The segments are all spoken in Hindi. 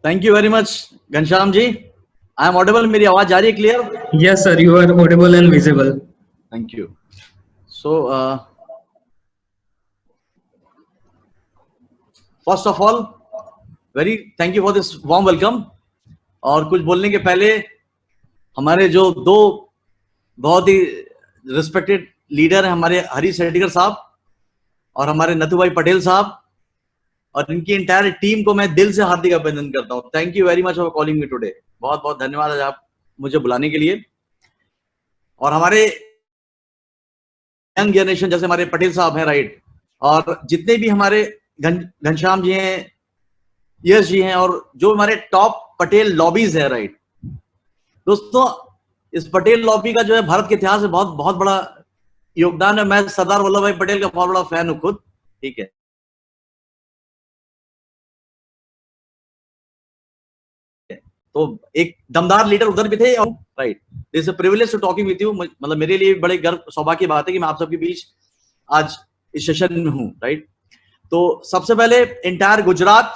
Thank you very much Ghanshyam ji. I am audible, मेरी आवाज जा रही है clear? Yes, sir, you are audible and visible. Thank you. So first of all very thank you for this warm welcome. और कुछ बोलने के पहले हमारे जो दो बहुत ही रिस्पेक्टेड लीडर हैं, हमारे हरीश शेट्टीकर साहब और हमारे नथु भाई पटेल साहब, और इनकी एंटायर टीम को मैं दिल से हार्दिक अभिनंदन करता हूँ। Thank you very much for calling me today. बहुत बहुत धन्यवाद आज आप मुझे बुलाने के लिए। और हमारे यंग जनरेशन जैसे हमारे पटेल साहब हैं, राइट, और जितने भी हमारे घनश्याम जी हैं, यश जी हैं, और जो हमारे टॉप पटेल लॉबीज है, राइट दोस्तों, इस पटेल लॉबी का जो है भारत के इतिहास में बहुत बहुत बड़ा योगदान है। मैं सरदार वल्लभ भाई पटेल का बहुत बड़ा फैन हूं खुद, ठीक है। तो एक दमदार लीडर उधर भी थे, right. This is privilege to talking with you. मतलब मेरे लिए बड़े गर्व सौभाग्य की बात है कि मैं आप सबके बीच आज इस सेशन में हूं, राइट। तो सबसे पहले एंटायर गुजरात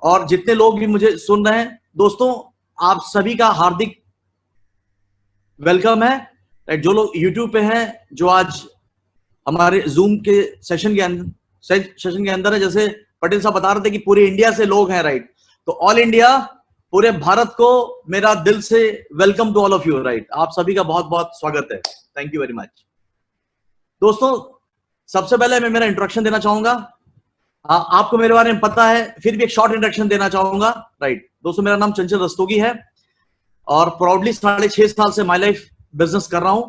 और जितने लोग भी मुझे सुन रहे हैं, दोस्तों आप सभी का हार्दिक वेलकम है, राइट। जो लोग यूट्यूब पे हैं, जो आज हमारे जूम के सेशन के अंदर है, जैसे पटेल साहब बता रहे थे कि पूरे इंडिया से लोग हैं, राइट। तो ऑल इंडिया, पूरे भारत को मेरा दिल से welcome to all of you, right. आप सभी का बहुत बहुत स्वागत है। Thank you very much. दोस्तों सबसे पहले मैं मेरा इंट्रोडक्शन देना चाहूंगा। आपको मेरे बारे में पता है, फिर भी एक शॉर्ट इंट्रोडक्शन देना चाहूंगा, राइट। दोस्तों मेरा नाम चंचल रस्तोगी है और प्राउडली 6.5 साल से माई लाइफ बिजनेस कर रहा हूं।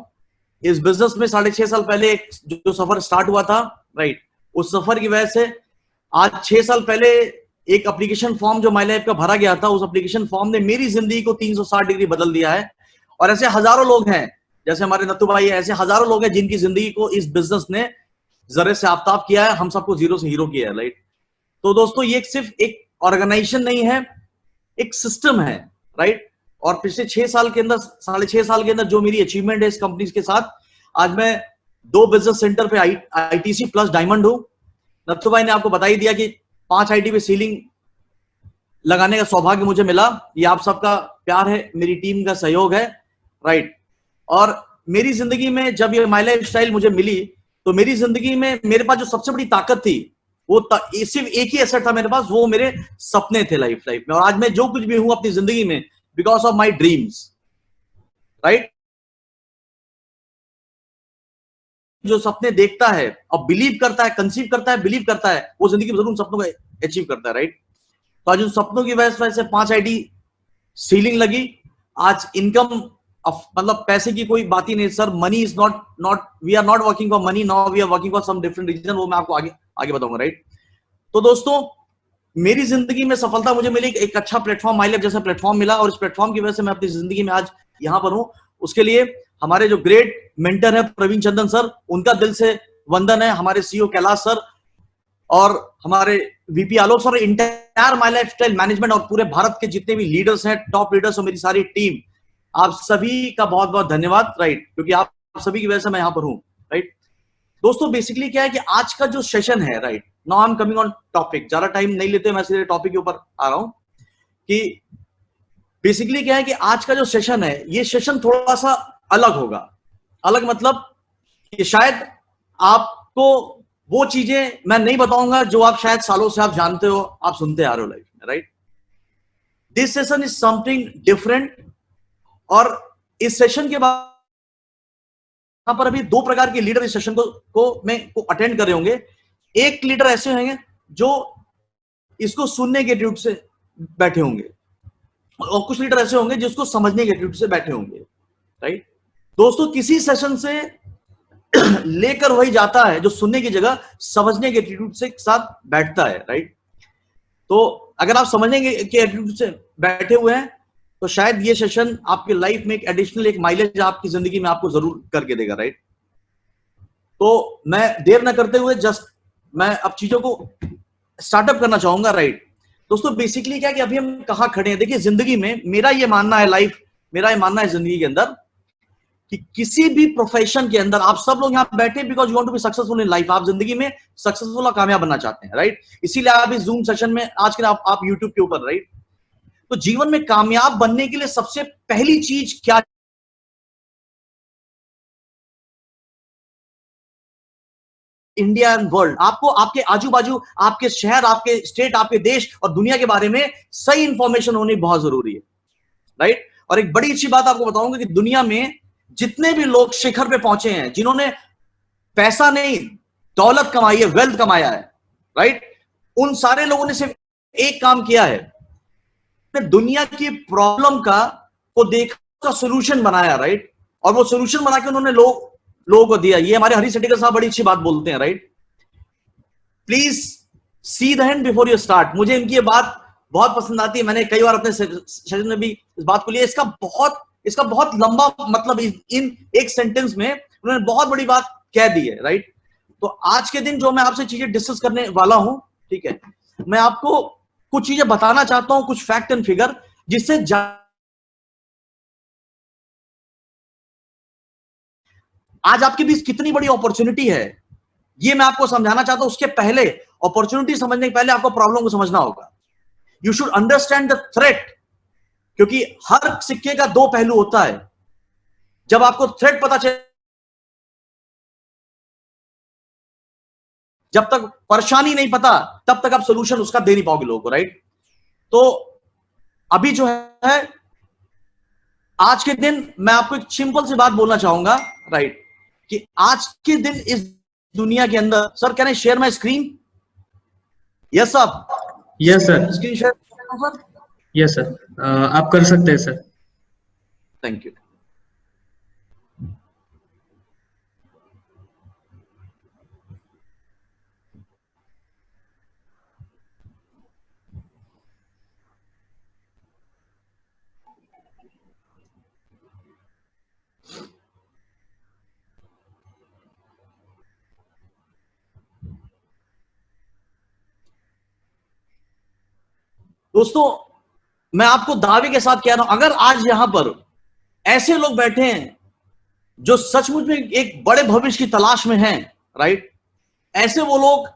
इस बिजनेस में 6.5 साल पहले एक जो सफर स्टार्ट हुआ था, राइट, उस सफर की वजह से आज 6 साल पहले एक एप्लीकेशन फॉर्म जो माई लाइफ का भरा गया था, उस एप्लीकेशन फॉर्म ने मेरी जिंदगी को 360 डिग्री बदल दिया है। और ऐसे हजारों लोग हैं, जैसे हमारे नथु भाई है, ऐसे हजारों लोग हैं जिनकी जिंदगी को इस बिजनेस ने जरे से आफ्ताब किया है, हम सबको जीरो से हीरो किया है, राइट। तो दोस्तों ये सिर्फ एक ऑर्गेनाइजेशन नहीं है, एक सिस्टम है, राइट। और पिछले 6 साल के अंदर, 6.5 साल के अंदर जो मेरी अचीवमेंट है इस कंपनी के साथ, आज मैं 2 बिजनेस सेंटर पे आईटीसी प्लस डायमंड हूं। नथु भाई ने आपको बता ही दिया कि 5 आईटी पे सीलिंग लगाने का सौभाग्य मुझे मिला। ये आप सबका प्यार है, मेरी टीम का सहयोग है, राइट। और मेरी जिंदगी में जब ये माई लाइफ स्टाइल मुझे मिली, तो मेरी जिंदगी में मेरे पास जो सबसे बड़ी ताकत थी, वो सिर्फ एक ही एसेट था मेरे पास, वो मेरे सपने थे लाइफ में। और आज मैं जो कुछ भी हूं अपनी जिंदगी में, because of my dreams, right. जो सपने देखता है और बिलीव करता है, कंसीव करता है, बिलीव करता है, वो जिंदगी में जरूर सपनों को अचीव करता है, राइट। तो आज उन सपनों की वजह से 5 आईटी सीलिंग लगी। आज इनकम, मतलब पैसे की कोई बात ही नहीं sir. Money is not we are not working for money, now we are working for some different reason, वो मैं आपको आगे बताऊंगा, राइट। तो दोस्तों मेरी जिंदगी में सफलता मुझे मिली, एक अच्छा प्लेटफॉर्म, माई लाइफ जैसा प्लेटफॉर्म मिला, और इस प्लेटफॉर्म की वजह से मैं अपनी जिंदगी में आज यहां पर हूं। उसके लिए हमारे जो ग्रेट मेंटर है प्रवीण चंदन सर, उनका दिल से वंदन है। हमारे सीईओ कैलाश सर और हमारे VP Alok sir, entire my life style management और पूरे भारत के जितने भी लीडर्स हैं, टॉप लीडर्स और मेरी सारी टीम, आप सभी का बहुत बहुत धन्यवाद, राइट, क्योंकि आप सभी की वजह से मैं यहां पर हूं, राइट। दोस्तों बेसिकली क्या है कि आज का जो सेशन है, right, now I am coming on topic, ज्यादा टाइम नहीं लेते, मैं सीधे टॉपिक के ऊपर आ रहा हूं कि बेसिकली क्या है कि आज का जो सेशन है, ये सेशन थोड़ा सा अलग होगा। अलग मतलब कि शायद आपको वो चीजें मैं नहीं बताऊंगा जो आप शायद सालों से आप जानते हो, आप सुनते आ रहे हो लाइफ में, right. This session is something different. और इस सेशन के बाद यहां पर अभी 2 प्रकार के लीडर इस सेशन को अटेंड कर रहे होंगे। एक लीडर ऐसे होंगे जो इसको सुनने के एटीट्यूड से बैठे होंगे, और कुछ लीडर ऐसे होंगे जिसको समझने के एटीट्यूड से बैठे होंगे, राइट। दोस्तों किसी सेशन से लेकर वही जाता है जो सुनने की जगह समझने के एटीट्यूड से साथ बैठता है, राइट। तो अगर आप समझने के एटीट्यूड से बैठे हुए हैं, तो शायद ये सेशन आपकी लाइफ में एक एडिशनल एक माइलेज आपकी जिंदगी में आपको जरूर करके देगा, राइट। तो मैं देर ना करते हुए मैं अब चीजों को स्टार्टअप करना चाहूंगा, राइट। दोस्तों बेसिकली क्या है कि अभी हम कहां खड़े हैं, देखिए जिंदगी में मेरा ये मानना है जिंदगी के अंदर कि किसी भी प्रोफेशन के अंदर आप सब लोग यहां बैठे because you want to be successful in life. आप जिंदगी में सक्सेसफुल और कामयाब बनना चाहते हैं, राइट। इसीलिए आप इस जूम सेशन में आज के आप यूट्यूब के ऊपर, राइट। तो जीवन में कामयाब बनने के लिए सबसे पहली चीज क्या? इंडिया एंड वर्ल्ड, आपको आपके आजू बाजू, आपके शहर, आपके स्टेट, आपके देश और दुनिया के बारे में सही इंफॉर्मेशन होनी बहुत जरूरी है, राइट? और एक बड़ी अच्छी बात आपको बताऊंगा कि दुनिया में जितने भी लोग शिखर पे पहुंचे हैं, जिन्होंने पैसा नहीं दौलत कमाई है, वेल्थ कमाया है, राइट, उन सारे लोगों ने सिर्फ एक काम किया है, दुनिया की प्रॉब्लम को देखा, उसका सोल्यूशन बनाया, राइट? और वो सोल्यूशन बना के उन्होंने लोगों को दिया। ये हमारे हरी सेठिकर साहब बड़ी अच्छी बात बोलते हैं, right? Please see the end before you start. मुझे इनकी ये बात बहुत पसंद आती है, मैंने कई बार अपने सेशन में भी इस बात को लिया। इसका बहुत लंबा मतलब इन एक सेंटेंस में उन्होंने बहुत बड़ी बात कह दी है, राइट? तो आज के दिन जो मैं आपसे चीजें डिस्कस करने वाला हूं, ठीक है, मैं आपको कुछ चीजें बताना चाहता हूं, कुछ फैक्ट एंड फिगर, जिससे आज आपके बीच कितनी बड़ी अपॉर्चुनिटी है ये मैं आपको समझाना चाहता हूं। उसके पहले, अपॉर्चुनिटी समझने के पहले आपको प्रॉब्लम को समझना होगा। You should understand the threat, क्योंकि हर सिक्के का दो पहलू होता है। जब आपको थ्रेट पता चले, जब तक परेशानी नहीं पता, तब तक आप सोल्यूशन उसका दे नहीं पाओगे लोगों को, राइट? तो अभी जो है, आज के दिन मैं आपको एक सिंपल सी बात बोलना चाहूंगा, राइट, कि आज के दिन इस दुनिया के अंदर, sir can I share my screen? Yes sir, yes sir, screen share sir? Yes sir, आप कर सकते हैं सर। Thank you. दोस्तों, मैं आपको दावे के साथ कह रहा हूं, अगर आज यहां पर ऐसे लोग बैठे हैं जो सचमुच में एक बड़े भविष्य की तलाश में हैं, राइट, ऐसे वो लोग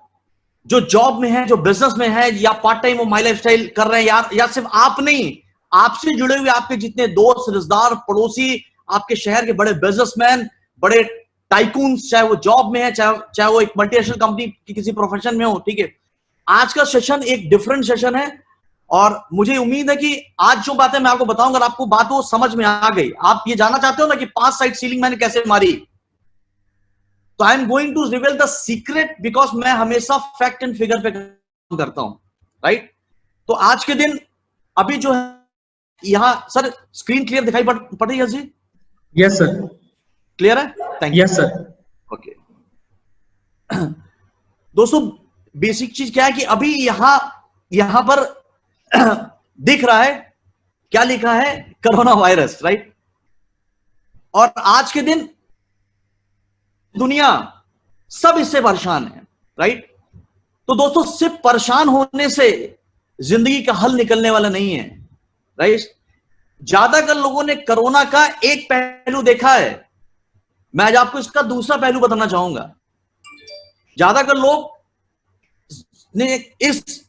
जो जॉब में हैं, जो बिजनेस में हैं, या पार्ट टाइम वो माई लाइफस्टाइल कर रहे हैं, या सिर्फ आप नहीं, आपसे जुड़े हुए आपके जितने दोस्त, रिश्तेदार, पड़ोसी, आपके शहर के बड़े बिजनेसमैन, बड़े टाइकून्स, चाहे वो जॉब में है, चाहे वो एक मल्टीनेशनल कंपनी की किसी प्रोफेशन में हो, ठीक है। आज का सेशन एक डिफरेंट सेशन है, और मुझे उम्मीद है कि आज जो बातें मैं आपको बताऊंगा, आपको बात वो समझ में आ गई। आप ये जानना चाहते हो ना कि 5 साइड सीलिंग मैंने कैसे मारी, तो I am going to reveal the secret, because मैं हमेशा फैक्ट एंड फिगर पे काम करता हूं, राइट? तो आज के दिन अभी जो है, यहां सर स्क्रीन क्लियर दिखाई पड़ रही है जी? यस सर, क्लियर है? Thank you. Yes sir. Okay दोस्तों, बेसिक चीज क्या है कि अभी यहां पर दिख रहा है, क्या लिखा है? Corona virus, right? और आज के दिन दुनिया सब इससे परेशान है, राइट? तो दोस्तों, सिर्फ परेशान होने से जिंदगी का हल निकलने वाला नहीं है, राइट? ज्यादातर लोगों ने कोरोना का एक पहलू देखा है, मैं आज आपको इसका दूसरा पहलू बताना चाहूंगा। ज्यादातर लोग ने इस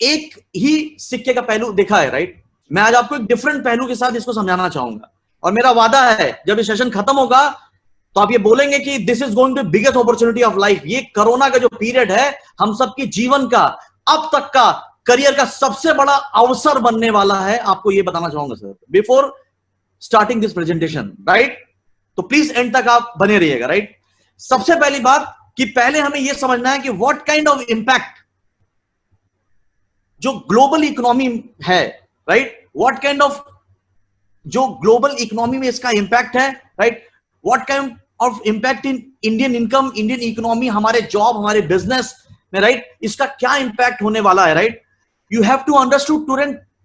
एक ही सिक्के का पहलू देखा है, राइट? मैं आज आपको एक डिफरेंट पहलू के साथ इसको समझाना चाहूंगा, और मेरा वादा है जब ये सेशन खत्म होगा तो आप ये बोलेंगे कि this is going to biggest opportunity of life. ये कोरोना का जो पीरियड है, हम सबके जीवन का, अब तक का, करियर का सबसे बड़ा अवसर बनने वाला है। आपको ये बताना चाहूंगा sir, before starting this presentation, right? तो प्लीज एंड तक आप बने रहिएगा, राइट? सबसे पहली बात कि पहले हमें यह समझना है कि व्हाट काइंड ऑफ इंपैक्ट जो ग्लोबल इकोनॉमी है, राइट, व्हाट काइंड ऑफ जो ग्लोबल इकोनॉमी में इसका इंपैक्ट है, right, what kind of impact in Indian income, Indian economy, हमारे जॉब, हमारे बिजनेस में, राइट, इसका क्या इंपैक्ट होने वाला है, right? You have to understood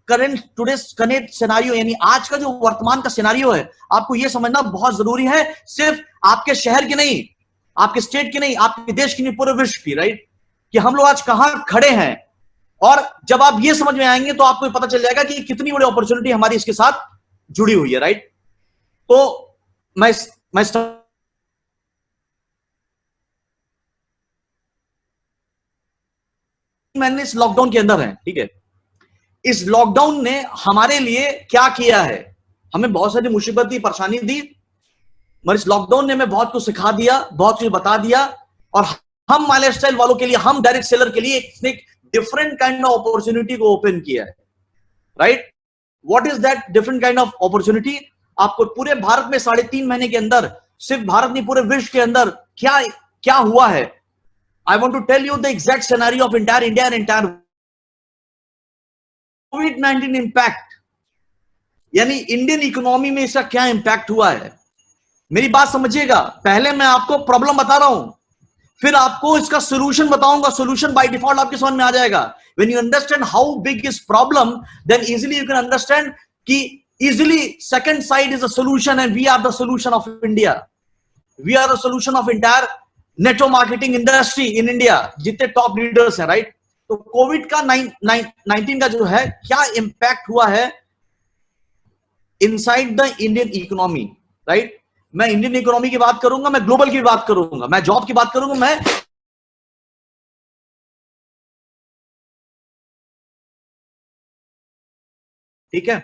current scenario, यानी आज का जो वर्तमान का सिनेरियो है, आपको यह समझना बहुत जरूरी है। सिर्फ आपके शहर की नहीं, आपके स्टेट की नहीं, आपके देश की नहीं, पूरे विश्व की, राइट, कि हम लोग आज कहां खड़े हैं। और जब आप ये समझ में आएंगे तो आपको पता चल जाएगा कि कितनी बड़ी अपॉर्चुनिटी हमारी इसके साथ जुड़ी हुई है, राइट? तो मैंने इस लॉकडाउन के अंदर है, ठीक है, इस लॉकडाउन ने हमारे लिए क्या किया है? हमें बहुत सारी मुसीबत दी, परेशानी दी, मगर इस लॉकडाउन ने हमें बहुत कुछ सिखा दिया, बहुत कुछ बता दिया। और हम माई लाइफस्टाइल वालों के लिए, हम डायरेक्ट सेलर के लिए एक डिफरेंट काइंड ऑफ अपॉर्चुनिटी को ओपन किया है, right? What is that different kind of opportunity? आपको पूरे भारत में 3.5 महीने के अंदर, सिर्फ भारत नहीं पूरे विश्व के अंदर क्या क्या हुआ है, I want to tell you the exact scenario of entire India and entire कोविड-19 इंपैक्ट, यानी इंडियन इकोनॉमी में इसका क्या इंपैक्ट हुआ है। मेरी बात समझिएगा, पहले मैं आपको प्रॉब्लम बता रहा हूं, फिर आपको इसका सोल्यूशन बताऊंगा। सोल्यूशन बाय डिफॉल्ट आपके समझ में आ जाएगा। When you understand how big is problem, then easily you can understand कि easily second side is a solution and we are the solution of India. We are the solution of entire network marketing industry in India, जितने टॉप लीडर्स हैं, राइट? तो कोविड का 19 का जो है क्या इंपैक्ट हुआ है inside the Indian economy, right? मैं इंडियन इकोनॉमी की बात करूंगा, मैं ग्लोबल की बात करूंगा, मैं जॉब की बात करूंगा, मैं ठीक है।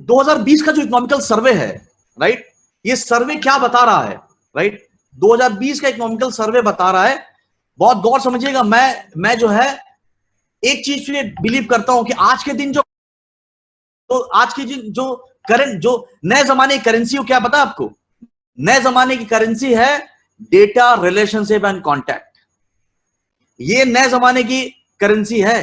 2020 का जो इकोनॉमिकल सर्वे है, राइट, ये सर्वे क्या बता रहा है, राइट? 2020 का इकोनॉमिकल सर्वे बता रहा है, बहुत गौर समझिएगा। मैं जो है एक चीज पे बिलीव करता हूं कि आज के दिन जो, तो आज की जो करंट, जो नए जमाने की करेंसी हो, क्या पता आपको? नए जमाने की करेंसी है डेटा, रिलेशनशिप एंड कॉन्टैक्ट। ये नए जमाने की करेंसी है,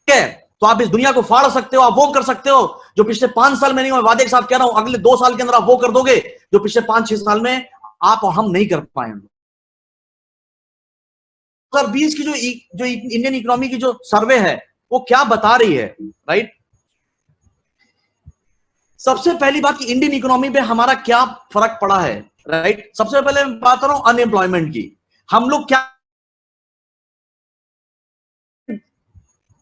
ठीक है? तो आप इस दुनिया को फाड़ सकते हो, आप वो कर सकते हो जो पिछले 5 साल में नहीं हुआ। वादे के साथ कह रहा हूं, अगले 2 साल के अंदर आप वो कर दोगे जो पिछले 5-6 साल में आप और हम नहीं कर पाए। 2020 की जो इंडियन इकोनॉमी की जो सर्वे है वो क्या बता रही है, राइट? सबसे पहली बात कि इंडियन इकोनॉमी पे हमारा क्या फर्क पड़ा है, राइट? सबसे पहले मैं बात कर रहा हूं अनएम्प्लॉयमेंट की। हम लोग क्या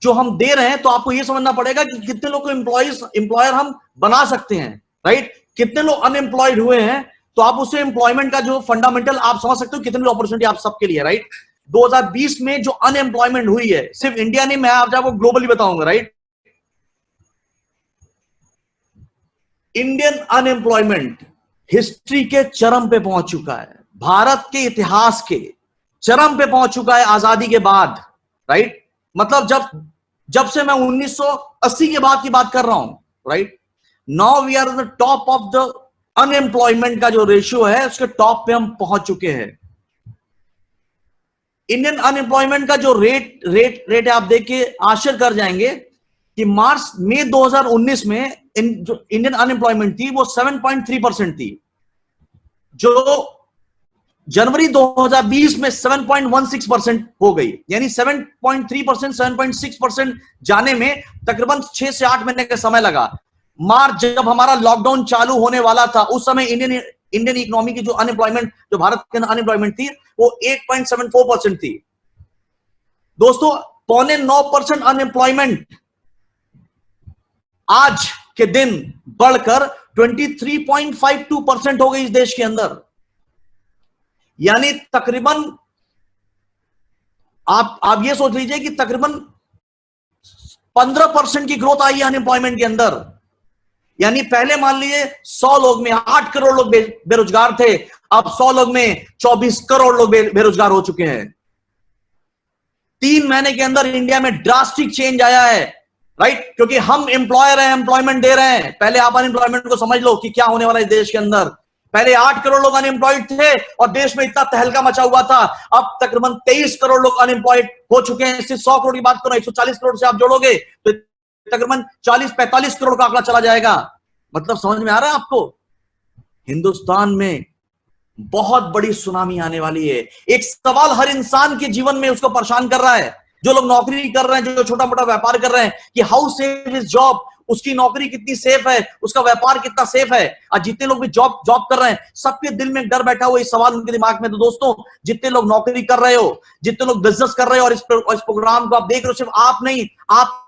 जो हम दे रहे हैं, तो आपको यह समझना पड़ेगा कि कितने लोग को एम्प्लॉयर हम बना सकते हैं, राइट? कितने लोग अनएम्प्लॉयड हुए हैं, तो आप उससे एम्प्लॉयमेंट का जो फंडामेंटल आप समझ सकते हो, कितनी अपॉर्चुनिटी आप सबके लिए, राइट? 2020 में जो अनएम्प्लॉयमेंट हुई है, सिर्फ इंडिया नहीं, मैं आपको ग्लोबली बताऊंगा, राइट? इंडियन अनएम्प्लॉयमेंट हिस्ट्री के चरम पे पहुंच चुका है, भारत के इतिहास के चरम पे पहुंच चुका है आजादी के बाद, राइट? मतलब जब जब से मैं 1980 के बाद की बात कर रहा हूं, right? Now we are the top of the unemployment का जो रेशियो है, उसके टॉप पे हम पहुंच चुके हैं। इंडियन अनएम्प्लॉयमेंट का जो रेट है, आप देखिए आश्चर्य कर जाएंगे कि मार्च मई 2019 में जो इंडियन अनएम्प्लॉयमेंट थी वो 7.3% थी, जो जनवरी 2020 में 7.16% हो गई। यानी 7.3%, 7.6% जाने में तकरीबन 6 से 8 महीने का समय लगा। मार्च जब हमारा लॉकडाउन चालू होने वाला था, उस समय इंडियन इकोनॉमी की जो अनएम्प्लॉयमेंट, जो भारत के अनएम्प्लॉयमेंट थी, वो 8.74% थी। दोस्तों, 8.9% अनएम्प्लॉयमेंट आज के दिन बढ़कर 23.52% हो गई इस देश के अंदर। यानी तकरीबन आप ये सोच लीजिए कि तकरीबन 15% की ग्रोथ आई है अनएम्प्लॉयमेंट के अंदर। यानी पहले मान लीजिए 100 लोग में 8 करोड़ लोग बेरोजगार थे, अब 100 लोग में 24 करोड़ लोग बेरोजगार हो चुके हैं। 3 महीने के अंदर इंडिया में ड्रास्टिक चेंज आया है, राइट? क्योंकि हम एम्प्लॉयर हैं, एम्प्लॉयमेंट दे रहे हैं। पहले आप अनएम्प्लॉयमेंट को समझ लो कि क्या होने वाला है देश के अंदर। पहले 8 करोड़ लोग अनएम्प्लॉयड थे और देश में इतना तहलका मचा हुआ था। अब तकरीबन 23 करोड़ लोग अनएम्प्लॉयड हो चुके हैं। इससे 100 करोड़ की बात करो, 140 करोड़ से आप जोड़ोगे तो तकरीबन 40-45 करोड़ का आंकड़ा चला जाएगा। मतलब समझ में आ रहा है आपको? हिंदुस्तान में बहुत बड़ी सुनामी आने वाली है। एक सवाल हर इंसान के जीवन में उसको परेशान कर रहा है, जो लोग नौकरी कर रहे हैं, जो छोटा मोटा व्यापार कर रहे हैं, कि हाउ सेफ इज जॉब, उसकी नौकरी कितनी सेफ है, उसका व्यापार कितना सेफ है। और जितने लोग भी जॉब कर रहे हैं, सबके दिल में डर बैठा हुआ, इस सवाल उनके दिमाग में। तो दोस्तों, जितने लोग नौकरी कर रहे हो, जितने लोग बिजनेस कर रहे हो और इस प्रोग्राम को आप देख रहे हो, सिर्फ आप नहीं, आप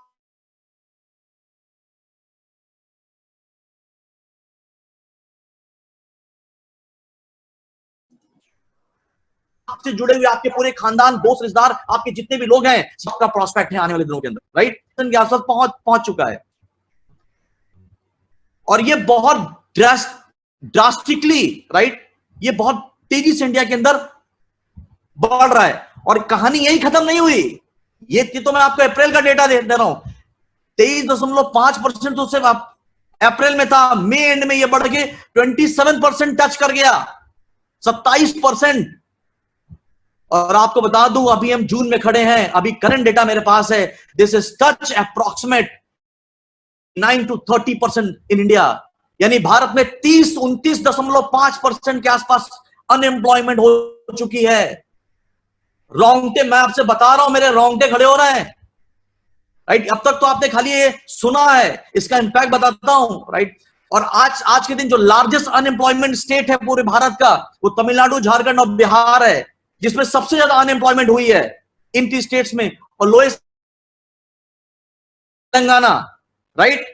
आपसे जुड़े हुए आपके पूरे खानदान, दोस्त, रिश्तेदार, आपके जितने भी लोग हैं, सबका प्रॉस्पेक्ट है आने वाले दिनों के अंदर, राइट? के आसपास पहुंच चुका है और ये बहुत ड्रास्टिकली, राइट, ये बहुत तेजी से इंडिया के अंदर बढ़ रहा है। और कहानी यही खत्म नहीं हुई, ये तो मैं आपको अप्रैल का डेटा दे रहा हूं, 23.5% तो सिर्फ अप्रैल में था, मई एंड में ये बढ़ के 27% टच कर गया, 27%। और आपको बता दूं अभी हम जून में खड़े हैं, अभी करंट डेटा मेरे पास है, this is touch approximate 9 to 30% in India, यानी भारत में 29.5% के आसपास अनएम्प्लॉयमेंट हो चुकी है। रोंगटे, मैं आपसे बता रहा हूं, मेरे रोंगटे खड़े हो रहे हैं, राइट? अब तक तो आपने खाली ये सुना है, इसका इंपैक्ट बताता हूं, राइट? और आज के दिन जो लार्जेस्ट अनएम्प्लॉयमेंट स्टेट है पूरे भारत का, वो तमिलनाडु, झारखंड और बिहार है, जिसमें सबसे ज्यादा अनएम्प्लॉयमेंट हुई है इन 3 स्टेट्स में, और लोएस्ट तेलंगाना, राइट?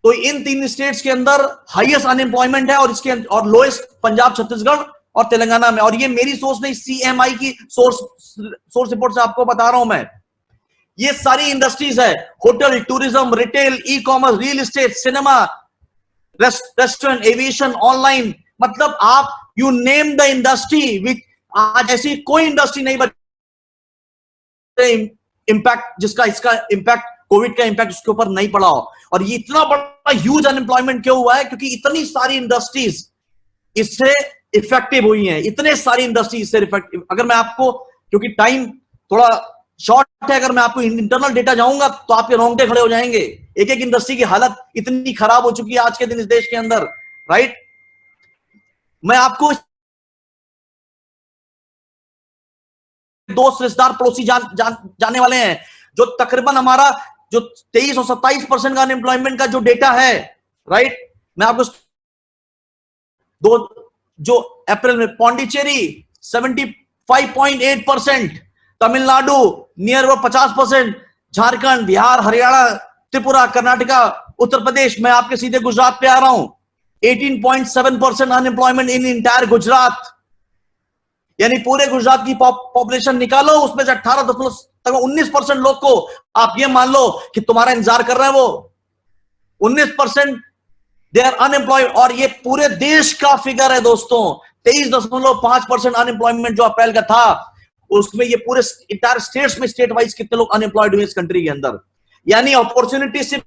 तो इन 3 स्टेट्स के अंदर हाईएस्ट अनएम्प्लॉयमेंट है, और लोएस्ट पंजाब, छत्तीसगढ़ और तेलंगाना में। और ये मेरी सोर्स नहीं, सीएमआई की सोर्स रिपोर्ट से आपको बता रहा हूं मैं। ये सारी इंडस्ट्रीज है, hotel, tourism, retail, e commerce, real estate, cinema, restaurant, aviation, online, मतलब आप यू नेम द इंडस्ट्री, विच आज ऐसी कोई इंडस्ट्री नहीं बची इंपैक्ट जिसका इसका इंपैक्ट, कोविड का इंपैक्ट उसके ऊपर नहीं पड़ा हो। और ये इतना बड़ा ह्यूज अनएम्प्लॉयमेंट क्यों हुआ है? क्योंकि इतनी सारी इंडस्ट्रीज इससे इफेक्टिव हुई हैं, इतने सारी इंडस्ट्रीज इससे इफेक्टिव। अगर मैं आपको, क्योंकि टाइम थोड़ा शॉर्ट है, अगर मैं आपको इंटरनल डेटा जाऊंगा तो आपके रोंगटे खड़े हो जाएंगे। एक एक इंडस्ट्री की हालत इतनी खराब हो चुकी है आज के दिन इस देश के अंदर, राइट? मैं आपको दोस्त, रिश्तेदार, पड़ोसी जाने वाले हैं, जो तकरीबन हमारा जो 23 और 27% का अनएम्प्लॉयमेंट का जो डेटा है, राइट? मैं आपको जो अप्रैल में पौंडीचेरी 75.8%, तमिलनाडु नियर 50%, झारखंड, बिहार, हरियाणा, त्रिपुरा, कर्नाटका, उत्तर प्रदेश, मैं आपके सीधे गुजरात पे आ रहा हूं, 18.7% अनएम्प्लॉयमेंट इन इंटायर गुजरात, यानी पूरे गुजरात की पॉपुलेशन निकालो, उसमें से 18.19% लोग को आप ये मान लो कि तुम्हारा इंतजार कर रहे हैं, वो 19% दे आर अनएम्प्लॉयड। और ये पूरे देश का फिगर है दोस्तों, 23.5% अनएम्प्लॉयमेंट जो अप्रैल का था, उसमें ये पूरे इंटायर स्टेट्स में, स्टेट वाइज कितने लोग अनएम्प्लॉयड हुए इस कंट्री के अंदर। यानी अपॉर्चुनिटी सिर्फ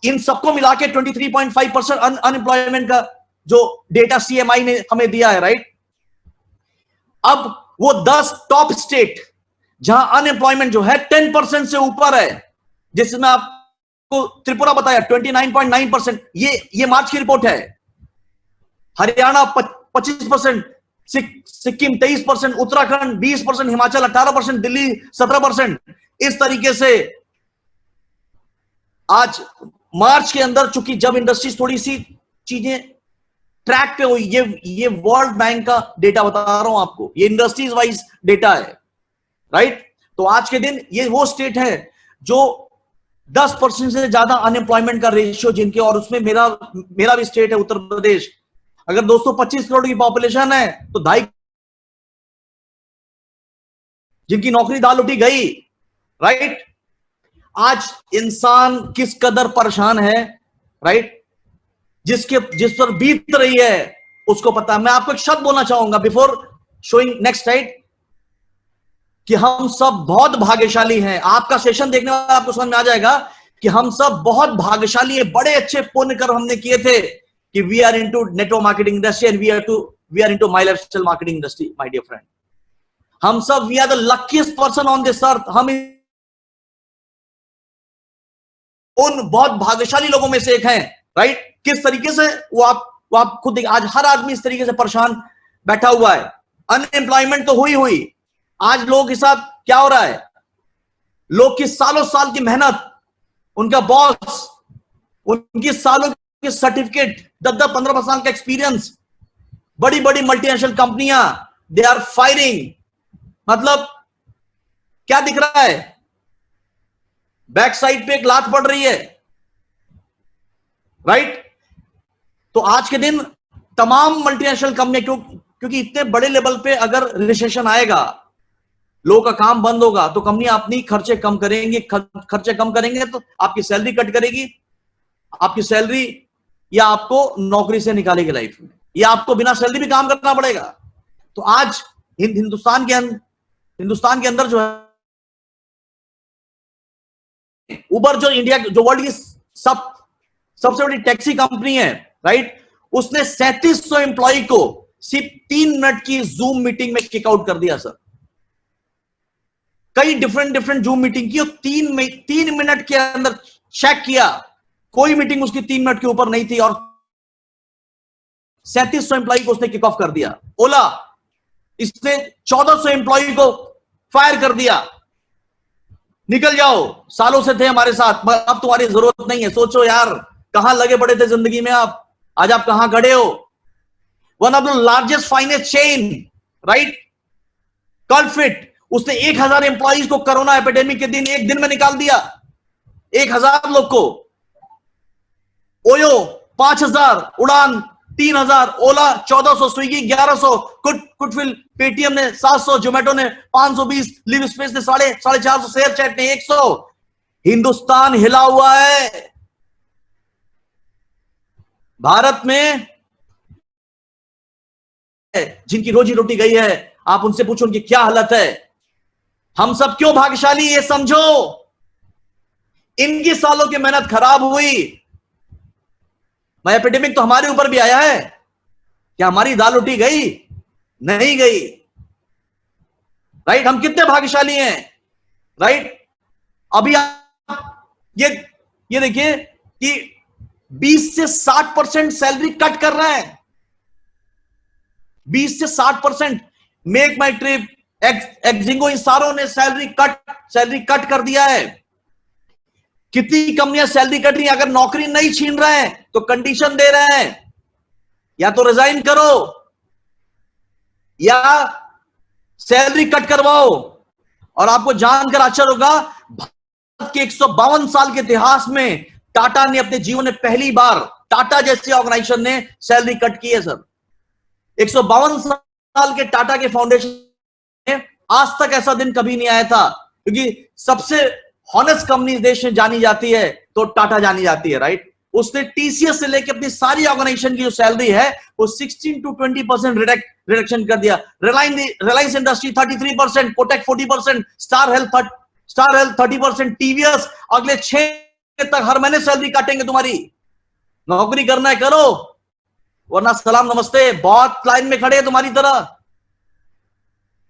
इन सबको मिला के 23.5% अनएम्प्लॉयमेंट का जो डेटा सीएमआई ने हमें दिया है, राइट? अब वो 10 टॉप स्टेट जहां अनएम्प्लॉयमेंट जो है 10% से ऊपर है, जिसमें आपको त्रिपुरा बताया 29.9%, ये मार्च की रिपोर्ट है। हरियाणा 25%, सिक्किम 23%, उत्तराखंड 20%, हिमाचल 18%, दिल्ली 17%। इस तरीके से आज मार्च के अंदर, चूंकि जब इंडस्ट्रीज थोड़ी सी चीजें ट्रैक पे हुई, ये वर्ल्ड बैंक का डेटा बता रहा हूं आपको, ये इंडस्ट्रीज वाइज डेटा है, राइट? तो आज के दिन ये वो स्टेट है जो 10% से ज्यादा अनएम्प्लॉयमेंट का रेशियो जिनके, और उसमें मेरा भी स्टेट है उत्तर प्रदेश। अगर दोस्तों 25 करोड़ की पॉपुलेशन है तो 2.5 जिनकी नौकरी दाल उठी गई, राइट? आज इंसान किस कदर परेशान है, राइट? जिस पर बीत रही है उसको पता है। मैं आपको एक शब्द बोलना चाहूंगा बिफोर शोइंग नेक्स्ट स्लाइड, कि हम सब बहुत भाग्यशाली हैं। आपका सेशन देखने वाला आपको समझ में आ जाएगा कि हम सब बहुत भाग्यशाली है। बड़े अच्छे पुण्य कर्म हमने किए थे कि we are into network marketing industry and we are into my lifestyle marketing industry. My dear friend, हम सब we are the luckiest person on this earth. हम उन बहुत भाग्यशाली लोगों में से एक हैं, राइट? किस तरीके से वो आप खुद देखिए। आज हर आदमी इस तरीके से परेशान बैठा हुआ है। अनएम्प्लॉयमेंट तो हुई, आज लोगों के साथ क्या हो रहा है? लोग की सालों साल की मेहनत, उनका बॉस, उनकी सालों के सर्टिफिकेट, 10-15 साल का एक्सपीरियंस, बड़ी बड़ी मल्टीनेशनल कंपनियां, दे आर फायरिंग। मतलब क्या दिख रहा है? बैक साइड पे एक लात पड़ रही है, राइट। तो आज के दिन तमाम मल्टीनेशनल कंपनियां, क्योंकि इतने बड़े लेवल पे अगर रिसेशन आएगा, लोगों का काम बंद होगा, तो कंपनियां अपनी खर्चे कम करेंगे, खर्चे कम करेंगे तो आपकी सैलरी कट करेगी, आपकी सैलरी या आपको नौकरी से निकालेगी लाइफ में, या आपको बिना सैलरी भी काम करना पड़ेगा। तो आज हिंदुस्तान के अंदर जो है उबर, जो इंडिया, जो वर्ल्ड की सबसे बड़ी टैक्सी कंपनी है, राइट, उसने 3700 एम्प्लॉय को सिर्फ 3 मिनट की जूम मीटिंग में किक आउट कर दिया सर। कई डिफरेंट जूम मीटिंग की और 3 मिनट के अंदर चेक किया, कोई मीटिंग उसकी 3 मिनट के ऊपर नहीं थी और 3700 एम्प्लॉय को उसने किक ऑफ कर दिया। ओला, इसने 1400 एम्प्लॉय को फायर कर दिया, निकल जाओ, सालों से थे हमारे साथ, अब तुम्हारी जरूरत नहीं है। सोचो यार, कहां लगे पड़े थे जिंदगी में आप, आज आप कहां खड़े हो। One of the largest finance chain, right, कॉलफिट, उसने 1000 एम्प्लॉइज को कोरोना एपिडेमिक के दिन एक दिन में निकाल दिया, 1000 लोग को। ओयो 5000, उड़ान 3000, ओला 1400, स्विगी 1100, कुडफिल, पेटीएम ने 700, जोमेटो ने 520, लिव स्पेस ने 450, शेयर चैट ने 100। हिंदुस्तान हिला हुआ है। भारत में जिनकी रोजी रोटी गई है, आप उनसे पूछो उनकी क्या हालत है। हम सब क्यों भाग्यशाली, ये समझो। इनकी सालों की मेहनत खराब हुई। एपिडेमिक तो हमारे ऊपर भी आया है, क्या हमारी दाल रोटी गई? नहीं गई, राइट। हम कितने भाग्यशाली हैं, राइट। अभी आप ये देखिए कि 20 से 60% सैलरी कट कर रहा है, 20 से 60%। मेक माई ट्रिप, एक्जिंगो, इन सारों ने सैलरी कट कर दिया है। कितनी कंपनियां सैलरी कट रही हैं? अगर नौकरी नहीं छीन रहे हैं तो कंडीशन दे रहे हैं, या तो रिजाइन करो या सैलरी कट करवाओ। और आपको जानकर आश्चर्य होगा, भारत के 152 साल के इतिहास में टाटा ने अपने जीवन में पहली बार, टाटा जैसी ऑर्गेनाइजेशन ने सैलरी कट की है सर। 152 साल के टाटा के फाउंडेशन में आज तक ऐसा दिन कभी नहीं आया था, क्योंकि सबसे हॉनेस्ट कंपनी देश में जानी जाती है तो टाटा जानी जाती है, राइट। उसने टीसीएस से लेकर अपनी सारी ऑर्गेनाइजेशन की जो सैलरी है वो 16 to 20% रिडक्शन कर दिया। Reliance industry 33%, Kotak 40%, star health 30%, TVS अगले 6 तक हर महीने सैलरी काटेंगे तुम्हारी। नौकरी करना है करो, वरना सलाम नमस्ते, बहुत लाइन में खड़े हैं तुम्हारी तरह,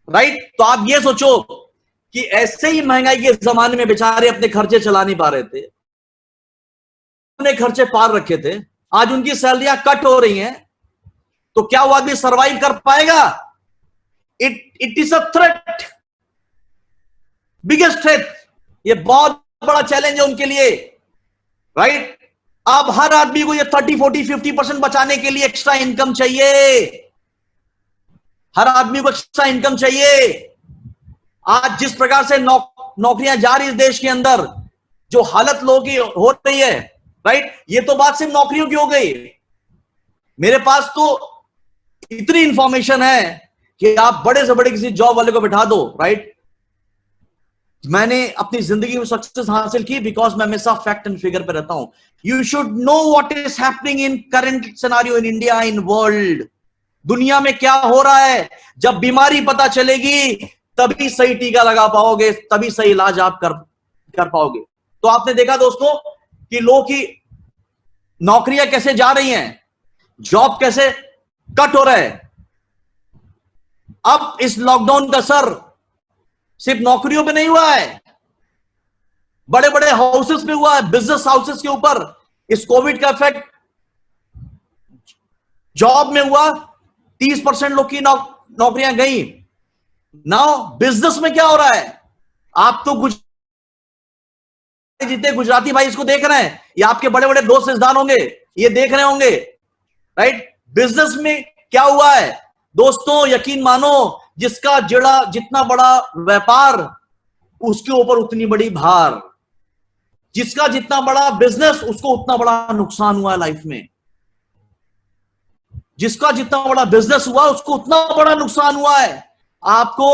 राइट। तो आप ये सोचो कि ऐसे ही महंगाई के जमाने में बेचारे अपने खर्चे चला नहीं पा रहे थे, अपने खर्चे पार रखे थे, आज उनकी सैलरियां कट हो रही हैं, तो क्या वो आदमी सरवाइव कर पाएगा? It is a threat, biggest threat. ये बहुत बड़ा चैलेंज है उनके लिए, राइट। अब हर आदमी को ये 30, 40, 50% बचाने के लिए एक्स्ट्रा इनकम चाहिए, हर आदमी को एक्स्ट्रा इनकम चाहिए। आज जिस प्रकार से नौकरियां जा रही इस देश के अंदर, जो हालत लोगों की हो रही है, राइट, ये तो बात सिर्फ नौकरियों की हो गई। मेरे पास तो इतनी इंफॉर्मेशन है कि आप बड़े से बड़े किसी जॉब वाले को बिठा दो, राइट। मैंने अपनी जिंदगी में सक्सेस हासिल की बिकॉज मैं हमेशा फैक्ट एंड फिगर पे रहता हूं। You should know what is happening in current scenario in India, in world. दुनिया में क्या हो रहा है, जब बीमारी पता चलेगी तभी सही टीका लगा पाओगे, तभी सही इलाज आप कर पाओगे। तो आपने देखा दोस्तों कि लोगों की नौकरियां कैसे जा रही हैं, जॉब कैसे कट हो रहा है। अब इस लॉकडाउन का असर सिर्फ नौकरियों पे नहीं हुआ है, बड़े बड़े हाउसेस पे हुआ है, बिजनेस हाउसेस के ऊपर। इस कोविड का इफेक्ट जॉब में हुआ, 30% लोग की नौकरियां गई। नाउ बिजनेस में क्या हो रहा है? आप तो जितने गुजराती भाई इसको देख रहे हैं, ये आपके बड़े बड़े दोस्त रिश्तेदार होंगे, ये देख रहे होंगे, राइट। बिजनेस में क्या हुआ है दोस्तों, यकीन मानो, जिसका जितना बड़ा व्यापार उसके ऊपर उतनी बड़ी भार। जिसका जितना बड़ा बिजनेस उसको उतना बड़ा नुकसान हुआ है लाइफ में। जिसका जितना बड़ा बिजनेस हुआ उसको उतना बड़ा नुकसान हुआ है। आपको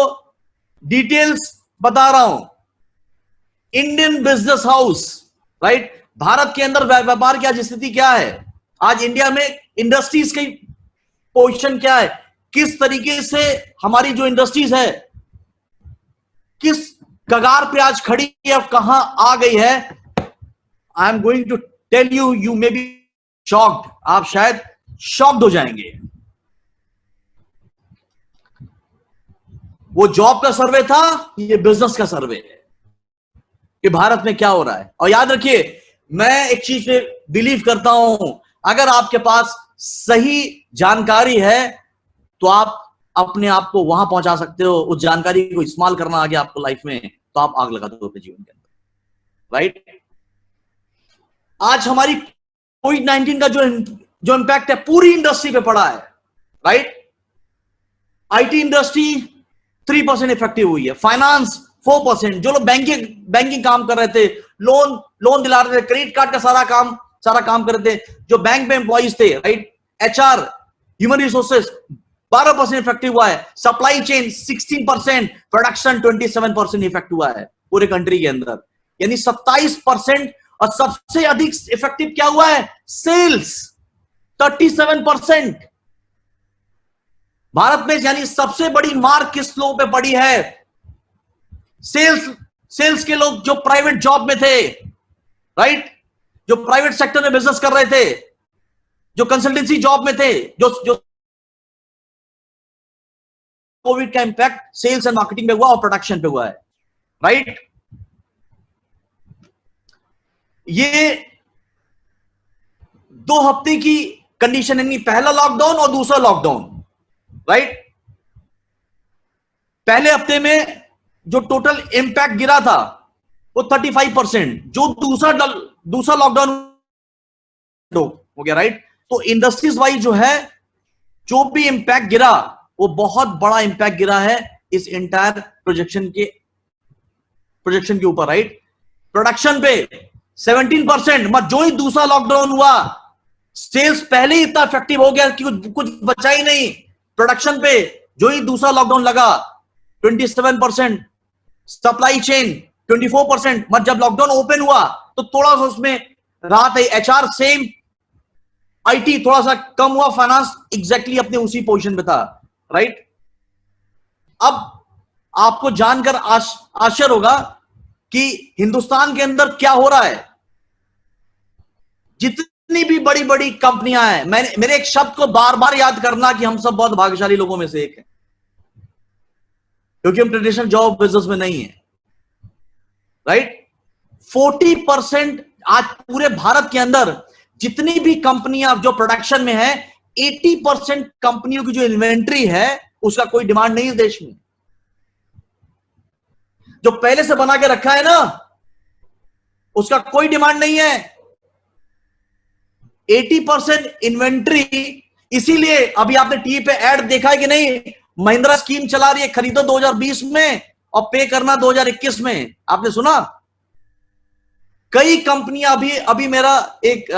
डिटेल्स बता रहा हूं। Indian business house, right, Bharat के अंदर व्यापार की आज स्थिति क्या है, आज इंडिया में इंडस्ट्रीज की पोजीशन क्या है, किस तरीके से हमारी जो इंडस्ट्रीज है किस कगार पे आज खड़ी है, कहां आ गई है। I am going to tell you, you may be shocked, आप शायद शॉक्ड हो जाएंगे। वो जॉब का सर्वे था, ये बिजनेस का सर्वे है कि भारत में क्या हो रहा है। और याद रखिए, मैं एक चीज पे बिलीव करता हूं, अगर आपके पास सही जानकारी है तो आप अपने आप को वहां पहुंचा सकते हो। उस जानकारी को इस्तेमाल करना आ गया आपको लाइफ में तो आप आग लगा दो अपने जीवन के अंदर, राइट। आज हमारी कोविड-19 का जो इंपैक्ट है पूरी इंडस्ट्री पे पड़ा है, राइट। आईटी इंडस्ट्री 3% इफेक्टिव हुई है, फाइनेंस 4%, जो लोग बैंकिंग काम कर रहे थे, लोन दिला रहे थे, क्रेडिट कार्ड का सारा काम कर रहे थे, जो बैंक में एम्प्लॉइज थे, right, HR, human resources 12% effective हुआ है, सप्लाई चेन 16%, प्रोडक्शन 27% इफेक्ट हुआ है पूरे कंट्री के अंदर, यानी 27%। और सबसे अधिक इफेक्टिव क्या हुआ है, सेल्स 37%। भारत में यानी सबसे बड़ी मार किस लोगों पे पड़ी है, सेल्स के लोग जो प्राइवेट जॉब में थे, राइट, जो प्राइवेट सेक्टर में बिजनेस कर रहे थे, जो कंसल्टेंसी जॉब में थे, जो कोविड का इंपैक्ट सेल्स एंड मार्केटिंग पे हुआ और प्रोडक्शन पे हुआ है, राइट। ये 2 हफ्ते की कंडीशन है, पहला लॉकडाउन और दूसरा लॉकडाउन, राइट। पहले हफ्ते में जो टोटल इंपैक्ट गिरा था वो 35%, जो दूसरा लॉकडाउन हो गया, राइट। तो इंडस्ट्रीज वाइज जो है, जो भी इंपैक्ट गिरा वो बहुत बड़ा इंपैक्ट गिरा है इस एंटायर प्रोजेक्शन के ऊपर, राइट। प्रोडक्शन पे 17%, मत जो ही दूसरा लॉकडाउन हुआ, सेल्स पहले ही इतना इफेक्टिव हो गया कि कुछ बचा ही नहीं। प्रोडक्शन पे जो ही दूसरा लॉकडाउन लगा 27%, सप्लाई चेन 24%, मत जब लॉकडाउन ओपन हुआ तो थोड़ा सा उसमें राहत है, एचआर सेम, आईटी थोड़ा सा कम हुआ, फाइनेंस एग्जैक्टली अपने उसी पोजीशन पे था, राइट। अब आपको जानकर आश्चर्य होगा कि हिंदुस्तान के अंदर क्या हो रहा है। जितनी भी बड़ी बड़ी कंपनियां हैं, मेरे एक शब्द को बार बार याद करना कि हम सब बहुत भाग्यशाली लोगों में से एक है, क्योंकि हम ट्रेडिशनल जॉब बिजनेस में नहीं है, राइट। 40% आज पूरे भारत के अंदर जितनी भी कंपनियां जो प्रोडक्शन में है, 80% कंपनियों की जो इन्वेंट्री है उसका कोई डिमांड नहीं है देश में। जो पहले से बना के रखा है ना, उसका कोई डिमांड नहीं है। 80% इन्वेंट्री, इसीलिए अभी आपने टीवी पे ऐड देखा है कि नहीं, महिंद्रा स्कीम चला रही है, खरीदो 2020 में और पे करना 2021 में, आपने सुना। कई कंपनियां अभी मेरा एक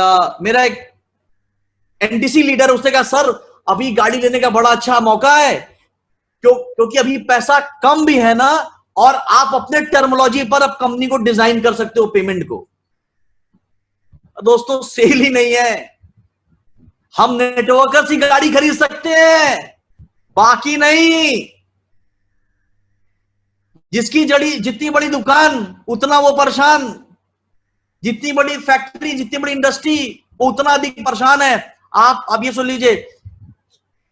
एनटीसी लीडर, उसने कहा सर अभी गाड़ी लेने का बड़ा अच्छा मौका है, क्योंकि अभी पैसा कम भी है ना, और आप अपने टर्मिनोलॉजी पर अब कंपनी को डिजाइन कर सकते हो पेमेंट को। दोस्तों सेल ही नहीं है, हम नेटवर्कर से गाड़ी खरीद सकते हैं, बाकी नहीं। जितनी बड़ी दुकान उतना वो परेशान, जितनी बड़ी फैक्ट्री, जितनी बड़ी इंडस्ट्री वो उतना अधिक परेशान है। आप अब ये सुन लीजिए,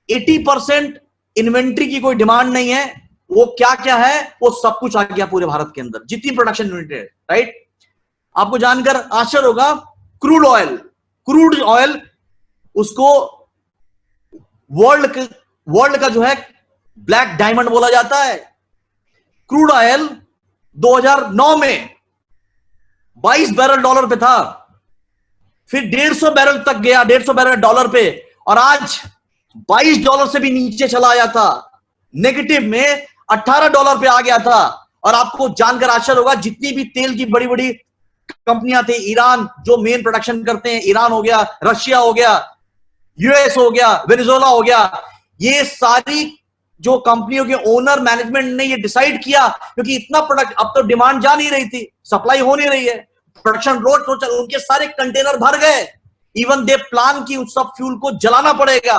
80% इन्वेंट्री की कोई डिमांड नहीं है। वो क्या क्या है, वो सब कुछ आ गया पूरे भारत के अंदर, जितनी प्रोडक्शन यूनिट है, राइट। आपको जानकर आश्चर्य होगा, क्रूड ऑयल उसको वर्ल्ड का जो है ब्लैक डायमंड बोला जाता है। क्रूड ऑयल 2009 में 22 बैरल डॉलर पे था, फिर 150 बैरल तक गया, 150 बैरल डॉलर पे, और आज $22 से भी नीचे चला आया था, नेगेटिव में $18 पे आ गया था। और आपको जानकर आश्चर्य होगा, जितनी भी तेल की बड़ी बड़ी कंपनियां थे, ईरान जो मेन प्रोडक्शन करते हैं, ईरान हो गया, रशिया हो गया, यूएस हो गया, वेनेजुएला हो गया, ये सारी जो कंपनियों के ओनर मैनेजमेंट ने ये डिसाइड किया, क्योंकि इतना प्रोडक्ट अब तो डिमांड जा नहीं रही थी, सप्लाई हो नहीं रही है, प्रोडक्शन रोड तो चल, उनके सारे कंटेनर भर गए। इवन दे प्लान की उस सब फ्यूल को जलाना पड़ेगा।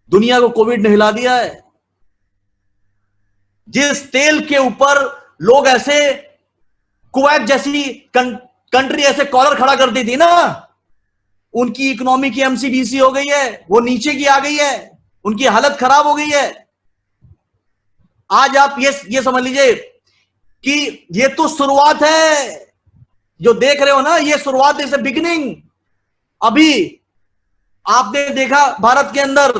दुनिया को कोविड ने हिला दिया है। जिस तेल के ऊपर लोग ऐसे कुवैत जैसी कंट्री ऐसे कॉलर खड़ा करती थी ना, उनकी इकोनॉमी की एमसीडीसी हो गई है, वो नीचे की आ गई है, उनकी हालत खराब हो गई है। आज आप ये समझ लीजिए कि ये तो शुरुआत है, जो देख रहे हो ना, ये शुरुआत इज ए बिगिनिंग। अभी आपने देखा भारत के अंदर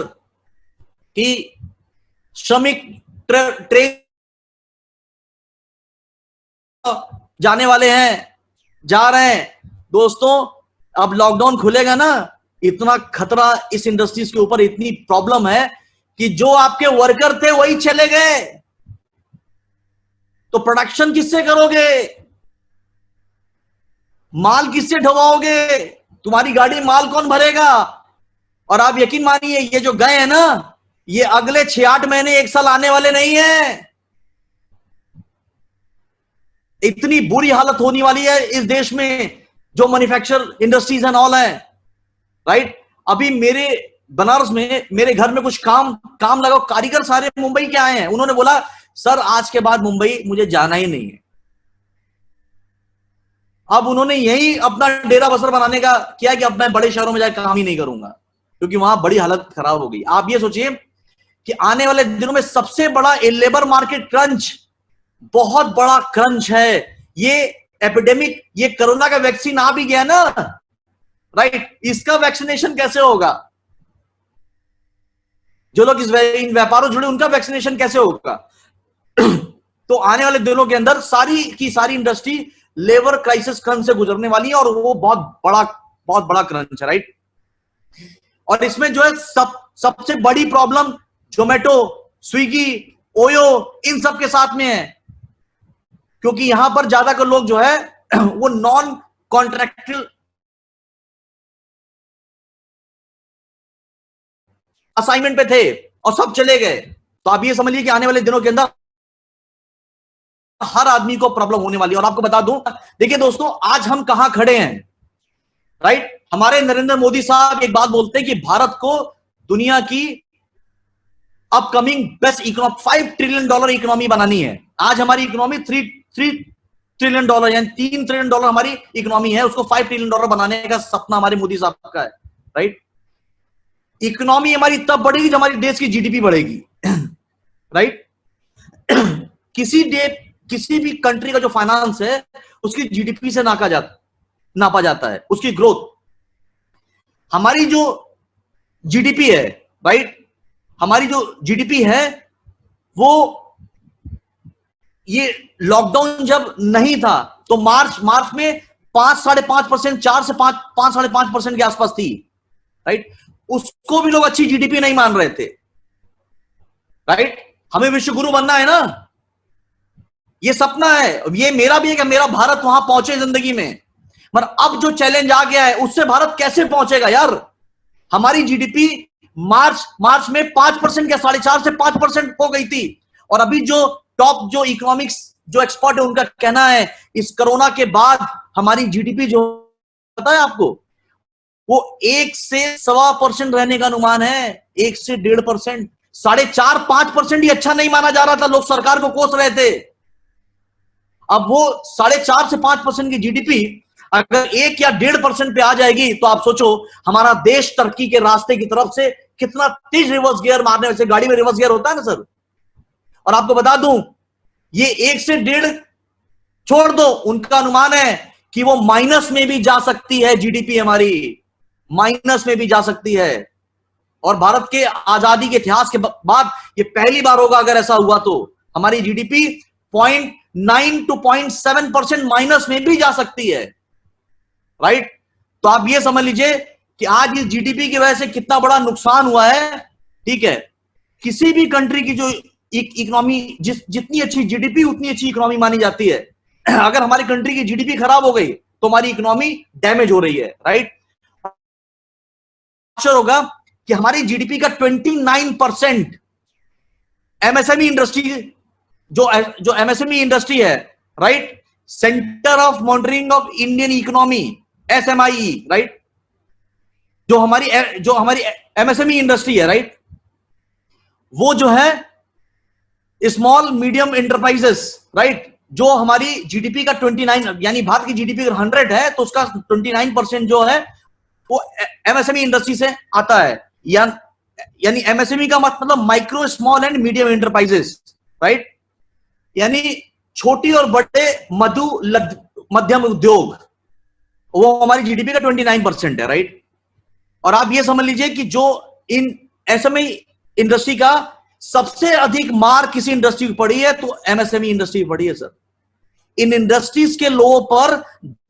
कि श्रमिक ट्रेन जाने वाले हैं, जा रहे हैं। दोस्तों अब लॉकडाउन खुलेगा ना, इतना खतरा इस इंडस्ट्रीज के ऊपर, इतनी प्रॉब्लम है कि जो आपके वर्कर थे वही चले गए, तो प्रोडक्शन किससे करोगे? माल किससे ढोवाओगे? तुम्हारी गाड़ी माल कौन भरेगा? और आप यकीन मानिए, ये जो गए हैं ना, ये अगले 6-8 महीने 1 साल आने वाले नहीं है। इतनी बुरी हालत होने वाली है इस देश में, जो मैन्युफैक्चर इंडस्ट्रीज एंड ऑल है, राइट। अभी मेरे बनारस में मेरे घर में कुछ काम लगा, कारीगर सारे मुंबई के आए हैं। उन्होंने बोला सर आज के बाद मुंबई मुझे जाना ही नहीं है। अब उन्होंने यही अपना डेरा बसर बनाने का किया कि अब मैं बड़े शहरों में जाकर काम ही नहीं करूंगा, क्योंकि वहां बड़ी हालत खराब हो गई। आप ये सोचिए कि आने वाले दिनों में सबसे बड़ा लेबर मार्केट क्रंच, बहुत बड़ा क्रंच है। ये एपिडेमिक, ये कोरोना का वैक्सीन आ भी गया ना, राइट, इसका वैक्सीनेशन कैसे होगा? जो लोग इन व्यापारों जुड़े, उनका वैक्सीनेशन कैसे होगा? तो आने वाले दिनों के अंदर सारी की सारी इंडस्ट्री लेबर क्राइसिस क्रंच से गुजरने वाली है, और वो बहुत बड़ा क्रंच है, राइट। और इसमें जो है सबसे बड़ी प्रॉब्लम जोमेटो, स्विगी, ओयो, इन सब के साथ में है, क्योंकि यहां पर ज्यादातर लोग जो है वो नॉन कॉन्ट्रैक्चुअल असाइनमेंट पे थे और सब चले गए। तो आप ये समझिए कि आने वाले दिनों के अंदर हर आदमी को प्रॉब्लम होने वाली है। और आपको बता दूं, देखिए दोस्तों, आज हम कहां खड़े हैं, राइट। हमारे नरेंद्र मोदी साहब एक बात बोलते हैं कि भारत को दुनिया की upcoming best economy, $5 trillion economy बनानी है। आज हमारी इकोनॉमी $3 ट्रिलियन यानी $3 ट्रिलियन हमारी इकोनॉमी है, उसको $5 ट्रिलियन बनाने का सपना हमारे मोदी साहब का है, राइट। इकोनॉमी हमारी तब बढ़ेगी जब हमारी देश की जीडीपी बढ़ेगी, राइट। किसी भी कंट्री का जो फाइनेंस है उसकी जीडीपी से नापा जाता है, उसकी ग्रोथ। हमारी जो जीडीपी है, राइट, हमारी जो जीडीपी है वो, ये लॉकडाउन जब नहीं था तो मार्च में 5-5.5%, 4 से 5-5.5% के आसपास थी, राइट। उसको भी लोग अच्छी जीडीपी नहीं मान रहे थे, राइट। हमें विश्व गुरु बनना है ना, ये सपना है, ये मेरा भी है कि मेरा भारत वहां पहुंचे जिंदगी में। मगर अब जो चैलेंज आ गया है उससे भारत कैसे पहुंचेगा यार? हमारी जीडीपी मार्च में 5% या 4.5 से 5% हो गई थी, और अभी जो टॉप जो इकोनॉमिक्स जो एक्सपर्ट है उनका कहना है इस कोरोना के बाद हमारी जीडीपी जो, पता है आपको, वो 1 से 1.25% रहने का अनुमान है। 1 से 1.5%, 4.5-5% ही अच्छा नहीं माना जा रहा था, लोग सरकार को कोस रहे थे। अब वो 4.5 से 5% की जीडीपी अगर 1 या 1.5% पे आ जाएगी, तो आप सोचो हमारा देश तरक्की के रास्ते की तरफ से कितना तेज रिवर्स गियर मारने, वैसे गाड़ी में रिवर्स गियर होता है ना सर। और आपको बता दूं, ये 1 से 1.5 छोड़ दो, उनका अनुमान है कि वो माइनस में भी जा सकती है, जीडीपी हमारी माइनस में भी जा सकती है। और भारत के आजादी के इतिहास के बाद ये पहली बार होगा अगर ऐसा हुआ, तो हमारी जीडीपी 0.9 to 0.7% माइनस में भी जा सकती है, राइट। तो आप ये समझ लीजिए कि आज इस जीडीपी की वजह से कितना बड़ा नुकसान हुआ है, ठीक है। किसी भी कंट्री की जो इकोनॉमी, जितनी अच्छी जीडीपी उतनी अच्छी इकोनॉमी मानी जाती है, अगर हमारी कंट्री की जीडीपी खराब हो गई तो हमारी इकोनॉमी डैमेज हो रही है, राइट। आश्चर्य होगा कि हमारी जीडीपी का 29% एमएसएमई इंडस्ट्री, जो एमएसएमई इंडस्ट्री है, right, centre of monitoring of Indian economy, SMI, right, जो हमारी एमएसएमई इंडस्ट्री है, राइट, वो जो है स्मॉल मीडियम एंटरप्राइजेस, राइट, जो हमारी जीडीपी का 29, यानी भारत की जीडीपी अगर 100 है तो उसका 29% जो है वो एमएसएमई इंडस्ट्री से आता है। यानी एमएसएमई का मतलब micro small and medium enterprises, right, यानी छोटी और बड़े मध्यम उद्योग, वो हमारी जीडीपी का 29% है, राइट। और आप ये समझ लीजिए कि जो इन एसएमई इंडस्ट्री का सबसे अधिक मार किसी इंडस्ट्री की पड़ी है तो एमएसएमई इंडस्ट्री पड़ी है सर। इन इंडस्ट्रीज के लोगों पर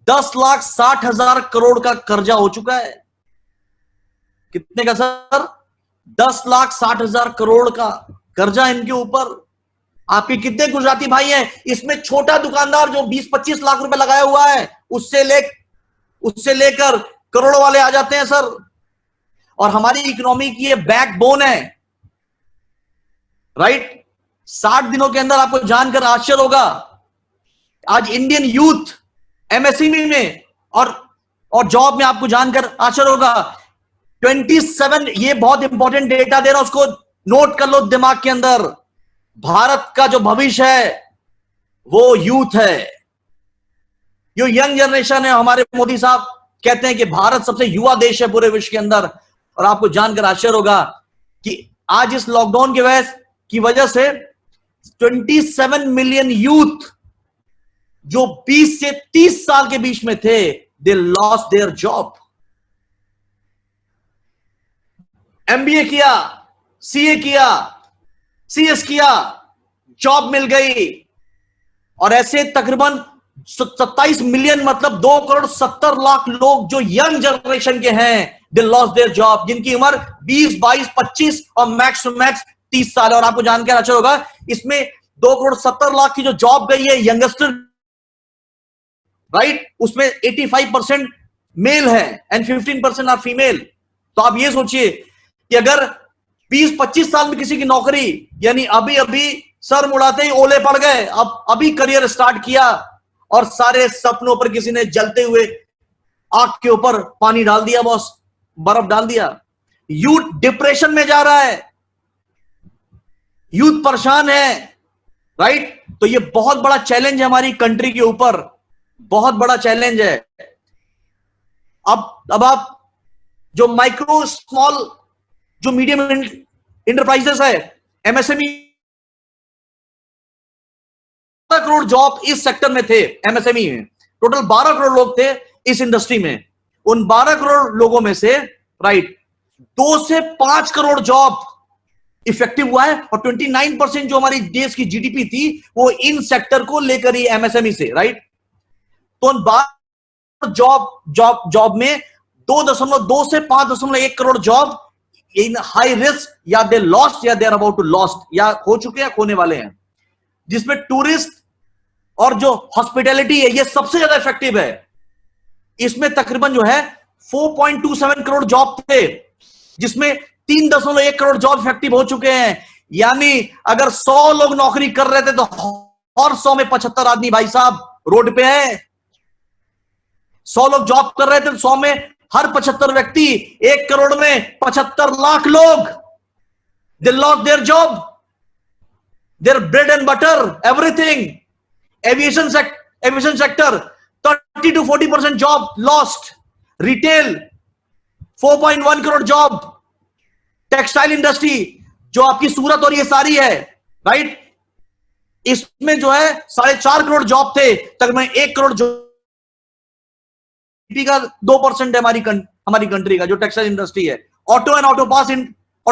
10,60,000 करोड़ का कर्जा हो चुका है। कितने का सर? 10,60,000 करोड़ का कर्जा इनके ऊपर। आपके कितने गुजराती भाई हैं इसमें? छोटा दुकानदार जो 20-25 लाख रुपए लगाया हुआ है उससे लेकर करोड़ों वाले आ जाते हैं सर। और हमारी इकोनॉमी की ये बैकबोन है, राइट। 60 दिनों के अंदर आपको जानकर आश्चर्य होगा, आज इंडियन यूथ एमएसएमई में और जॉब में आपको जानकर आश्चर्य होगा 27, ये बहुत इंपॉर्टेंट डेटा दे रहा हूं, उसको नोट कर लो दिमाग के अंदर। भारत का जो भविष्य है वो यूथ है, जो यंग जनरेशन है। हमारे मोदी साहब कहते हैं कि भारत सबसे युवा देश है पूरे विश्व के अंदर। और आपको जानकर आश्चर्य होगा कि आज इस लॉकडाउन की वजह से 27 मिलियन यूथ जो 20 से 30 साल के बीच में थे, दे लॉस्ट देयर जॉब। एमबीए किया, सीए किया, सीएस किया, जॉब मिल गई। और ऐसे तकरीबन 27 मिलियन मतलब 2,70,00,000 लोग जो यंग जनरेशन के हैं, दे लॉस्ट देयर जॉब, जिनकी उम्र 20, 22, 25 और मैक्स टू मैक्स 30 साल है। और आपको जानकर अच्छा होगा इसमें 2,70,00,000 की जो जॉब गई है यंगस्टर, राइट, उसमें 85% मेल है एंड 15% आर फीमेल। तो आप ये सोचिए कि अगर 20-25 साल में किसी की नौकरी, यानी अभी अभी सर मुड़ाते ही ओले पड़ गए, अब अभी करियर स्टार्ट किया और सारे सपनों पर किसी ने जलते हुए आग के ऊपर पानी डाल दिया, बॉस, बर्फ डाल दिया। यूथ डिप्रेशन में जा रहा है, यूथ परेशान है, राइट। तो ये बहुत बड़ा चैलेंज है हमारी कंट्री के ऊपर, बहुत बड़ा चैलेंज है। अब आप जो माइक्रो स्मॉल जो मीडियम इंटरप्राइजेस है, एमएसएमई, 12 करोड़ जॉब इस सेक्टर में थे। एमएसएमई में टोटल 12 करोड़ लोग थे इस इंडस्ट्री में। उन 12 करोड़ लोगों में से, राइट, 2 से 5 करोड़ जॉब इफेक्टिव हुआ है। और 29% जो हमारी देश की जीडीपी थी वो इन सेक्टर को लेकर ही, एमएसएमई से, राइट। तो उन 12 जॉब में 2.2 से 5.1 करोड़ जॉब इन हाई रिस्क, या दे लॉस्ट या they are about to lost, या हो चुके हैं, खोने वाले हैं। जिसमें टूरिस्ट और जो हॉस्पिटैलिटी है ये सबसे ज्यादा इफेक्टिव है। इसमें तकरीबन जो है 4.27 करोड़ जॉब थे, जिसमें 3.1 करोड़ जॉब इफेक्टिव हो चुके हैं। यानी अगर 100 लोग नौकरी कर रहे थे तो और 100 में 75 आदमी भाई साहब रोड पे है। 100 लोग जॉब कर रहे थे, 100 में हर 75 व्यक्ति, 1 करोड़ में 75 लाख लोग, they lost their job, their bread and butter, everything. Aviation sector 30 to 40% job lost. Retail 4.1 crore job. Textile industry जो आपकी सूरत और ये सारी है, राइट, इसमें जो है 4.5 करोड़ जॉब थे, तकरीबन 1 करोड़ जॉब का 2% है हमारी कंट्री का जो टेक्सटाइल इंडस्ट्री है। Auto and auto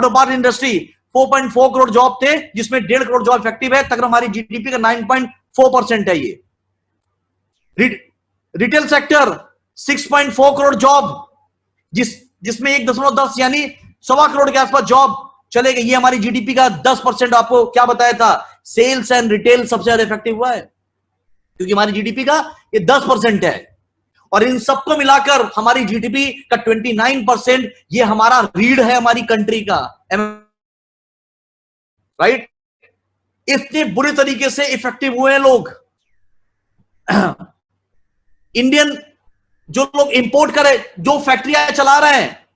part industry 4.4 crore job थे, जिसमें 1.5 करोड़ जॉब इफेक्टिव है, तकरीबन हमारी जीडीपी का 9.4% है ये। रिटेल सेक्टर 6.4 करोड़ जॉब, जिसमें 1.10 यानी 1.25 करोड़ के आसपास जॉब चले गए। ये हमारी जीडीपी का 10%। आपको क्या बताया था? सेल्स एंड रिटेल सबसे ज्यादा इफेक्टिव हुआ है। क्योंकि हमारी जीडीपी का ये 10% है, और इन सबको मिलाकर हमारी जीडीपी का 29% ये हमारा रीढ़ है हमारी कंट्री का, राइट। इतने बुरे तरीके से इफेक्टिव हुए हैं लोग। इंडियन जो लोग इंपोर्ट करे, जो फैक्ट्रियां चला रहे हैं,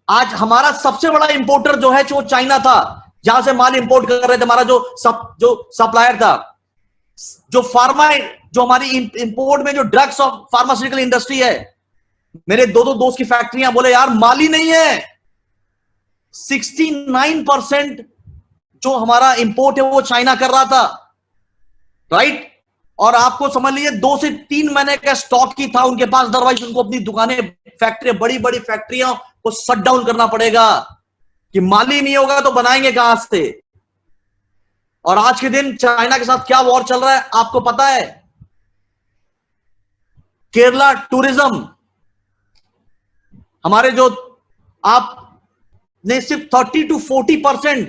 आज हमारा सबसे बड़ा इंपोर्टर जो है वो चाइना था, जहां से माल इंपोर्ट कर रहे थे। हमारा जो सप्लायर था, जो फार्मा, जो हमारी इंपोर्ट में जो ड्रग्स और फार्मास्यूटिकल इंडस्ट्री है, मेरे दो दोस्त की फैक्ट्रियां, बोले यार माल ही नहीं है। 69% जो हमारा इंपोर्ट है वो चाइना कर रहा था, राइट। और आपको समझ लीजिए 2 से 3 महीने का स्टॉक ही था उनके पास, अदरवाइज उनको अपनी दुकानें, फैक्ट्री, बड़ी बड़ी फैक्ट्रियां को शट डाउन करना पड़ेगा, कि माल ही नहीं होगा तो बनाएंगे कहां से। और आज के दिन चाइना के साथ क्या वॉर चल रहा है आपको पता है। केरला टूरिज्म, हमारे जो आपने सिर्फ 30 to 40%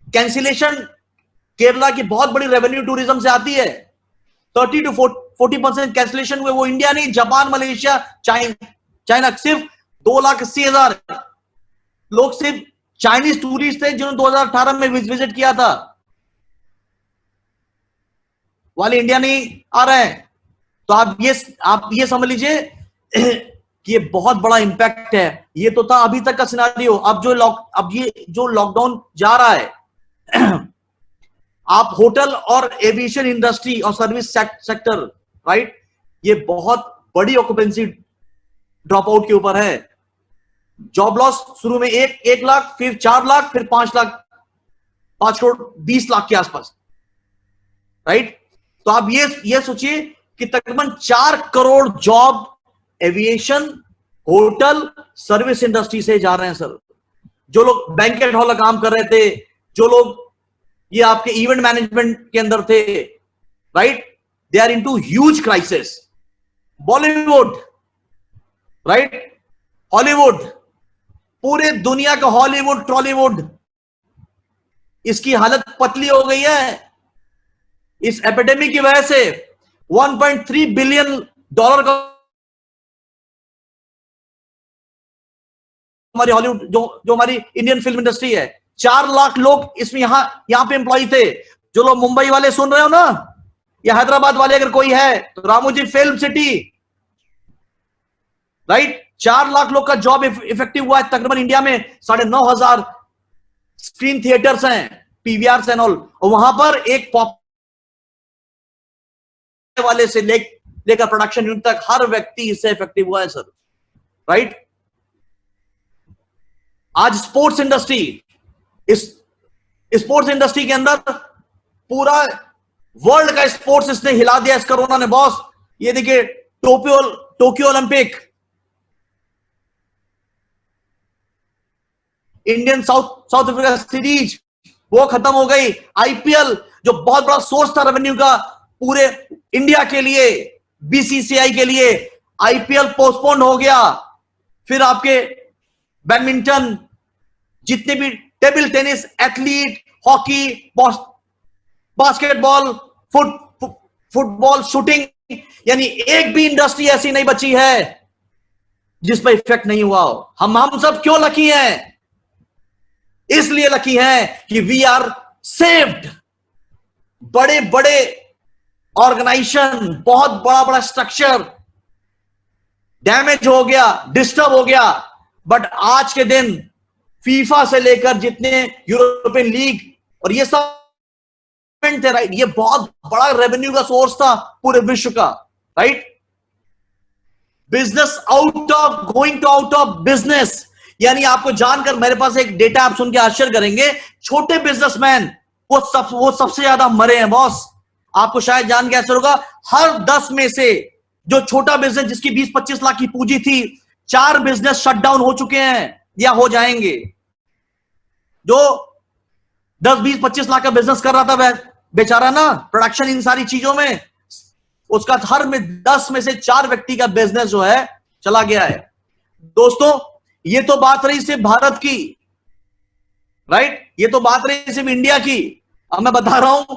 कैंसिलेशन केरला की बहुत बड़ी रेवेन्यू टूरिज्म से आती है। 30 to 40% कैंसिलेशन हुए, वो इंडिया नहीं, जापान, मलेशिया, चाइना। सिर्फ 2,80,000 लोग सिर्फ चाइनीज टूरिस्ट थे जिन्होंने 2018 में विजिट किया था, वाले इंडिया नहीं आ रहे हैं। तो आप ये समझ लीजिए कि ये बहुत बड़ा इंपैक्ट है। ये तो था अभी तक का सिनारियो। अब ये जो लॉकडाउन जा रहा है, आप होटल और एविएशन इंडस्ट्री और सर्विस सेक्टर, राइट, ये बहुत बड़ी ऑक्यूपेंसी ड्रॉप आउट के ऊपर है। जॉब लॉस शुरू में 1 लाख, फिर 4 लाख, फिर 5 लाख, 5 करोड़ 20 लाख के आसपास, राइट। तो आप ये सोचिए कि तकरीबन 4 crore job aviation, hotel, service industry से जा रहे हैं सर। जो लोग बैंकेट हॉल का काम कर रहे थे, जो लोग ये आपके इवेंट मैनेजमेंट के अंदर थे, right, they are into huge crisis. Bollywood, right, Hollywood, पूरे दुनिया का हॉलीवुड, टॉलीवुड, इसकी हालत पतली हो गई है इस एपिडेमिक की वजह से। $1.3 बिलियन का हमारी हॉलीवुड, जो हमारी इंडियन फिल्म इंडस्ट्री है, 4 लाख लोग इसमें यहां पे एम्प्लॉय थे। जो लोग मुंबई वाले सुन रहे हो ना, या हैदराबाद वाले अगर कोई है, तो Ramoji film city, right, 4 lakh लोग का जॉब इफेक्टिव हुआ है। तकरीबन इंडिया में 9,500 स्क्रीन थिएटर्स हैं, पीवीआर एंड ऑल, और वहां पर एक वाले से लेकर प्रोडक्शन यूनिट तक हर व्यक्ति इससे इफेक्टिव हुआ है सर, राइट। आज स्पोर्ट्स इंडस्ट्री, इस स्पोर्ट्स इंडस्ट्री के अंदर पूरा वर्ल्ड का स्पोर्ट्स इसने हिला दिया इस कोरोना ने बॉस। ये देखिए Tokyo Olympic, Indian south Africa series वो खत्म हो गई। आईपीएल जो बहुत बड़ा सोर्स था रेवेन्यू का पूरे इंडिया के लिए, बीसीसीआई के लिए, आईपीएल पोस्टपोन हो गया। फिर आपके बैडमिंटन, जितने भी table tennis, athlete, hockey, basketball, football, shooting, यानी एक भी इंडस्ट्री ऐसी नहीं बची है जिस पर इफेक्ट नहीं हुआ हो। हम सब क्यों लकी हैं? इसलिए लकी हैं कि वी आर सेव्ड। बड़े बड़े ऑर्गेनाइजेशन, बहुत बड़ा बड़ा स्ट्रक्चर डैमेज हो गया, डिस्टर्ब हो गया, बट आज के दिन फीफा से लेकर जितने यूरोपियन लीग और ये सब थे, राइट, ये बहुत बड़ा रेवेन्यू का सोर्स था पूरे विश्व का, right. Business out of business, यानी आपको जानकर मेरे पास एक डेटा आप सुन के आश्चर्य करेंगे, छोटे बिजनेसमैन वो सबसे ज्यादा मरे हैं बॉस। आपको शायद जान के आश्चर्य होगा, हर 10 में से जो छोटा बिजनेस जिसकी 20-25 लाख की पूंजी थी, 4 बिजनेस शटडाउन हो चुके हैं या हो जाएंगे। जो 10-20-25 लाख का बिजनेस कर रहा था बेचारा ना, प्रोडक्शन इन सारी चीजों में, उसका हर में 10 में से 4 व्यक्ति का बिजनेस जो है चला गया है। दोस्तों, ये तो बात रही सिर्फ भारत की, राइट, ये तो बात रही सिर्फ इंडिया की। अब मैं बता रहा हूं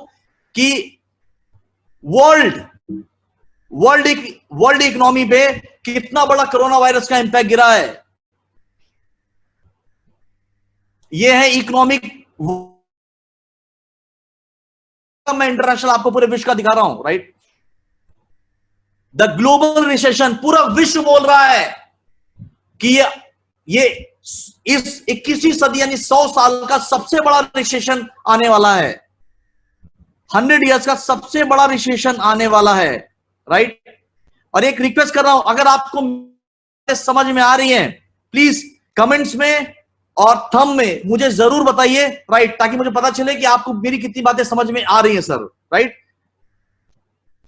कि वर्ल्ड वर्ल्ड इकोनॉमी पे कितना बड़ा कोरोना वायरस का इंपैक्ट गिरा है। ये है इकोनॉमिक, मैं इंटरनेशनल आपको पूरे विश्व का दिखा रहा हूं, राइट। द ग्लोबल रिसेशन, पूरा विश्व बोल रहा है कि ये इस 21वीं सदी यानी 100 साल का सबसे बड़ा रिसेशन आने वाला है, 100 इयर्स का सबसे बड़ा रिसेशन आने वाला है, राइट। और एक रिक्वेस्ट कर रहा हूं, अगर आपको समझ में आ रही है प्लीज कमेंट्स में और थंब में मुझे जरूर बताइए, राइट, ताकि मुझे पता चले कि आपको मेरी कितनी बातें समझ में आ रही हैं सर, राइट।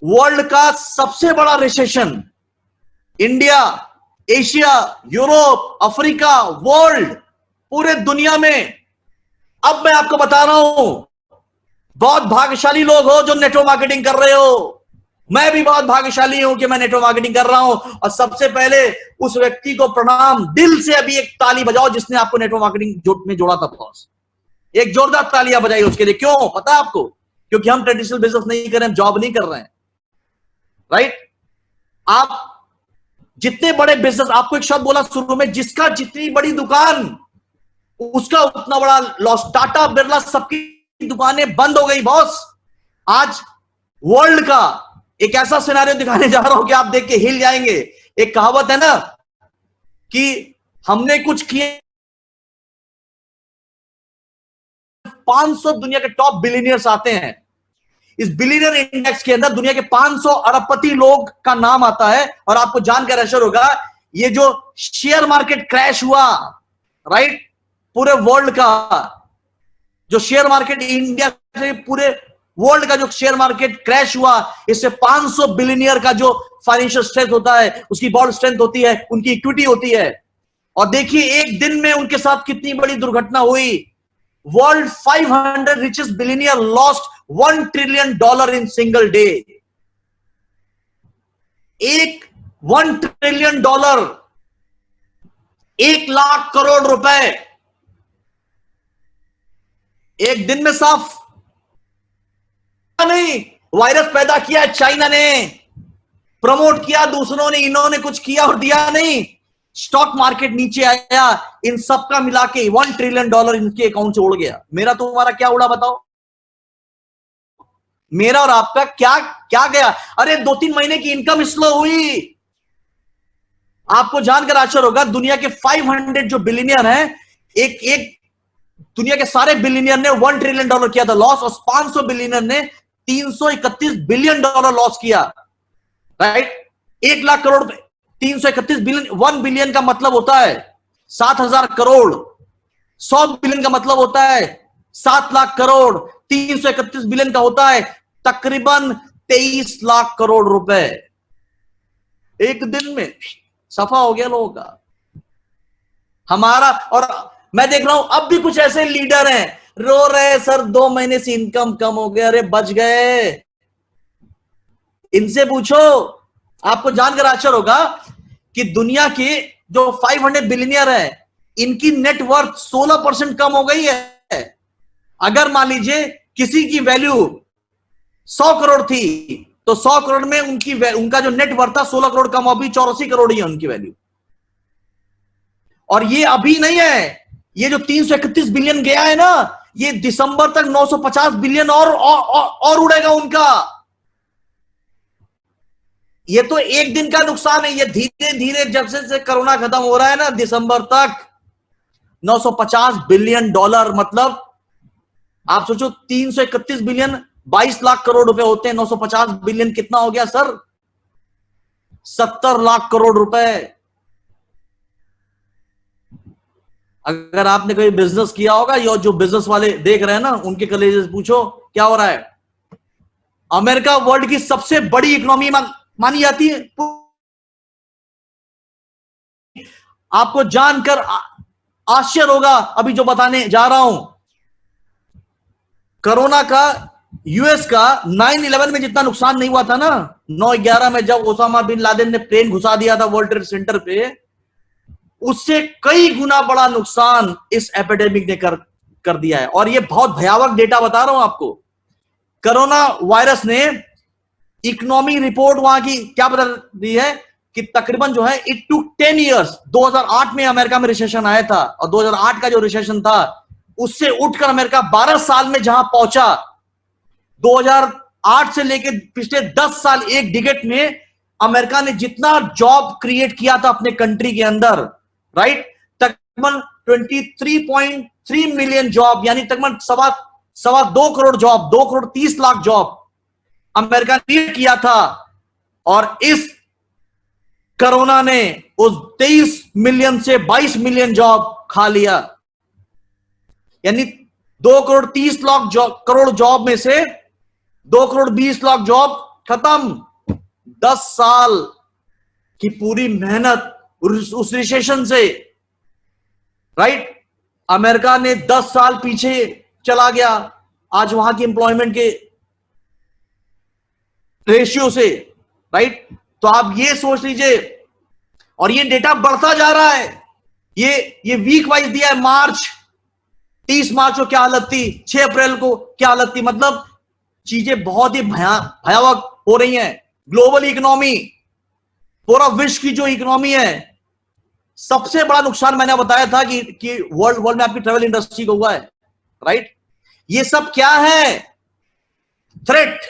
वर्ल्ड का सबसे बड़ा recession, India, Asia, Europe, Africa, world, पूरे दुनिया में। अब मैं आपको बता रहा हूं, बहुत भाग्यशाली लोग हो जो नेटवर्क मार्केटिंग कर रहे हो। मैं भी बहुत भाग्यशाली हूं कि मैं नेटवर्क मार्केटिंग कर रहा हूं। और सबसे पहले उस व्यक्ति को प्रणाम, दिल से अभी एक ताली बजाओ जिसने आपको नेटवर्क मार्केटिंग में जोड़ा था बॉस। एक जोरदार तालियां बजाइए उसके लिए। क्यों पता है आपको? क्योंकि हम ट्रेडिशनल बिजनेस नहीं कर रहे हैं, जॉब नहीं कर रहे हैं, राइट। आप जितने बड़े बिजनेस, आपको एक शब्द बोला शुरू में, जिसका जितनी बड़ी दुकान उसका उतना बड़ा लॉस। टाटा बिरला सबकी दुकानें बंद हो गई बॉस। आज वर्ल्ड का एक ऐसा सिनेरियो दिखाने जा रहा हूं कि आप देख के हिल जाएंगे। एक कहावत है ना कि हमने कुछ किया, 500 दुनिया के टॉप बिलियनियर्स आते हैं। इस बिलियनियर इंडेक्स के अंदर दुनिया के 500 अरबपति लोग का नाम आता है। और आपको जानकर आश्चर्य होगा, ये जो शेयर मार्केट क्रैश हुआ, राइट, पूरे वर्ल्ड का जो शेयर मार्केट, इंडिया से पूरे वर्ल्ड का जो शेयर मार्केट क्रैश हुआ, इससे 500 बिलियनियर का जो फाइनेंशियल स्ट्रेंथ होता है, उसकी बॉल्ड स्ट्रेंथ होती है, उनकी इक्विटी होती है। और देखिए एक दिन में उनके साथ कितनी बड़ी दुर्घटना हुई। World 500 richest billionaire lost $1 trillion in single day. 1 trillion dollar, 1 lakh crore रुपए एक दिन में साफ नहीं। वायरस पैदा किया चाइना ने, प्रमोट किया दूसरों ने, इन्होंने कुछ किया और दिया नहीं। स्टॉक मार्केट नीचे आया, इन सब का मिला के $1 ट्रिलियन इनके अकाउंट से उड़ गया। मेरा तुम्हारा क्या उड़ा बताओ? मेरा और आपका क्या क्या गया? अरे 2-3 महीने की इनकम स्लो हुई। आपको जानकर आश्चर्य होगा, दुनिया के 500 जो बिलियनियर हैं, एक दुनिया के सारे बिलियनियर ने $1 ट्रिलियन किया था लॉस, और 500 बिलियनियर ने $331 बिलियन लॉस किया, right. 1 lakh crore, 331 billion, 1 billion का मतलब होता है 7,000 करोड़, 100 बिलियन का मतलब होता है 7 लाख करोड़, 331 बिलियन का होता है तकरीबन 23 लाख करोड़ रुपए। एक दिन में सफा हो गया लोगों का। हमारा, और मैं देख रहा हूं अब भी कुछ ऐसे लीडर हैं, रो रहे सर 2 महीने से इनकम कम हो गया। अरे बच गए, इनसे पूछो। आपको जानकर आश्चर्य होगा कि दुनिया के जो 500 बिलियनियर है, इनकी नेटवर्थ 16% कम हो गई है। अगर मान लीजिए किसी की वैल्यू 100 करोड़ थी, तो 100 करोड़ में उनका जो नेटवर्थ था 16 करोड़ कम, अभी 84 करोड़ ही है उनकी वैल्यू। और ये अभी नहीं है, ये जो 331 बिलियन गया है ना, ये दिसंबर तक 950 बिलियन और उड़ेगा उनका। ये तो एक दिन का नुकसान है। ये धीरे धीरे जब से कोरोना खत्म हो रहा है ना, दिसंबर तक $950 बिलियन, मतलब आप सोचो 331 बिलियन 22 लाख करोड़ रुपए होते हैं, 950 बिलियन कितना हो गया सर? 70 लाख करोड़ रुपए। अगर आपने कोई बिजनेस किया होगा, या जो बिजनेस वाले देख रहे हैं ना, उनके कलेजे से पूछो क्या हो रहा है। अमेरिका वर्ल्ड की सबसे बड़ी इकोनॉमी मानी जाती है। आपको जानकर आश्चर्य होगा अभी जो बताने जा रहा हूं। कोरोना का यूएस का 9/11 में जितना नुकसान नहीं हुआ था ना, 9/11 में जब ओसामा बिन लादेन ने प्लेन घुसा दिया था वर्ल्ड ट्रेड सेंटर पे, उससे कई गुना बड़ा नुकसान इस एपिडेमिक ने कर दिया है। और ये बहुत भयावह डेटा बता रहा हूं आपको। कोरोना वायरस ने इकोनॉमी रिपोर्ट वहां की क्या बता रही है कि तकरीबन जो है इट टू 10 इयर्स, 2008 में अमेरिका में रिसेशन आया था और 2008 का जो रिसेशन था उससे उठकर अमेरिका 12 साल में जहां पहुंचा, 2008 से लेकर पिछले 10 साल, एक डिकेड में अमेरिका ने जितना जॉब क्रिएट किया था अपने कंट्री के अंदर, राइट, तकरीबन 23.3 मिलियन जॉब, यानी तकरीबन सवा 2 crore job, 2 crore 30 lakh job America ने क्रिएट किया था। और इस कोरोना ने उस 23 मिलियन से 22 मिलियन जॉब खा लिया, यानी 2 करोड़ 30 लाख करोड़ जॉब में से 2 करोड़ 20 लाख जॉब खत्म। 10 साल की पूरी मेहनत उस रिसेशन से, राइट, अमेरिका ने 10 साल पीछे चला गया आज वहां की एम्प्लॉयमेंट के रेशियो से, राइट। तो आप ये सोच लीजिए, और ये डेटा बढ़ता जा रहा है, ये वीक वाइज दिया है। मार्च, 30 मार्च को क्या हालत थी, 6 अप्रैल को क्या हालत थी, मतलब चीजें बहुत ही भयावह हो रही हैं। ग्लोबल इकोनॉमी, पूरा विश्व की जो इकोनॉमी है, सबसे बड़ा नुकसान मैंने बताया था कि वर्ल्ड में आपकी ट्रैवल इंडस्ट्री को हुआ है, राइट। ये सब क्या है, थ्रेट,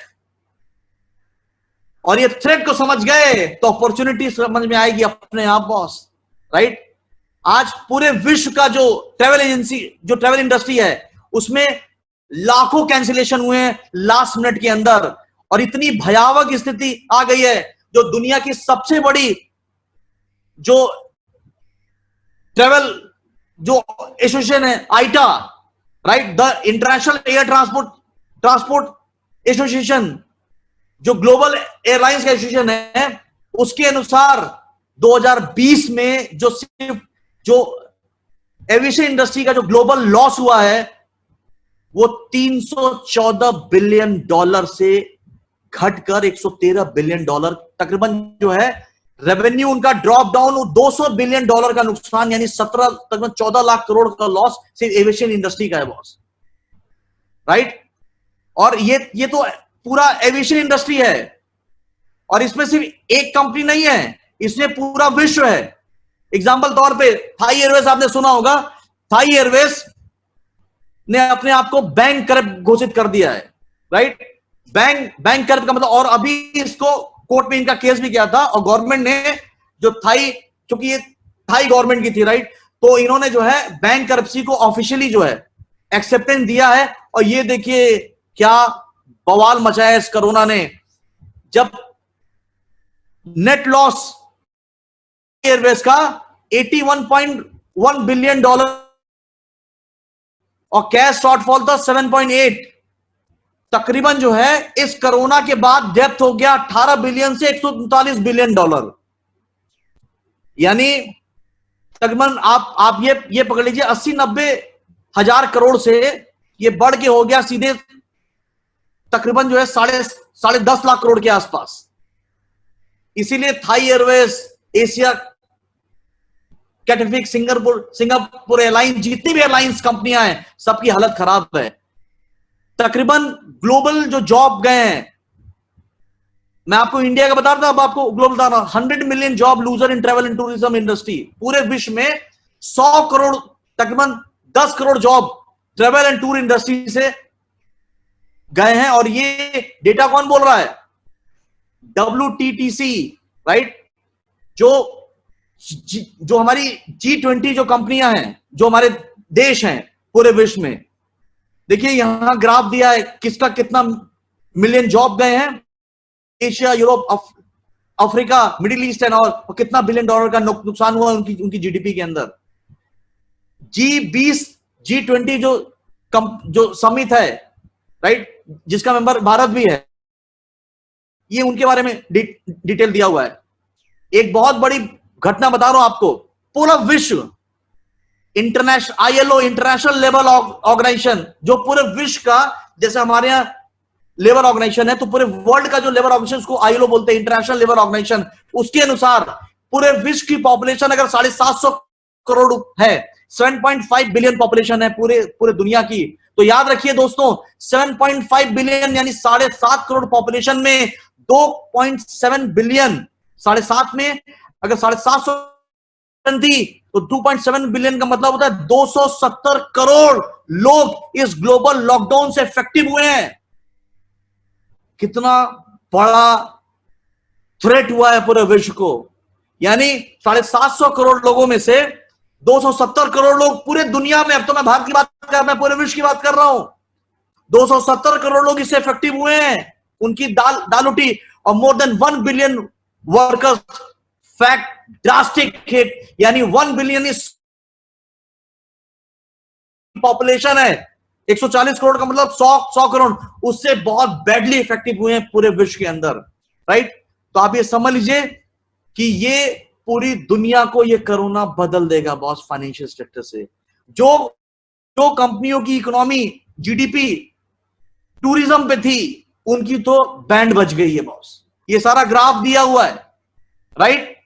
और ये थ्रेट को समझ गए तो अपॉर्चुनिटी समझ में आएगी अपने आप बॉस, राइट। आज पूरे विश्व का जो ट्रैवल एजेंसी, जो ट्रैवल इंडस्ट्री है, उसमें लाखों कैंसिलेशन हुए हैं लास्ट मिनट के अंदर, और इतनी भयावह स्थिति आ गई है। जो दुनिया की सबसे बड़ी जो ट्रैवल जो एसोसिएशन है, IATA, right, the international air transport association, जो ग्लोबल एयरलाइंस का एसोसिएशन है, उसके अनुसार 2020 में जो एविएशन इंडस्ट्री का जो ग्लोबल लॉस हुआ है वो 314 बिलियन डॉलर से घटकर 113 बिलियन डॉलर तकरीबन जो है रेवेन्यू उनका ड्रॉप डाउन, 200 बिलियन डॉलर का नुकसान, यानी 17 तकरीबन 14 लाख करोड़ का लॉस सिर्फ एविएशन इंडस्ट्री का है बॉस, राइट। और ये तो पूरा एविएशन इंडस्ट्री है, और इसमें सिर्फ एक कंपनी नहीं है, इसमें पूरा विश्व है। एग्जांपल तौर पे थाई एयरवेज आपने सुना होगा, थाई एयरवेज ने अपने आप को बैंक करप्ट घोषित कर दिया है, राइट। बैंक करप्ट का मतलब, और अभी इसको कोर्ट में इनका केस भी किया था, और गवर्नमेंट ने जो थाई, क्योंकि ये थाई गवर्नमेंट की थी, राइट, तो इन्होंने जो है बैंक करप्सी को ऑफिशियली जो है एक्सेप्टेंस दिया है। और ये देखिए क्या बवाल मचाया इस कोरोना ने, जब नेट लॉस एयरवेज का 81.1 बिलियन डॉलर और कैश शॉर्टफॉल था 7.8, तकरीबन जो है इस कोरोना के बाद डेप्थ हो गया 18 बिलियन से 139 बिलियन डॉलर, यानी तकरीबन आप ये पकड़ लीजिए 80-90 हजार करोड़ से ये बढ़ के हो गया सीधे तकरीबन जो है 10.5 लाख करोड़ के आसपास। इसीलिए थाई एयरवेज, एशिया कैटेफिक, सिंगापुर एयरलाइन, जितनी भी एयरलाइंस कंपनियां हैं, सबकी हालत खराब है। तकरीबन ग्लोबल जो जॉब गए हैं, मैं आपको इंडिया का बता रहा था, अब आपको ग्लोबल बता रहा हूं, 100 million job loser in travel and tourism industry. पूरे विश्व में 100 करोड़, तकरीबन 10 crore job travel and tour industry से गए हैं। और ये डेटा कौन बोल रहा है, WTTC, राइट, जो हमारी G20 जो कंपनियां हैं, जो हमारे देश हैं पूरे विश्व में, देखिए यहां ग्राफ दिया है किसका कितना मिलियन जॉब गए हैं, Asia, Europe, Africa, middle east and all, और कितना बिलियन डॉलर का नुकसान हुआ उनकी जीडीपी के अंदर। G20 G20 जो समिट है, राइट, जिसका मेंबर भारत भी है, ये उनके बारे में डिटेल दिया हुआ है। एक बहुत बड़ी घटना बता रहा हूं आपको, पूरा विश्व international ILO, international labour organisation, जो पूरे विश्व का, जैसे हमारे यहां लेबर ऑर्गेनाइजेशन है, तो पूरे वर्ल्ड का जो लेबर ऑर्गेनाइजेशन, उसको ILO बोलते हैं, इंटरनेशनल लेबर ऑर्गेनाइजेशन, उसके अनुसार पूरे विश्व की पॉपुलेशन अगर 750 करोड़ है, 7.5 बिलियन पॉपुलेशन है पूरे दुनिया की, तो याद रखिए दोस्तों, 7.5 बिलियन यानी 7.5 करोड़ पॉपुलेशन में 2.7 बिलियन, 7.5 में अगर 750 थी तो 2.7 बिलियन का मतलब होता है 270 करोड़ लोग इस ग्लोबल लॉकडाउन से इफेक्टिव हुए हैं। कितना बड़ा थ्रेट हुआ है पूरे विश्व को। यानी 750 करोड़ लोगों में से 270 करोड़ लोग पूरे दुनिया में, अब तो मैं भारत की बात कर रहा हूं, मैं पूरे विश्व की बात कर रहा हूं, 270 करोड़ लोग इससे इफेक्टिव हुए हैं। उनकी दाल उठी और more than 1 billion workers fact drastic hit, यानी 1 बिलियन इस पॉपुलेशन है, 140 करोड़ का मतलब 100 करोड़, उससे बहुत बैडली इफेक्टिव हुए हैं पूरे विश्व के अंदर, राइट। तो आप ये समझ लीजिए कि ये पूरी दुनिया को ये कोरोना बदल देगा बॉस, फाइनेंशियल सेक्टर से। जो कंपनियों की इकोनॉमी, जीडीपी टूरिज्म पे थी, उनकी तो बैंड बज गई है बॉस। ये सारा ग्राफ दिया हुआ है, राइट,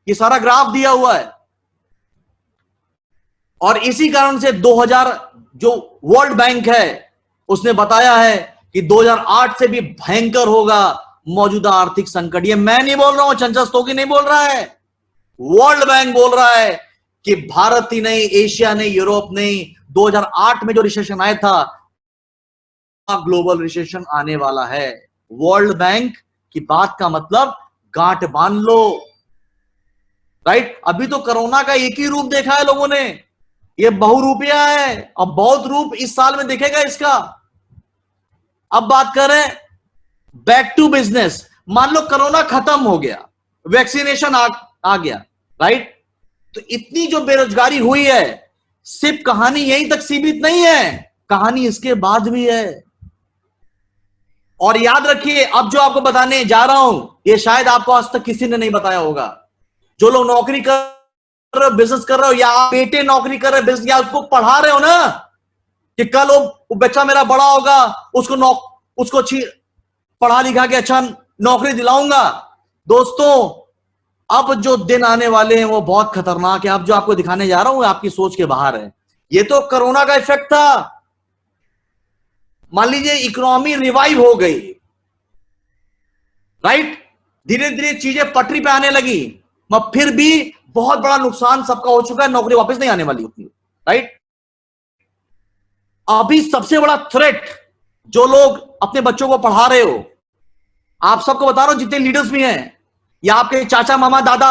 ये सारा ग्राफ दिया हुआ है। और इसी कारण से 2000 जो वर्ल्ड बैंक है उसने बताया है कि 2008 से भी भयंकर होगा मौजूदा आर्थिक संकट। ये मैं नहीं बोल रहा हूं, चंचल स्तोकी नहीं बोल रहा है, वर्ल्ड बैंक बोल रहा है कि भारत ही नहीं, एशिया नहीं, यूरोप नहीं, 2008 में जो रिसेशन आया था, ग्लोबल रिसेशन आने वाला है। वर्ल्ड बैंक की बात का मतलब गांठ बांध लो, राइट। अभी तो कोरोना का एक ही रूप देखा है लोगों ने, ये बहुरूपिया है, अब बहुत रूप इस साल में दिखेगा इसका। अब बात करें बैक टू बिजनेस। मान लो कोरोना खत्म हो गया, वैक्सीनेशन आ गया, राइट, तो इतनी जो बेरोजगारी हुई है, सिर्फ कहानी यहीं तक सीमित नहीं है, कहानी इसके बाद भी है। और याद रखिए, अब जो आपको बताने जा रहा हूं, ये शायद आपको आज तक किसी ने नहीं बताया होगा। जो लोग नौकरी कर रहे हो, बिजनेस कर रहे हो, या आप बेटे नौकरी कर रहे हो, बिजनेस, या उसको पढ़ा रहे हो ना कि कल वो बच्चा मेरा बड़ा होगा, उसको अच्छी पढ़ा लिखा के अच्छा नौकरी दिलाऊंगा। दोस्तों, अब जो दिन आने वाले हैं वो बहुत खतरनाक है। अब जो आपको दिखाने जा रहा हूं आपकी सोच के बाहर है। ये तो कोरोना का इफेक्ट था। मान लीजिए इकोनॉमी रिवाइव हो गई, राइट, धीरे धीरे चीजें पटरी पे आने लगी, मगर फिर भी बहुत बड़ा नुकसान सबका हो चुका है, नौकरी वापस नहीं आने वाली उतनी, राइट। अभी सबसे बड़ा थ्रेट, जो लोग अपने बच्चों को पढ़ा रहे हो, आप सबको बता रहा हूं, जितने लीडर्स भी हैं या आपके चाचा मामा दादा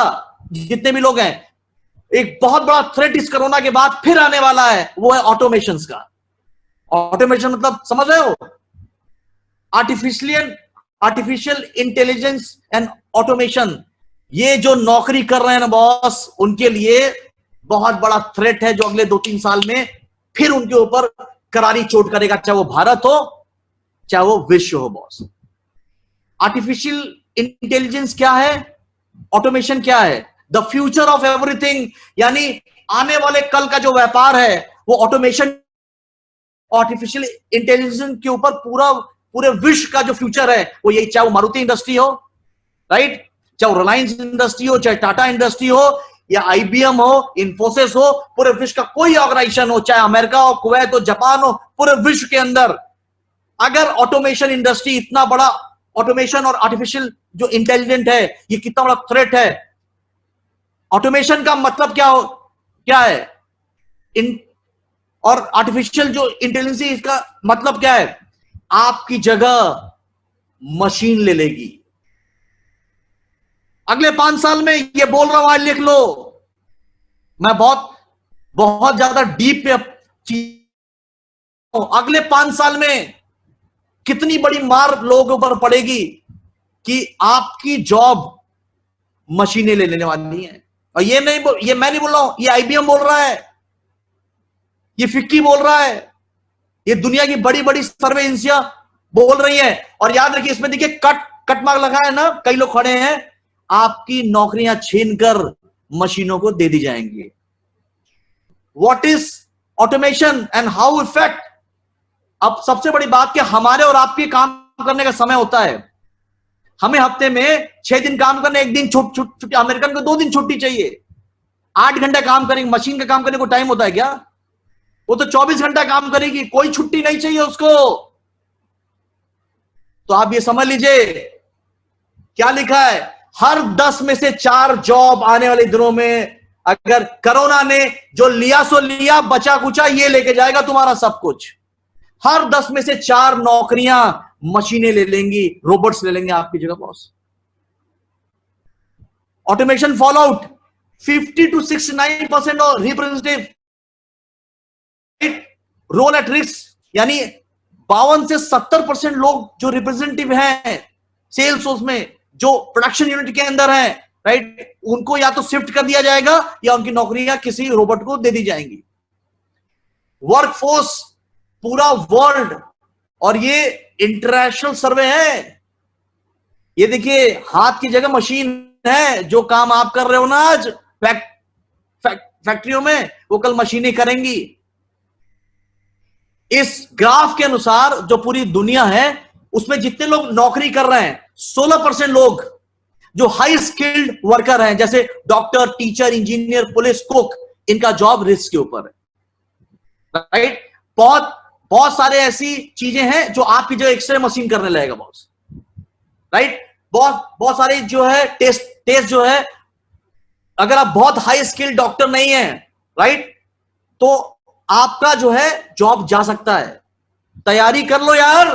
जितने भी लोग हैं, एक बहुत बड़ा थ्रेट इस कोरोना के बाद फिर आने वाला है, वो है ऑटोमेशन का। ऑटोमेशन मतलब समझ रहे हो? Artificial intelligence and automation. ये जो नौकरी कर रहे हैं ना बॉस, उनके लिए बहुत बड़ा थ्रेट है, जो अगले 2-3 साल में फिर उनके ऊपर करारी चोट करेगा, चाहे वो भारत हो चाहे वो विश्व हो बॉस। आर्टिफिशियल इंटेलिजेंस क्या है, ऑटोमेशन क्या है? द फ्यूचर ऑफ एवरीथिंग, यानी आने वाले कल का जो व्यापार है वो ऑटोमेशन, आर्टिफिशियल इंटेलिजेंस के ऊपर पूरे विश्व का जो फ्यूचर है वो यही, चाहे वो मारुति इंडस्ट्री हो, राइट, चाहे रिलायंस इंडस्ट्री हो, चाहे टाटा इंडस्ट्री हो, या आईबीएम हो, इन्फोसिस हो, पूरे विश्व का कोई ऑर्गेनाइजेशन हो, चाहे अमेरिका हो, कुवैत हो, जापान हो, पूरे विश्व के अंदर अगर ऑटोमेशन इंडस्ट्री, इतना बड़ा ऑटोमेशन और आर्टिफिशियल जो इंटेलिजेंट है, ये कितना बड़ा थ्रेट है। ऑटोमेशन का मतलब क्या है और आर्टिफिशियल जो इंटेलिजेंस, इसका मतलब क्या है? आपकी जगह मशीन ले लेगी अगले 5 साल में। ये बोल रहा हूं, आज लिख लो। मैं बहुत ज्यादा डीप पे, अगले 5 साल में कितनी बड़ी मार लोगों के ऊपर पड़ेगी कि आपकी जॉब मशीनें ले लेने वाली हैं। और ये मैं नहीं बोल रहा हूं, ये आईबीएम बोल रहा है, ये फिक्की बोल रहा है, ये दुनिया की बड़ी बड़ी सर्वे एजेंसियां बोल रही हैं। और याद रखिए, इसमें देखिए कट मार्क लगा है ना, कई लोग खड़े हैं, आपकी नौकरियां छीनकर मशीनों को दे दी जाएंगी। What is automation and how effect? अब सबसे बड़ी बात कि हमारे और आपके काम करने का समय होता है। हमें हफ्ते में 6 दिन काम करने, 1 दिन छुट्टी। अमेरिकन को 2 दिन छुट्टी चाहिए। 8 घंटे काम करेंगे। मशीन का काम करने को टाइम होता है क्या? वो तो 24 घंटा काम करेगी, कोई छुट्टी नहीं चाहिए उसको। तो आप ये समझ लीजिए क्या लिखा है? हर 10 में से 4 जॉब आने वाले दिनों में, अगर कोरोना ने जो लिया सो लिया, बचा कुचा ये लेके जाएगा तुम्हारा सब कुछ। हर 10 में से 4 नौकरियां मशीनें ले लेंगी, रोबोट्स ले लेंगे आपकी जगह boss. Automation fall out 50 to 69% और रिप्रेजेंटेटिव रोल एट रिस्क, यानी 52 से 70% लोग जो रिप्रेजेंटेटिव हैं सेल्स फोर्स में, जो प्रोडक्शन यूनिट के अंदर हैं, राइट, उनको या तो शिफ्ट कर दिया जाएगा या उनकी नौकरियां किसी रोबोट को दे दी जाएंगी। वर्कफोर्स पूरा वर्ल्ड, और ये इंटरनेशनल सर्वे है, ये देखिए हाथ की जगह मशीन है। जो काम आप कर रहे हो ना आज फैक्ट्रियों में, वो कल मशीनें करेंगी। इस ग्राफ के अनुसार जो पूरी दुनिया है उसमें जितने लोग नौकरी कर रहे हैं, 16% लोग जो हाई स्किल्ड वर्कर हैं, जैसे doctor, teacher, engineer, police, cook, इनका जॉब रिस्क के ऊपर है, राइट। बहुत सारे ऐसी चीजें हैं जो आपकी जो एक्सरे मशीन करने लगेगा बॉस, राइट। बहुत सारे जो है टेस्ट जो है, अगर आप बहुत हाई स्किल्ड डॉक्टर नहीं है, राइट, तो आपका जो है जॉब जा सकता है। तैयारी कर लो यार।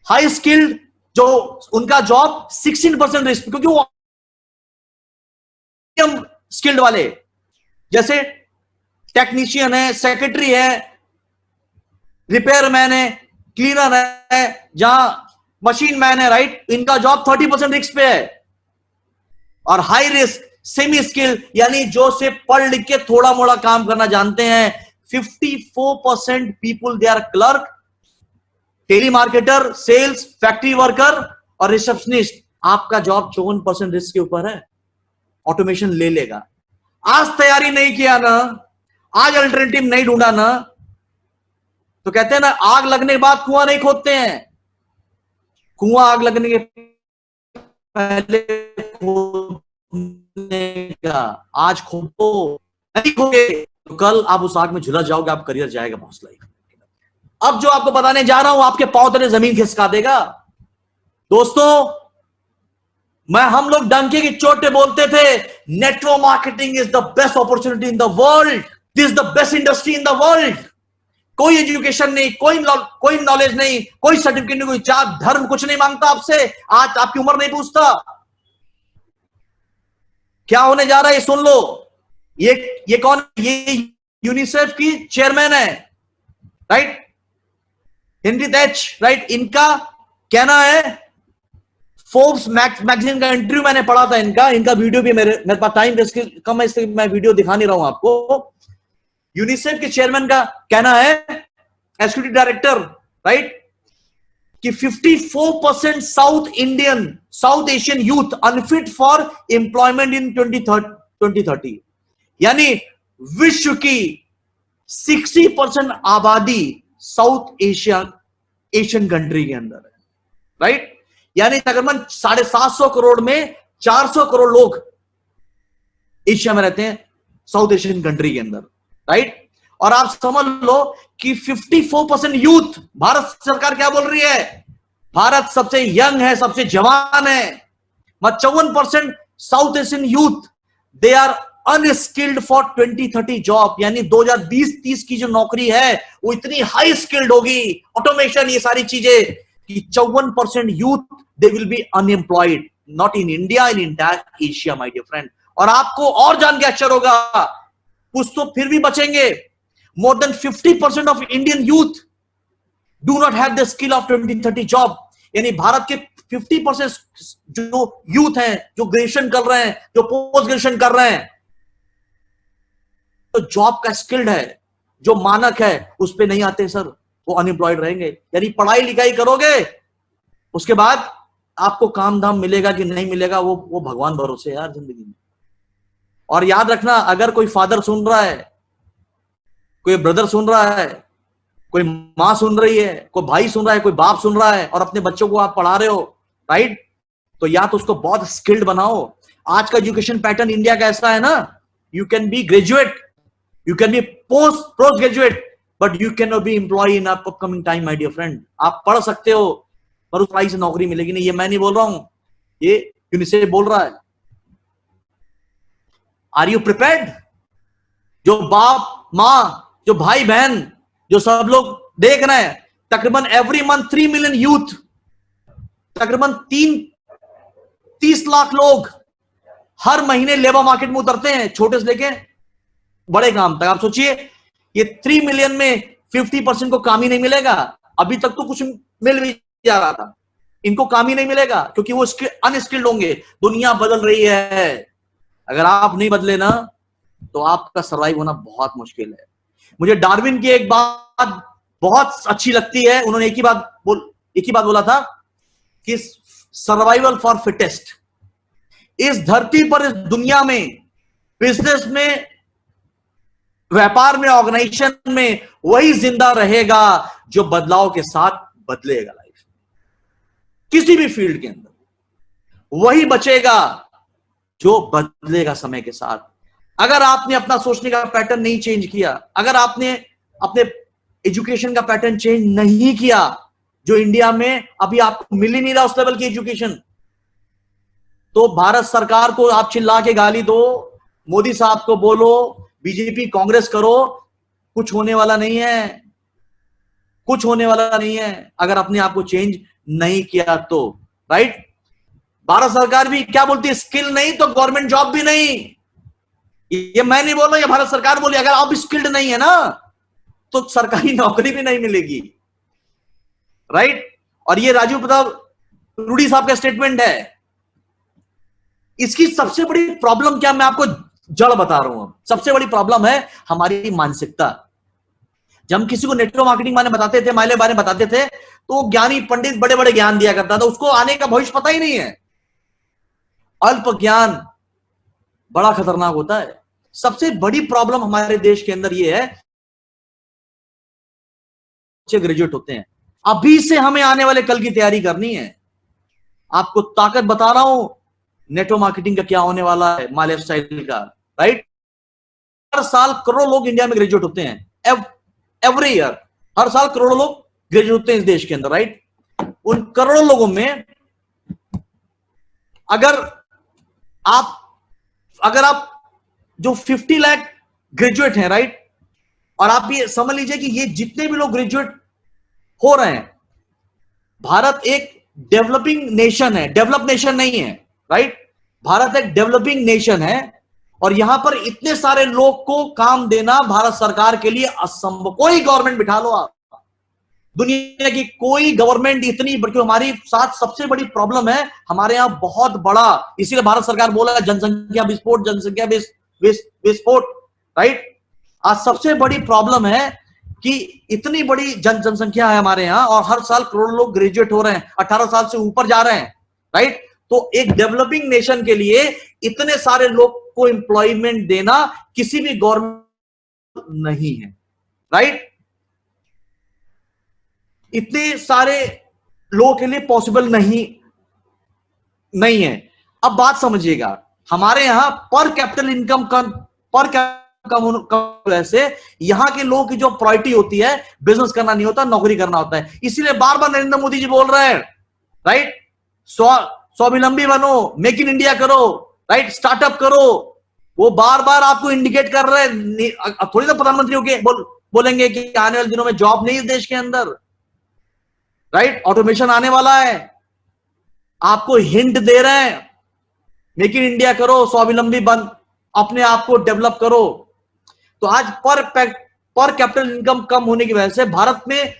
हाई स्किल्ड जो उनका जॉब 16% रिस्क, क्योंकि वो स्किल्ड वाले जैसे टेक्नीशियन है, सेक्रेटरी है, रिपेयरमैन है, क्लीनर है, जहां मशीन मैन है, राइट, इनका जॉब 30% रिस्क पे है। और हाई रिस्क सेमी स्किल, यानी जो से पढ़ लिख के थोड़ा मोड़ा काम करना जानते हैं, 54% people they are clerk, tele marketer, sales, factory worker और रिसेप्शनिस्ट। आपका जॉब 54% रिस्क के ऊपर है, ऑटोमेशन ले लेगा। आज तैयारी नहीं किया ना, आज अल्टरनेटिव नहीं ढूंढा ना, तो कहते हैं ना आग लगने के बाद कुआं नहीं खोदते हैं। कुआं आग लगने के पहले खोदने का, आज खोदो, नहीं खोदे तो कल आप उस आग में झुलस जाओगे, आप करियर जाएगा बहुत लाइफ। अब जो आपको बताने जा रहा हूं आपके पांव तले जमीन खिसका देगा दोस्तों। हम लोग डंके की चोट पे बोलते थे network marketing is the best opportunity in the world, this is the best industry in the world. कोई एजुकेशन नहीं, कोई नॉलेज नहीं, कोई सर्टिफिकेट नहीं, कोई जात धर्म कुछ नहीं मांगता आपसे, आज आपकी उम्र नहीं पूछता। क्या होने जा रहा है सुन लो। ये कौन? ये यूनिसेफ की चेयरमैन है, राइट, हेनरियट एच, राइट। इनका कहना है, फोर्ब्स मैगजीन का इंटरव्यू मैंने पढ़ा था, इनका वीडियो भी मेरे पास टाइम कम है, इसलिए मैं वीडियो दिखा नहीं रहा हूं आपको। यूनिसेफ के चेयरमैन का कहना है, एग्जीक्यूटिव डायरेक्टर, राइट, कि 54% South Asian youth unfit for employment in 2030, यानी विश्व की 60% आबादी साउथ एशियन कंट्री के अंदर है, राइट। यानी तकरीबन 750 करोड़ में 400 करोड़ लोग एशिया में रहते हैं, साउथ एशियन कंट्री के अंदर, राइट। और आप समझ लो कि 54% यूथ, भारत सरकार क्या बोल रही है, भारत सबसे यंग है, सबसे जवान है, 54% South Asian youth they are unskilled for 2030 job, यानी 2020-30 की जो नौकरी है वो इतनी हाई स्किल्ड होगी, ऑटोमेशन, ये सारी चीजें, कि 54% youth they will be unemployed, not in India, in entire Asia my dear friend. और आपको और जान के आश्चर्य होगा, कुछ तो फिर भी बचेंगे। More than 50% of Indian youth do not have the skill of 2030 job, यानी भारत के 50% जो यूथ हैं, जो ग्रेजुएशन कर रहे हैं, जो पोस्ट ग्रेजुएशन कर रहे हैं, तो जॉब का स्किल्ड है, जो मानक है उस पे नहीं आते सर, वो अनएम्प्लॉयड रहेंगे। यानी पढ़ाई लिखाई करोगे, उसके बाद आपको काम धाम मिलेगा कि नहीं मिलेगा वो भगवान भरोसे यार जिंदगी में। और याद रखना, अगर कोई फादर सुन रहा है, कोई ब्रदर सुन रहा है, कोई मां सुन रही है, कोई भाई सुन रहा है, कोई बाप सुन रहा है, और अपने बच्चों को आप पढ़ा रहे हो, राइट, तो या तो उसको बहुत स्किल्ड बनाओ। आज का एजुकेशन पैटर्न इंडिया का ऐसा है ना, you can be graduate, you can be post graduate, but you can not be employ in upcoming time my dear friend. आप पढ़ सकते हो, पर उस पढ़ाई से नौकरी मिलेगी नहीं। ये मैं नहीं बोल रहा हूं, ये यूनिसेफ बोल रहा है। Are you prepared? जो बाप मां, जो भाई बहन, जो सब लोग देख रहे हैं, तकरीबन एवरी मंथ 3 मिलियन यूथ, तकरीबन 30 लाख लोग हर महीने लेबर मार्केट में उतरते हैं, छोटे से लेके बड़े काम तक। आप सोचिए, ये 3 मिलियन में 50% को काम ही नहीं मिलेगा। अभी तक तो कुछ मिल भी जा रहा था, इनको काम ही नहीं मिलेगा क्योंकि वो अनस्किल्ड होंगे। दुनिया बदल रही है, अगर आप नहीं बदले ना तो आपका सर्वाइव होना बहुत मुश्किल है। मुझे डार्विन की एक बात बहुत अच्छी लगती है। उन्होंने एक ही बात बोला था कि सर्वाइवल फॉर फिटेस्ट। इस धरती पर, इस दुनिया में, बिजनेस में, व्यापार में, ऑर्गेनाइजेशन में वही जिंदा रहेगा जो बदलाव के साथ बदलेगा लाइफ। किसी भी फील्ड के अंदर वही बचेगा जो बदलेगा समय के साथ। अगर आपने अपना सोचने का पैटर्न नहीं चेंज किया, अगर आपने अपने एजुकेशन का पैटर्न चेंज नहीं किया, जो इंडिया में अभी आपको मिल ही नहीं रहा उस लेवल की एजुकेशन, तो भारत सरकार को आप चिल्ला के गाली दो, मोदी साहब को बोलो, बीजेपी कांग्रेस करो, कुछ होने वाला नहीं है, कुछ होने वाला नहीं है अगर अपने आप को चेंज नहीं किया तो। राइट? भारत सरकार भी क्या बोलती है? स्किल नहीं तो गवर्नमेंट जॉब भी नहीं। ये मैं नहीं बोल रहा, ये भारत सरकार बोली। अगर आप स्किल्ड नहीं है ना तो सरकारी नौकरी भी नहीं मिलेगी। राइट? और ये राजीव प्रताप रूडी साहब का स्टेटमेंट है। इसकी सबसे बड़ी प्रॉब्लम क्या, मैं आपको जड़ बता रहा हूं। सबसे बड़ी प्रॉब्लम है हमारी मानसिकता। जब हम किसी को नेटवर्क मार्केटिंग बारे में बताते थे, माइले बारे में बताते थे, तो ज्ञानी पंडित बड़े बड़े ज्ञान दिया करता था, उसको आने का भविष्य पता ही नहीं है। अल्प ज्ञान बड़ा खतरनाक होता है। सबसे बड़ी प्रॉब्लम हमारे देश के अंदर यह है, बच्चे ग्रेजुएट होते हैं, अभी से हमें आने वाले कल की तैयारी करनी है। आपको ताकत बता रहा हूं नेटवर्क मार्केटिंग का क्या होने वाला है, माय लाइफस्टाइल का। राइट? हर साल करोड़ों लोग इंडिया में ग्रेजुएट होते हैं, एवरी ईयर हर साल करोड़ों लोग ग्रेजुएट होते हैं इस देश के अंदर। राइट? उन करोड़ों लोगों में अगर आप जो 50 लाख ग्रेजुएट हैं, राइट, और आप ये समझ लीजिए कि ये जितने भी लोग ग्रेजुएट हो रहे हैं, भारत एक डेवलपिंग नेशन है, डेवलप नेशन नहीं है। राइट? भारत एक डेवलपिंग नेशन है और यहां पर इतने सारे लोग को काम देना भारत सरकार के लिए असंभव। कोई गवर्नमेंट बिठा लो आप, दुनिया की कोई गवर्नमेंट इतनी, बल्कि हमारी साथ सबसे बड़ी प्रॉब्लम है हमारे यहां बहुत बड़ा, इसीलिए भारत सरकार बोला है जनसंख्या विस्फोट, जनसंख्या विस्फोट। राइट? आज सबसे बड़ी प्रॉब्लम है कि इतनी बड़ी जनसंख्या है हमारे यहां और हर साल करोड़ों लोग ग्रेजुएट हो रहे हैं, 18 साल से ऊपर जा रहे हैं। राइट? तो एक डेवलपिंग नेशन के लिए इतने सारे लोग को एम्प्लॉयमेंट देना किसी भी गवर्नमेंट नहीं है। राइट? इतने सारे लोगों के लिए पॉसिबल नहीं है। अब बात समझिएगा, हमारे यहां पर कैपिटल इनकम कम वैसे यहां के लोगों की जो प्रायोरिटी होती है, बिजनेस करना नहीं होता, नौकरी करना होता है। इसीलिए बार बार नरेंद्र मोदी जी बोल रहे हैं, राइट, स्वावलंबी बनो, मेक इन इंडिया करो, राइट, स्टार्टअप करो। वो बार बार आपको इंडिकेट कर रहे हैं। थोड़ी ना प्रधानमंत्री होके बोलेंगे कि आने वाले दिनों में जॉब नहीं है देश के अंदर, राइट, ऑटोमेशन आने वाला है। आपको हिंट दे रहे हैं, मेक इन इंडिया करो, स्वावलंबी बन, अपने आप को डेवलप करो। तो आज पर कैपिटल इनकम कम होने की वजह से भारत में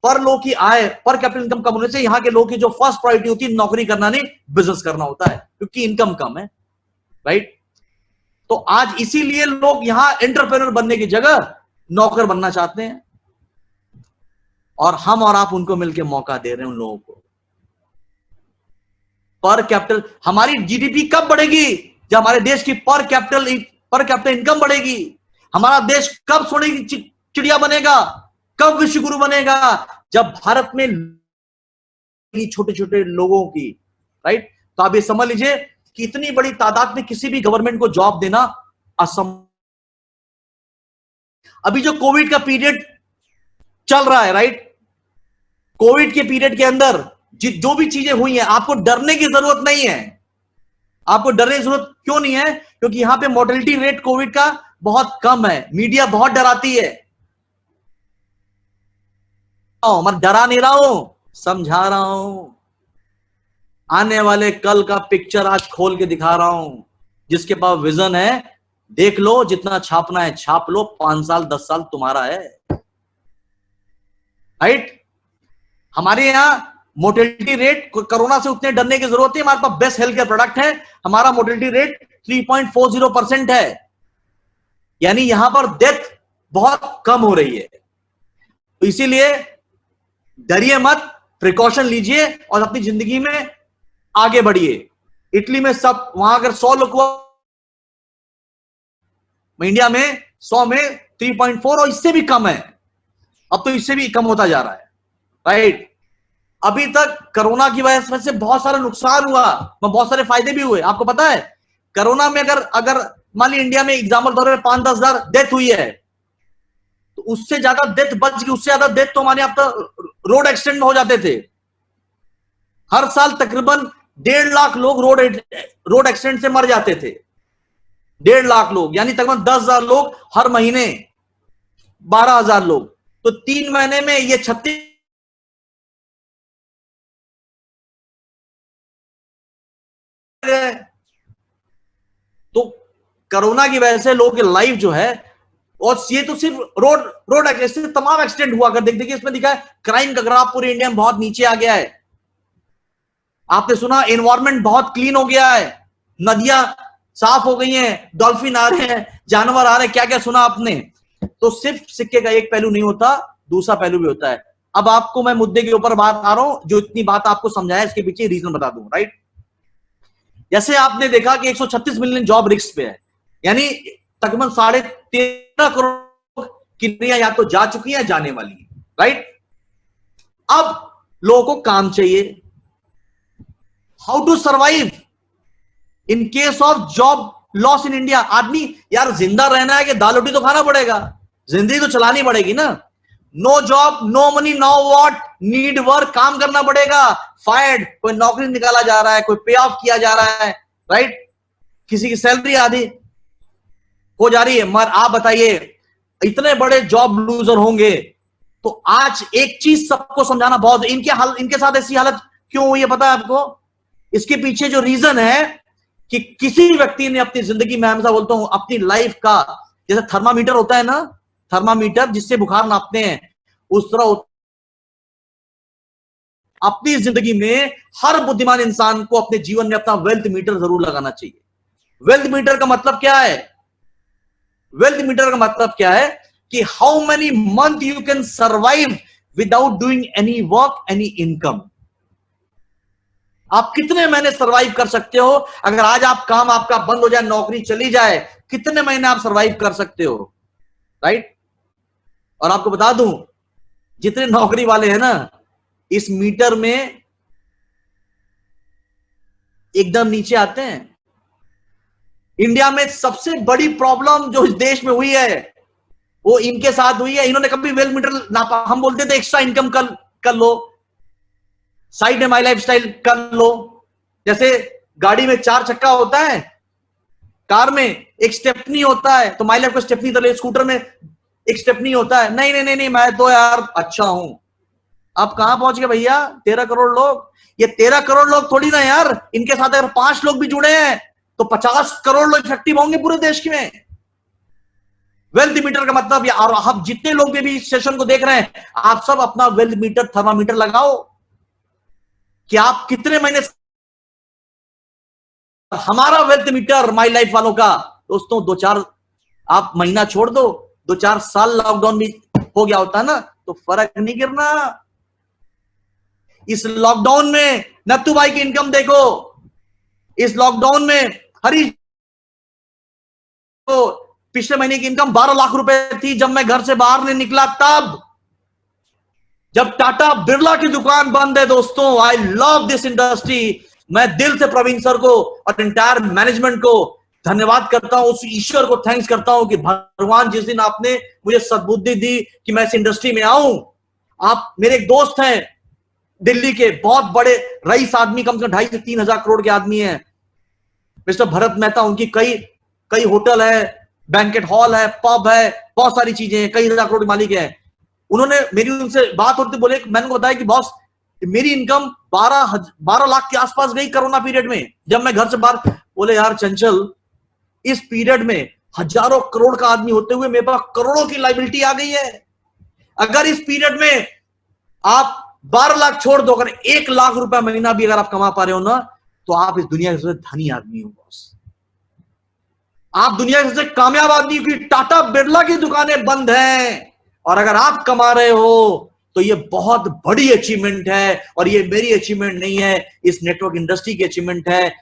पर लोग की आय, पर कैपिटल इनकम कम होने से यहां के लोग की जो फर्स्ट प्रायोरिटी होती है नौकरी करना नहीं, बिजनेस करना होता है, क्योंकि इनकम कम है। राइट? तो आज इसीलिए लोग यहां एंटरप्रेन्योर बनने की जगह नौकर बनना चाहते हैं और हम और आप उनको मिलकर मौका दे रहे हैं उन लोगों को। पर कैपिटल, हमारी जीडीपी कब बढ़ेगी? जब हमारे देश की पर कैपिटल इनकम बढ़ेगी। हमारा देश कब सोने की चिड़िया बनेगा, कब विश्व गुरु बनेगा? जब भारत में छोटे छोटे लोगों की, राइट। तो आप ये समझ लीजिए कि इतनी बड़ी तादाद में किसी भी गवर्नमेंट को जॉब देना असंभव। अभी जो कोविड का पीरियड चल रहा है, राइट, कोविड के पीरियड के अंदर जो भी चीजें हुई हैं, आपको डरने की जरूरत नहीं है। आपको डरने की जरूरत क्यों नहीं है? क्योंकि यहां पे मोर्टेलिटी रेट कोविड का बहुत कम है। मीडिया बहुत डराती है, मैं डरा नहीं रहा हूं, समझा रहा हूं। आने वाले कल का पिक्चर आज खोल के दिखा रहा हूं। जिसके पास विजन है, देख लो, जितना छापना है छाप लो, 5 साल 10 साल तुम्हारा है, राइट। हमारे यहां मोर्टेलिटी रेट, कोरोना से उतने डरने की जरूरत है, हमारे पास बेस्ट हेल्थ केयर प्रोडक्ट है। हमारा मोर्टेलिटी रेट 3.40% है, यानी यहां पर डेथ बहुत कम हो रही है। तो इसीलिए डरिए मत, प्रिकॉशन लीजिए और अपनी जिंदगी में आगे बढ़िए। इटली में सब, वहां अगर 100 लोग को, इंडिया में 100 में 3.4 और इससे भी कम है। अब तो इससे भी कम होता जा रहा है, राइट। अभी तक कोरोना की वजह से बहुत सारा नुकसान हुआ, बहुत सारे फायदे भी हुए। आपको पता है, कोरोना में अगर मान ली इंडिया में एग्जाम्पल तौर पर 5-10 हजार डेथ हुई है, तो उससे ज्यादा डेथ बच गई। उससे ज्यादा डेथ तो हमारे यहाँ तो रोड एक्सीडेंट में हो जाते थे। हर साल तकरीबन 1.5 लाख लोग रोड एक्सीडेंट से मर जाते थे। 1.5 लाख लोग, यानी तकरीबन 10,000 लोग हर महीने, 12,000 लोग। तो 3 महीने में ये 36। तो कोरोना की वजह से लोगों की लाइफ जो है, और ये तो सिर्फ रोड एक्सीडेंट, तमाम एक्सीडेंट हुआ कर देखिए, इसमें दिखा है क्राइम का ग्राफ पूरे इंडिया में बहुत नीचे आ गया है। आपने सुना एनवायरमेंट बहुत क्लीन हो गया है, नदियां साफ हो गई हैं, डॉल्फिन आ रहे हैं, जानवर आ रहे हैं, क्या क्या सुना आपने। तो सिर्फ सिक्के का एक पहलू नहीं होता, दूसरा पहलू भी होता है। अब आपको मैं मुद्दे के ऊपर बात आ रहा हूं, जो इतनी बात आपको समझाया इसके पीछे रीजन बता दूं, राइट। जैसे आपने देखा कि 136 मिलियन जॉब रिस्क पे है, यानी तकरीबन 13.5 करोड़ की नौकरियां या तो जा चुकी हैं, जाने वाली है, राइट। अब लोगों को काम चाहिए। How to survive in case of job loss in India? आदमी यार जिंदा रहना है कि दाल रोटी तो खाना पड़ेगा, जिंदगी तो चलानी पड़ेगी ना। No job, no money, no what, need work, काम करना पड़ेगा। फायर्ड, कोई नौकरी निकाला जा रहा है, कोई पे ऑफ किया जा रहा है, राइट। किसी की सैलरी आधी हो जा रही है। मगर आप बताइए, इतने बड़े जॉब लूजर होंगे, तो आज एक चीज सबको समझाना बहुत, इनके साथ ऐसी हालत क्यों हुई है पता है आपको? इसके पीछे जो रीजन है कि किसी व्यक्ति ने अपनी जिंदगी में, हमेशा बोलता हूं, अपनी लाइफ का, जैसे थर्मामीटर होता है ना, थर्मामीटर जिससे बुखार नापते हैं, उस तरह अपनी जिंदगी में हर बुद्धिमान इंसान को अपने जीवन में अपना वेल्थ मीटर जरूर लगाना चाहिए। वेल्थ मीटर का मतलब क्या है? वेल्थ मीटर का मतलब क्या है कि how many month you can survive without doing any work, any income. आप कितने महीने सर्वाइव कर सकते हो? अगर आज आप काम आपका बंद हो जाए, नौकरी चली जाए, कितने महीने आप सर्वाइव कर सकते हो, राइट। और आपको बता दूं, जितने नौकरी वाले हैं ना, इस मीटर में एकदम नीचे आते हैं। इंडिया में सबसे बड़ी प्रॉब्लम जो इस देश में हुई है, वो इनके साथ हुई है। इन्होंने कभी वेल्थ मीटर नापा। हम बोलते थे एक्स्ट्रा इनकम कर लो, साइड में माई लाइफ स्टाइल कर लो। जैसे गाड़ी में 4 चक्का होता है, कार में एक स्टेपनी होता है, तो माई लाइफ को स्टेपनी तरह, स्कूटर में एक स्टेपनी होता है। नहीं नहीं नहीं नहीं, मैं तो यार अच्छा हूं। आप कहां पहुंच गए भैया? 13 करोड़ लोग। ये 13 करोड़ लोग थोड़ी ना यार, इनके साथ अगर 5 लोग भी जुड़े हैं तो 50 करोड़ लोग इफेक्टिव होंगे पूरे देश में। वेल्थ मीटर का मतलब, और हम जितने लोग भी इस सेशन को देख रहे हैं, आप सब अपना वेल्थ मीटर, थर्मामीटर लगाओ कि आप कितने महीने। हमारा वेल्थ मीटर माई लाइफ वालों का, दोस्तों, 2-4 आप महीना छोड़ दो, 2-4 साल लॉकडाउन भी हो गया होता ना, तो फर्क नहीं गिरना। इस लॉकडाउन में नत्थू भाई की इनकम देखो। इस लॉकडाउन में हरी को पिछले महीने की इनकम 12 लाख रुपए थी जब मैं घर से बाहर नहीं निकला। तब जब टाटा बिरला की दुकान बंद है, दोस्तों, आई लव दिस इंडस्ट्री। मैं दिल से प्रवीण सर को और इंटायर मैनेजमेंट को धन्यवाद करता हूं, उस ईश्वर को थैंक्स करता हूं कि भगवान जिस दिन आपने मुझे सद्बुद्धि दी कि मैं इस इंडस्ट्री में आऊं। आप मेरे एक दोस्त हैं, दिल्ली के बहुत बड़े रईस आदमी, कम से कम 2.5 से 3 हजार करोड़ के आदमी हैं, मिस्टर भरत मेहता। उनकी कई कई होटल है, बैंकेट हॉल है, पब है, बहुत सारी चीजें हैं, कई हजार करोड़ के मालिक है। उन्होंने मेरी उनसे बात होती बोले, मैंने उनको बताया कि बॉस मेरी इनकम 12 लाख के आसपास गई कोरोना पीरियड में, जब मैं घर से बाहर। बोले यार चंचल, इस पीरियड में हजारों करोड़ का आदमी होते हुए मेरे पास करोड़ों की लायबिलिटी आ गई है। अगर इस पीरियड में आप 12 लाख छोड़ दो, अगर 1 लाख रुपया महीना भी अगर आप कमा पा रहे हो ना, तो आप इस दुनिया के सबसे धनी आदमी हो बॉस। आप दुनिया के सबसे कामयाब आदमी की टाटा बिरला की दुकानें बंद हैं, और अगर आप कमा रहे हो तो ये बहुत बड़ी अचीवमेंट है। और ये मेरी अचीवमेंट नहीं है, इस नेटवर्क इंडस्ट्री की अचीवमेंट है,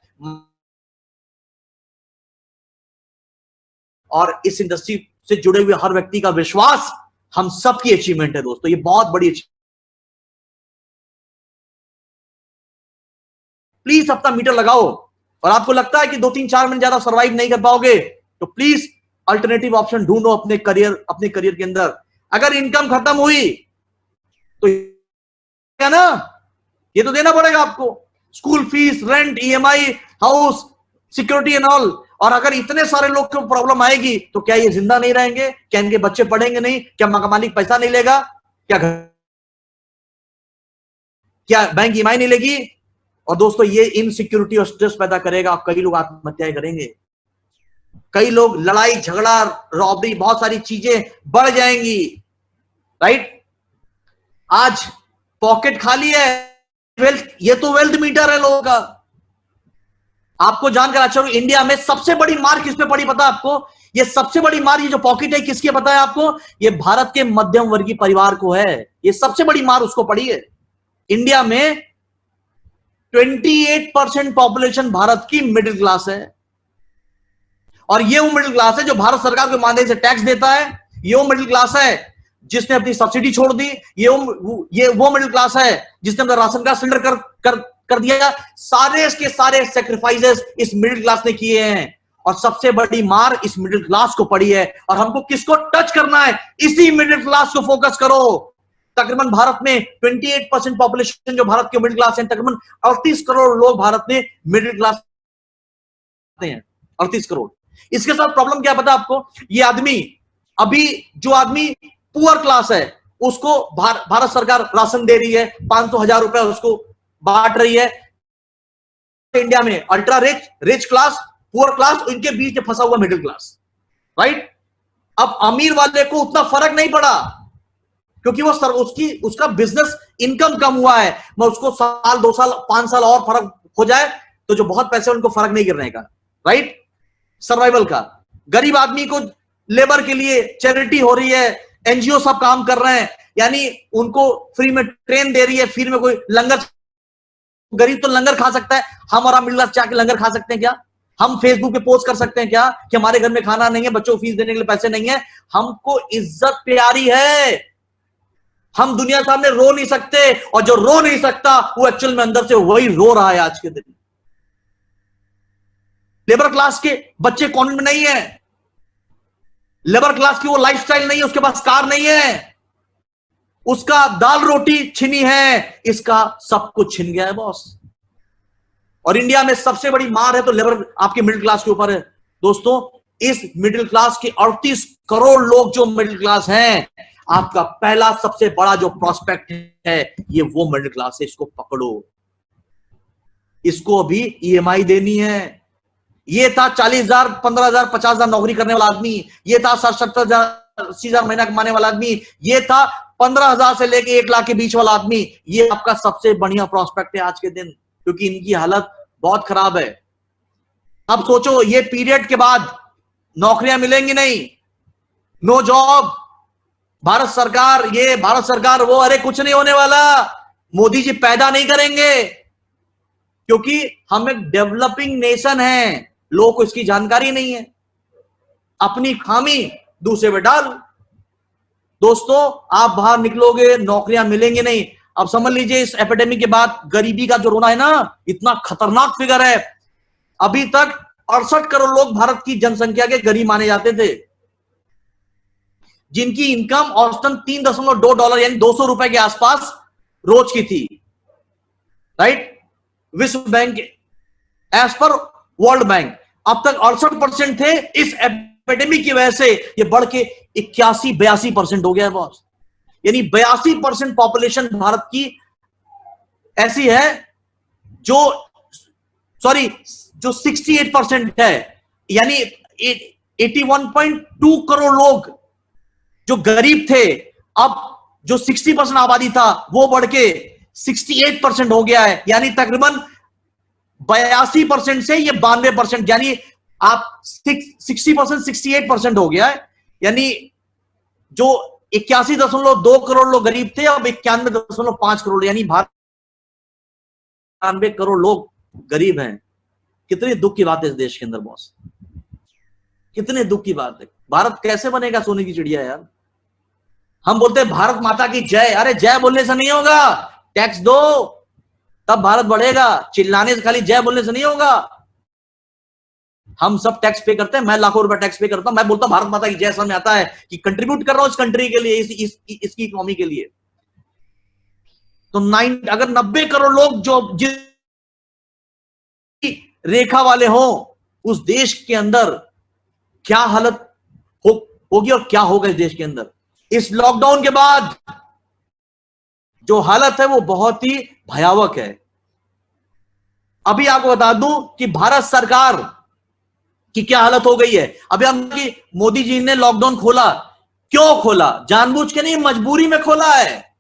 और इस इंडस्ट्री से जुड़े हुए हर व्यक्ति का विश्वास हम सबकी अचीवमेंट है दोस्तों। ये बहुत बड़ी अचीवमेंट। प्लीज अपना मीटर लगाओ, और आपको लगता है कि 2-3-4 मिनट ज्यादा सर्वाइव नहीं कर पाओगे, तो प्लीज अल्टरनेटिव ऑप्शन ढूंढो अपने करियर के अंदर। अगर इनकम खत्म हुई तो क्या ना, ये तो देना पड़ेगा आपको, school fees, rent, EMI, house, security and all. और अगर इतने सारे लोग को प्रॉब्लम आएगी तो क्या ये जिंदा नहीं रहेंगे? क्या इनके बच्चे पढ़ेंगे नहीं? क्या मालिक पैसा नहीं लेगा? क्या बैंक ईएमआई नहीं लेगी? और दोस्तों ये इनसिक्योरिटी और स्ट्रेस पैदा करेगा, कई लोग आत्महत्याएं करेंगे, कई लोग लड़ाई झगड़ा, रॉबरी, बहुत सारी चीजें बढ़ जाएंगी, राइट? आज पॉकेट खाली है, वेल्थ, ये तो वेल्थ मीटर है लोगों का। आपको जानकर अच्छा, इंडिया में सबसे बड़ी मार किस पे पड़ी पता है आपको? ये सबसे बड़ी मार, ये जो पॉकेट है, किसकी पता है आपको? ये भारत के मध्यम वर्गीय परिवार को है। ये सबसे बड़ी मार उसको पड़ी है। इंडिया में 28% पॉपुलेशन भारत की मिडिल क्लास है, और ये वो मिडिल क्लास है जो भारत सरकार के माध्यम से टैक्स देता है। ये वो मिडिल क्लास है जिसने अपनी सब्सिडी छोड़ दी। ये वो मिडिल क्लास है जिसने अपना राशन कार्ड सिलेंडर कर दिया। सारे के सारे सेक्रीफाइसेस इस मिडिल क्लास ने किए हैं, और सबसे बड़ी मार इस मिडिल क्लास को पड़ी है। और हमको किसको टच करना है? इसी मिडिल क्लास को फोकस करो। तकरीबन भारत में 28% पॉपुलेशन जो भारत के मिडिल क्लास है, तकरीबन 38 करोड़ लोग भारत में मिडिल क्लास हैं, 38 करोड़। इसके साथ प्रॉब्लम क्या पता आपको? ये आदमी, अभी जो आदमी पुअर क्लास है, उसको भारत सरकार राशन दे रही है, 500,000 रुपए उसको बांट रही है। इंडिया में ultra rich class, poor class, इनके बीच में फंसा हुआ मिडिल क्लास, राइट? अब अमीर वाले को उतना फर्क नहीं पड़ा, क्योंकि वो उसका बिजनेस इनकम कम हुआ है। मैं उसको साल, 2 साल, 5 साल और फर्क हो जाए तो जो बहुत पैसे उनको फर्क नहीं गिरने का, राइट? सर्वाइवल का। गरीब आदमी को लेबर के लिए चैरिटी हो रही है, एनजीओ सब काम कर रहे हैं, यानी उनको फ्री में ट्रेन दे रही है, फ्री में कोई लंगर। गरीब तो लंगर खा सकता है, हम और आप मिडिल क्लास चाह के लंगर खा सकते हैं क्या? हम फेसबुक पे पोस्ट कर सकते हैं क्या कि हमारे घर में खाना नहीं है, बच्चों को फीस देने के लिए पैसे नहीं है? हमको इज्जत प्यारी है, हम दुनिया सामने रो नहीं सकते, और जो रो नहीं सकता वो एक्चुअल में अंदर से वही रो रहा है आज के दिन। लेबर क्लास के बच्चे कॉन्वेंट में नहीं है, लेबर क्लास की वो लाइफस्टाइल नहीं है, उसके पास कार नहीं है, उसका दाल रोटी छिनी है, इसका सब कुछ छिन गया है बॉस। और इंडिया में सबसे बड़ी मार है तो लेबर, आपके मिडिल क्लास के ऊपर है। दोस्तों, इस मिडिल क्लास के 38 करोड़ लोग जो मिडिल क्लास हैं, आपका पहला सबसे बड़ा जो प्रोस्पेक्ट है, ये वो मिडिल क्लास है। इसको पकड़ो, इसको अभी ईएमआई देनी है। ये था 40,000, 15,000, 50,000 नौकरी करने वाला आदमी, ये था 70,000, 80,000 महीना कमाने वाला आदमी, ये था 15,000 से लेके 1 लाख के बीच वाला आदमी। ये आपका सबसे बढ़िया प्रोस्पेक्ट है आज के दिन, क्योंकि इनकी हालत बहुत खराब है। अब सोचो, ये पीरियड के बाद नौकरियां मिलेंगी नहीं, नो जॉब, भारत सरकार वो, अरे कुछ नहीं होने वाला, मोदी जी पैदा नहीं करेंगे, क्योंकि हम एक डेवलपिंग नेशन है। लोगों को इसकी जानकारी नहीं है, अपनी खामी दूसरे पे डाल। दोस्तों, आप बाहर निकलोगे, नौकरियां मिलेंगी नहीं। अब समझ लीजिए, इस एपिडेमिक के बाद गरीबी का जो रोना है ना, इतना खतरनाक फिगर है। अभी तक 68 करोड़ लोग भारत की जनसंख्या के गरीब माने जाते थे, जिनकी इनकम औसतन $3.2 यानी 200 रुपए के आसपास रोज की थी। राइट, विश्व bank, as per world bank अब तक 68% थे, इस एपिडेमिक की वजह से ये बढ़ के 81-82% हो गया है बॉस। यानी 82% पॉपुलेशन भारत की ऐसी है जो, सॉरी, जो 68% है, यानी 81.2 करोड़ लोग जो गरीब थे, अब जो 60% आबादी था वो बढ़ के 68% हो गया है। यानी तकरीबन 82% से ये 92%, यानी आप 60% 68% हो गया है। यानी जो 81.2 करोड़ लोग गरीब थे, अब 91.5 करोड़, यानी भारत 92 करोड़ लोग गरीब हैं। कितनी दुख की बात है इस देश के अंदर बॉस, कितने दुख की बात है। भारत कैसे बनेगा सोने की चिड़िया यार। हम बोलते हैं भारत माता की जय, अरे जय बोलने से नहीं होगा, टैक्स दो तब भारत बढ़ेगा, चिल्लाने से, खाली जय बोलने से नहीं होगा। हम सब टैक्स पे करते हैं, मैं लाखों रुपए टैक्स पे करता हूं, मैं बोलता हूं भारत माता की जय, समझ में आता है कि कंट्रीब्यूट कर रहा हूं इस कंट्री के लिए, इसकी इकोनॉमी के लिए। तो अगर 90 करोड़ लोग जो जिस रेखा वाले हो उस देश के अंदर क्या हालत होगी और क्या होगा इस देश के अंदर। इस लॉकडाउन के बाद जो हालत है वो बहुत ही भयावह है। अभी आपको बता दूं कि भारत सरकार की क्या हालत हो गई है। अभी हम कि मोदी जी ने लॉकडाउन खोला, क्यों खोला? जानबूझ के नहीं, मजबूरी में खोला है।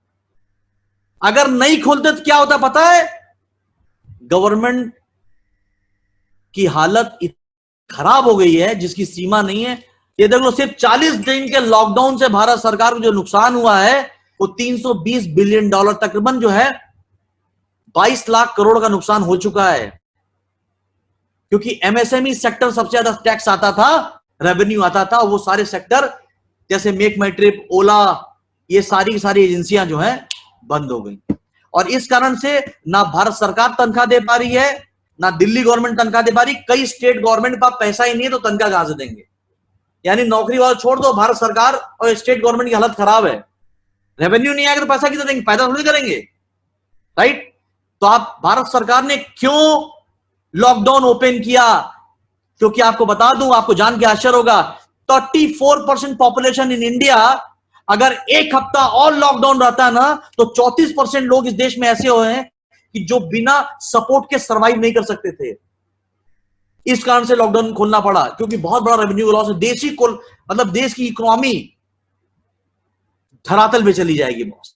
अगर नहीं खोलते तो क्या होता पता है? गवर्नमेंट की हालत खराब हो गई है जिसकी सीमा नहीं है। ये देख लो, सिर्फ 40 दिन के लॉकडाउन से भारत सरकार को जो नुकसान हुआ है वो 320 बिलियन डॉलर, तकरीबन जो है 22 लाख करोड़ का नुकसान हो चुका है। क्योंकि एमएसएमई सेक्टर सबसे ज्यादा टैक्स आता था, रेवेन्यू आता था, वो सारे सेक्टर जैसे मेक माई ट्रिप, ओला, ये सारी की सारी एजेंसियां जो हैं बंद हो गई। और इस कारण से ना भारत सरकार तनख्वाह दे पा रही है, ना दिल्ली गवर्नमेंट तनख्वाह दे पा रही। कई स्टेट गवर्नमेंट के पास पैसा ही नहीं है तो तनख्वाह कहां से देंगे। यानी नौकरी वाला छोड़ दो, भारत सरकार और स्टेट गवर्नमेंट की हालत खराब है। रेवेन्यू नहीं आएगा तो पैसा कितना देंगे? पैदा थोड़ी करेंगे, राइट। तो आप, भारत सरकार ने क्यों लॉकडाउन ओपन किया? क्योंकि आपको बता दूं, आपको जान के आश्चर्य होगा, 34% पॉपुलेशन इन इंडिया, अगर एक हफ्ता और लॉकडाउन रहता ना तो 34% लोग इस देश में ऐसे हुए हैं कि जो बिना सपोर्ट के सरवाइव नहीं कर सकते थे। इस कारण से लॉकडाउन खोलना पड़ा, क्योंकि बहुत बड़ा रेवेन्यू लॉस है। देशी को, मतलब देश की इकोनॉमी धरातल पे चली जाएगी बॉस।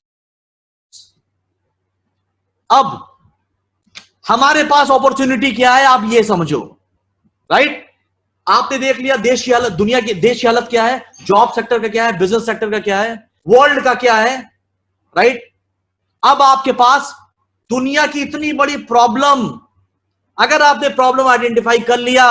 अब हमारे पास अपॉर्चुनिटी क्या है, आप ये समझो, राइट। आपने देख लिया देश की हालत, दुनिया की देश की हालत क्या है, जॉब सेक्टर का क्या है, बिजनेस सेक्टर का क्या है, वर्ल्ड का क्या है, राइट। अब आपके पास दुनिया की इतनी बड़ी प्रॉब्लम, अगर आपने प्रॉब्लम आइडेंटिफाई कर लिया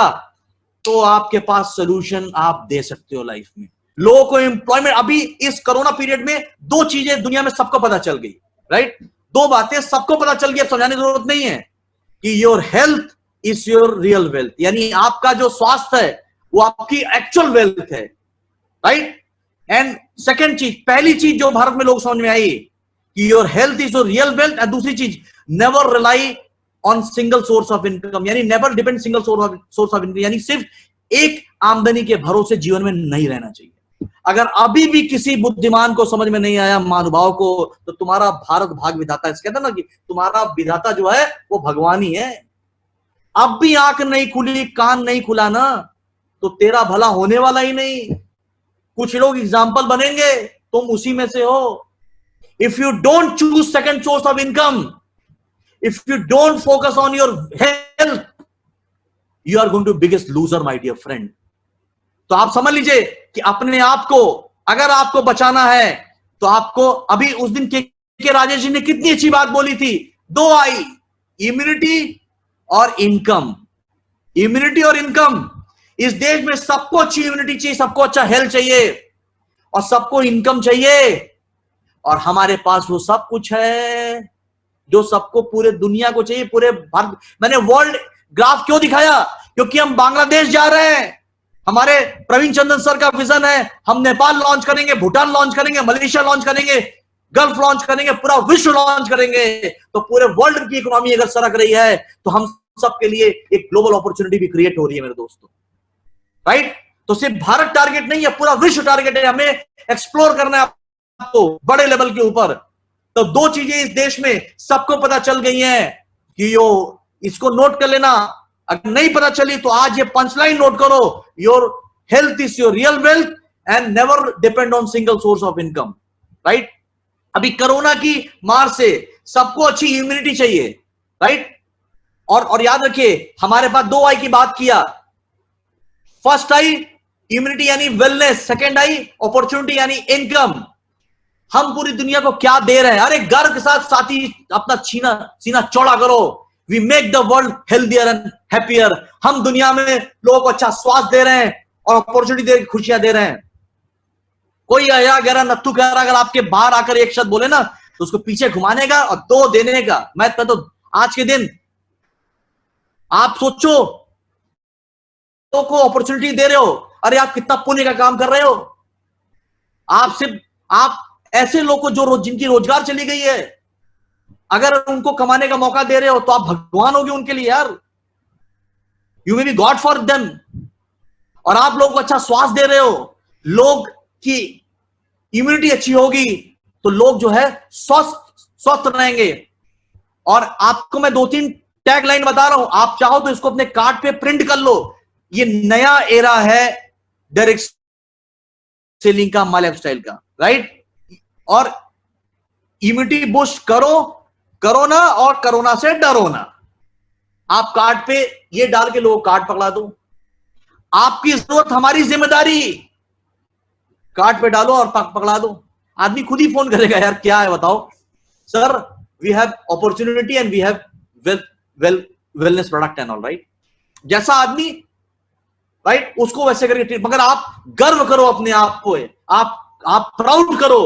तो आपके पास सॉल्यूशन आप दे सकते हो लाइफ में। लोगों को एम्प्लॉयमेंट, अभी इस कोरोना पीरियड में दो चीजें दुनिया में सबको पता चल गई, राइट। दो बातें सबको पता चल गई, अब समझाने की जरूरत नहीं है कि your health is your real wealth, यानी आपका जो स्वास्थ्य है वो आपकी एक्चुअल वेल्थ है, राइट। एंड सेकेंड चीज, पहली चीज जो भारत में लोग समझ में आई कि your health is your real wealth, and दूसरी चीज, never rely on single source of income, यानी never depend single source of income, यानी सिर्फ एक आमदनी के भरोसे जीवन में नहीं रहना चाहिए। अगर अभी भी किसी बुद्धिमान को समझ में नहीं आया, महानुभाव को, तो तुम्हारा भारत भाग विधाता, कहते हैं ना कि तुम्हारा विधाता जो है वो भगवान ही है। अब भी आंख नहीं खुली, कान नहीं खुला ना, तो तेरा भला होने वाला ही नहीं। कुछ लोग एग्जाम्पल बनेंगे, तुम उसी में से हो। If you don't choose second source of income, if you don't focus on your health, you are going to be biggest loser, my dear friend. तो आप समझ लीजिए कि अपने आप को अगर आपको बचाना है तो आपको, अभी उस दिन के राजेश जी ने कितनी अच्छी बात बोली थी, दो आई, इम्यूनिटी और इनकम। इम्यूनिटी और इनकम, इस देश में सबको अच्छी इम्यूनिटी चाहिए, सबको अच्छा हेल्थ चाहिए और सबको इनकम चाहिए, और हमारे पास वो सब कुछ है जो सबको, पूरे दुनिया को चाहिए, पूरे भारत। मैंने वर्ल्ड ग्राफ क्यों दिखाया? क्योंकि हम बांग्लादेश जा रहे हैं, हमारे प्रवीण चंद्रन सर का विजन है, हम नेपाल लॉन्च करेंगे, भूटान लॉन्च करेंगे, मलेशिया लॉन्च करेंगे, गल्फ लॉन्च करेंगे, पूरा विश्व लॉन्च करेंगे, तो पूरे वर्ल्ड की इकोनॉमी अगर सरक रही है तो हम सबके लिए एक ग्लोबल अपॉर्चुनिटी भी क्रिएट हो रही है मेरे दोस्तों, राइट? तो सिर्फ भारत टारगेट नहीं है, पूरा विश्व टारगेट है, हमें एक्सप्लोर करना है आपको बड़े लेवल के ऊपर। तो दो चीजें इस देश में सबको पता चल गई हैं कि यो, इसको नोट कर लेना, अगर नहीं पता चली तो आज ये पंचलाइन नोट करो, your health is your real wealth and never depend on single source of income, right? अभी कोरोना की मार से सबको अच्छी इम्यूनिटी चाहिए, राइट? और याद रखिए, हमारे पास दो आई की बात किया, फर्स्ट आई इम्यूनिटी यानी वेलनेस, सेकेंड आई अपॉर्चुनिटी यानी इनकम। हम पूरी दुनिया को क्या दे रहे हैं? अरे गर्व के साथ साथी अपना सीना चौड़ा करो, we make the world healthier and happier. हम दुनिया में लोगों को अच्छा स्वास्थ्य दे रहे हैं और अपॉर्चुनिटी दे, खुशियां दे रहे हैं। कोई अया गहरा नत्थु कह रहा, अगर आपके बाहर आकर एक शब्द बोले ना तो उसको पीछे घुमाने का और दो देने का। मैं तो आज के दिन आप सोचो, लोगों को अपॉर्चुनिटी दे रहे हो, अरे आप कितना पुण्य का काम कर रहे हो। आप ऐसे लोग को जो जिनकी रोजगार चली गई है, अगर उनको कमाने का मौका दे रहे हो तो आप भगवान होगे उनके लिए यार, you may B God for them. और आप लोगों को अच्छा स्वास्थ्य दे रहे हो, लोग की इम्यूनिटी अच्छी होगी तो लोग जो है स्वस्थ रहेंगे। और आपको मैं दो तीन टैग लाइन बता रहा हूं, आप चाहो तो इसको अपने कार्ड पे प्रिंट कर लो। ये नया एरा है डायरेक्ट सेलिंग का, माय लाइफस्टाइल का, राइट? और इम्यूनिटी बूस्ट करो ना, और कोरोना से डरो ना। आप कार्ड पे ये डाल के लोगों कार्ड पकड़ा दो, आपकी जरूरत हमारी जिम्मेदारी, कार्ड पे डालो और पकड़ा दो। आदमी खुद ही फोन करेगा, यार क्या है बताओ sir, we have opportunity and we have wellness product and all, right? जैसा आदमी, राइट, उसको वैसे करके ट्रीट। मगर आप गर्व करो अपने आप को, आप प्राउड करो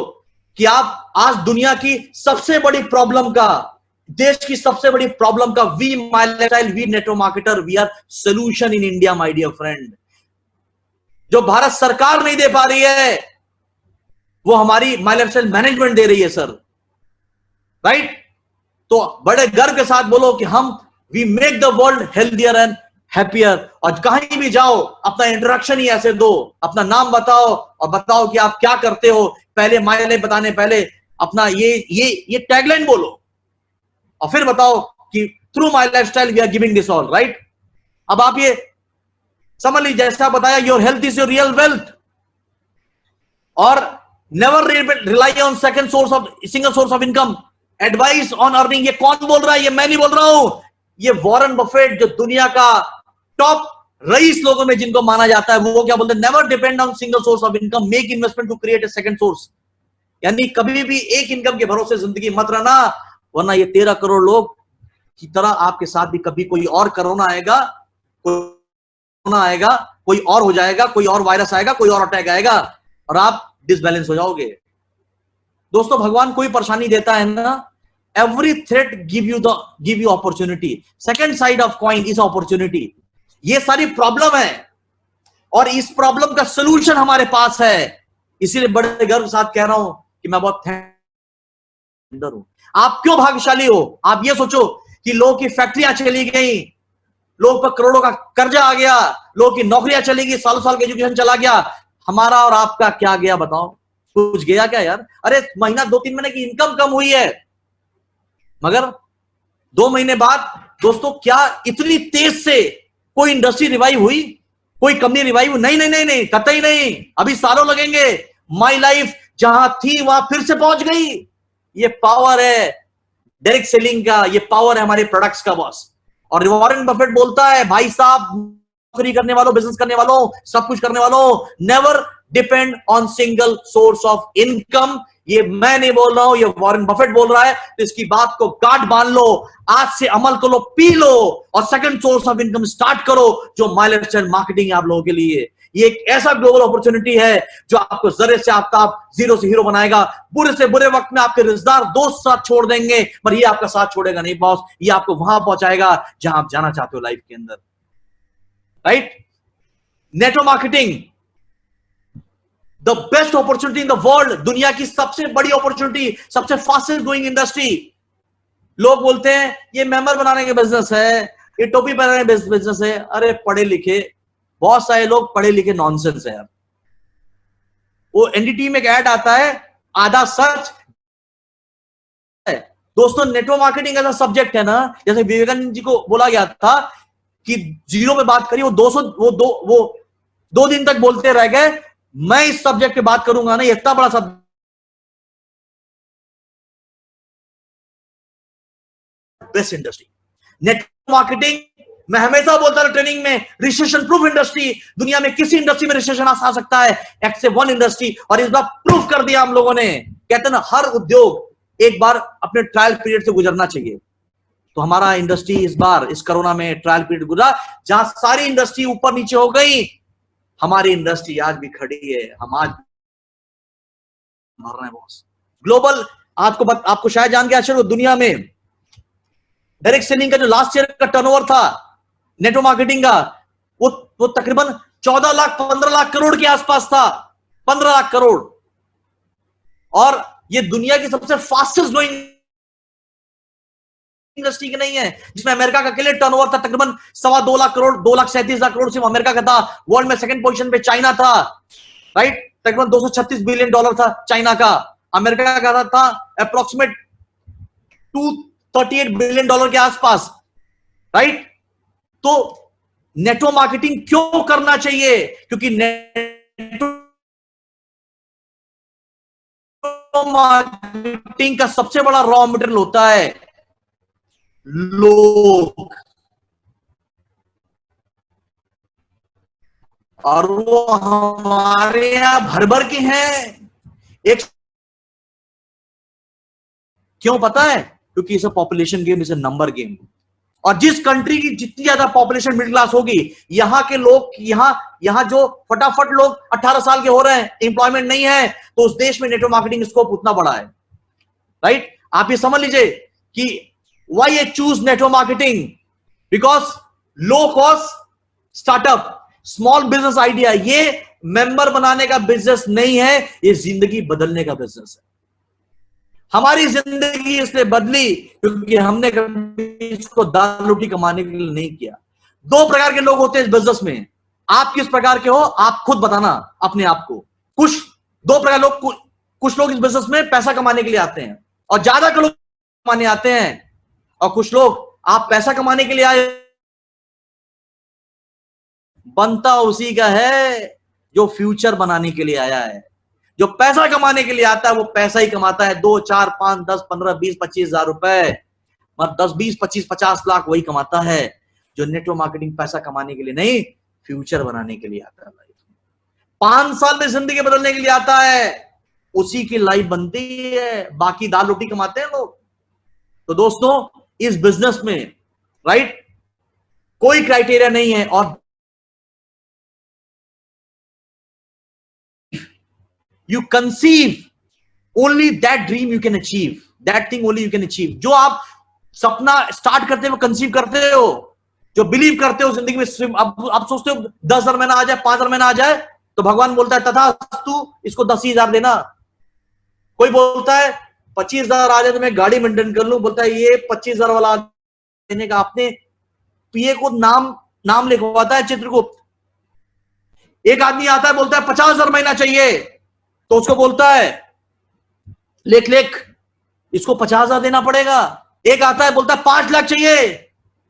कि आप आज दुनिया की सबसे बड़ी प्रॉब्लम का, देश की सबसे बड़ी प्रॉब्लम का, we my lifestyle, we network marketer, we are solution in India my dear friend. जो भारत सरकार नहीं दे पा रही है वो हमारी माय लाइफस्टाइल मैनेजमेंट दे रही है सर, राइट? तो बड़े गर्व के साथ बोलो कि हम we make the world healthier and happier. और कहीं भी जाओ अपना इंट्रोडक्शन ही ऐसे दो, अपना नाम बताओ और बताओ कि आप क्या करते हो। पहले माय लाइफ बताने पहले अपना ये टैगलाइन बोलो और फिर बताओ कि through my lifestyle we are giving this all, right? अब आप ये समझ लीजिए, जैसा बताया, your health is your real wealth, और never rely on second source of single source of income, advice on earning. ये कौन बोल रहा है? ये मैं नहीं बोल रहा हूं, ये वॉरेन बफेट, जो दुनिया का टॉप रईस लोगों में जिनको माना जाता है, वो क्या बोलते हैं? Never depend on single source of income, make investment to create a second source. यानी कभी भी एक इनकम के भरोसे जिंदगी मत रहना, वरना ये 13 करोड़ लोग की तरह आपके साथ भी कभी कोई और कोरोना आएगा, कोई और हो जाएगा, कोई और वायरस आएगा, कोई और अटैक आएगा और आप डिसबैलेंस हो जाओगे। दोस्तों, भगवान कोई परेशानी देता है ना, every threat give you opportunity, second side of coin is opportunity. ये सारी प्रॉब्लम है और इस प्रॉब्लम का सोल्यूशन हमारे पास है। इसीलिए बड़े गर्व के साथ कह रहा हूं कि मैं बहुत थैंकफुल हूं। आप क्यों भाग्यशाली हो? आप ये सोचो कि लोगों की फैक्ट्रियां चली गई, लोग पर करोड़ों का कर्जा आ गया, लोगों की नौकरियां चली गई, सालों साल का एजुकेशन चला गया, हमारा और आपका क्या गया बताओ? कुछ गया क्या यार? अरे महीना 2-3 महीने की इनकम कम हुई है, मगर 2 महीने बाद दोस्तों क्या इतनी तेज से कोई इंडस्ट्री रिवाइव हुई, कोई कंपनी रिवाइव? नहीं, कतई नहीं, अभी सालों लगेंगे। माई लाइफ जहां थी वहां फिर से पहुंच गई। ये पावर है डायरेक्ट सेलिंग का, ये पावर है हमारे प्रोडक्ट्स का बॉस। और वॉरेन बफेट बोलता है, भाई साहब, नौकरी करने वालों, बिजनेस करने वालों, सब कुछ करने वालों, never depend on single source of income. ये मैं नहीं बोल रहा हूं, ये वॉरेन बफेट बोल रहा है। तो इसकी बात को गांठ बांध लो, आज से अमल करो, पी लो और second source of income start करो, जो माय लाइफस्टाइल मार्केटिंग है आप लोगों के लिए। ये एक ऐसा ग्लोबल अपॉर्चुनिटी है जो आपको जरे से आफ्ताब, जीरो से हीरो बनाएगा। बुरे से बुरे वक्त में आपके रिश्तेदार, दोस्त साथ छोड़ देंगे, पर ये आपका साथ छोड़ेगा नहीं बॉस। ये आपको वहां पहुंचाएगा जहां आप जाना चाहते हो लाइफ के अंदर, right? Network marketing the best opportunity in the world, दुनिया की सबसे बड़ी अपॉर्चुनिटी, सबसे फास्टेस्ट ग्रोइंग इंडस्ट्री। लोग बोलते हैं ये मेंबर बनाने के बिजनेस है, ये टोपी पहनाने के बिजनेस है। अरे पढ़े लिखे, बहुत सारे लोग पढ़े लिखे नॉनसेंस है यार। वो एनडीटी में एक ऐड आता है, आधा सच है। दोस्तों नेटवर्क मार्केटिंग ऐसा सब्जेक्ट है ना, जैसे विवेकानंद जी को बोला गया था कि जीरो पे बात करिए, वो 2 दिन तक बोलते रह गए, मैं इस सब्जेक्ट पे बात करूंगा ना, ये इतना बड़ा subject, best industry network marketing. मैं हमेशा बोलता था ट्रेनिंग में, रिसेशन प्रूफ इंडस्ट्री, दुनिया में किसी इंडस्ट्री में रिसेशन आ सकता है एक्सेप्ट वन इंडस्ट्री, और इस बार प्रूफ कर दिया हम लोगों ने। कहते ना हर उद्योग एक बार अपने ट्रायल पीरियड से गुजरना चाहिए, तो हमारा इंडस्ट्री इस बार इस कोरोना में ट्रायल पीरियड गुजरा, जहां सारी इंडस्ट्री ऊपर नीचे हो गई, हमारी इंडस्ट्री आज भी खड़ी है। हम आज मर रहे हैं बॉस। ग्लोबल, आपको शायद जान के आश्चर्य हो, दुनिया में डायरेक्ट सेलिंग का जो लास्ट ईयर का टर्नओवर था नेटवर्क मार्केटिंग का, वो तकरीबन 14 लाख 15 लाख करोड़ के आसपास था, 15 लाख करोड़। और ये दुनिया की सबसे फास्टेस्ट ग्रोइंग इंडस्ट्री की नहीं है, जिसमें अमेरिका का अकेले टर्नओवर था तकरीबन 2.25 लाख करोड़, 2,37,000 करोड़ सिर्फ अमेरिका का था। वर्ल्ड में सेकंड पोजीशन पे चाइना था, राइट, तकरीबन $236 बिलियन था चाइना का। अमेरिका का था अप्रोक्सीमेट $238 बिलियन के आसपास, राइट। तो नेटवर्क मार्केटिंग क्यों करना चाहिए? क्योंकि नेटवर्क मार्केटिंग का सबसे बड़ा रॉ मटेरियल होता है लोग, और वो हमारे यहां भर भर के हैं। एक क्यों पता है? क्योंकि इसे पॉपुलेशन गेम, इसे नंबर गेम। और जिस कंट्री की जितनी ज्यादा पॉपुलेशन मिडिल क्लास होगी, यहां के लोग, यहां जो फटाफट लोग 18 साल के हो रहे हैं, एम्प्लॉयमेंट नहीं है, तो उस देश में नेटवर्क मार्केटिंग स्कोप उतना बड़ा है, राइट। आप ये समझ लीजिए कि why I choose network marketing, because low cost startup, small business idea. ये मेंबर बनाने का बिजनेस नहीं है, ये जिंदगी बदलने का बिजनेस है। हमारी जिंदगी इसलिए बदली क्योंकि हमने कभी इसको दाल रोटी कमाने के लिए नहीं किया। 2 प्रकार के लोग होते हैं इस बिजनेस में। आप किस प्रकार के हो, आप खुद बताना अपने आप को। 2 प्रकार लोग, कुछ लोग इस बिजनेस में पैसा कमाने के लिए आते हैं, और ज्यादा के लोग कमाने आते हैं, और कुछ लोग आप पैसा कमाने के लिए आए, बनता उसी का है जो फ्यूचर बनाने के लिए आया है। जो पैसा कमाने के लिए आता है वो पैसा ही कमाता है, 2, 4, 5, 10, 15, 20, 25 हजार रुपए, मतलब 10, 20, 25, 50 लाख वही कमाता है। जो नेटवर्क मार्केटिंग पैसा कमाने के लिए नहीं, फ्यूचर बनाने के लिए आता है। लाइफ 5 साल में जिंदगी बदलने के लिए आता है, उसी की लाइफ बनती है, बाकी दाल रोटी कमाते हैं लोग। तो दोस्तों इस बिजनेस में, राइट, कोई क्राइटेरिया नहीं है, और you conceive only that dream you can achieve, that thing only you can achieve। जो आप सपना स्टार्ट करते हो, कंसीव करते हो, जो बिलीव करते हो जिंदगी में। अब सोचते हो 10,000 महीना आ जाए, 5,000 महीना आ जाए, तो भगवान बोलता है तथास्तु, इसको 10,000 देना। कोई बोलता है 25,000 आ जाए तो मैं गाड़ी मेंटेन कर लूं, बोलता है ये 25,000 वाला देने का। आपने पीए को नाम लिखवाता है चित्रगुप्त। एक आदमी आता है बोलता है 50,000 महीना चाहिए, तो उसको बोलता है लिख इसको 50,000 देना पड़ेगा। एक आता है बोलता है 5 लाख चाहिए,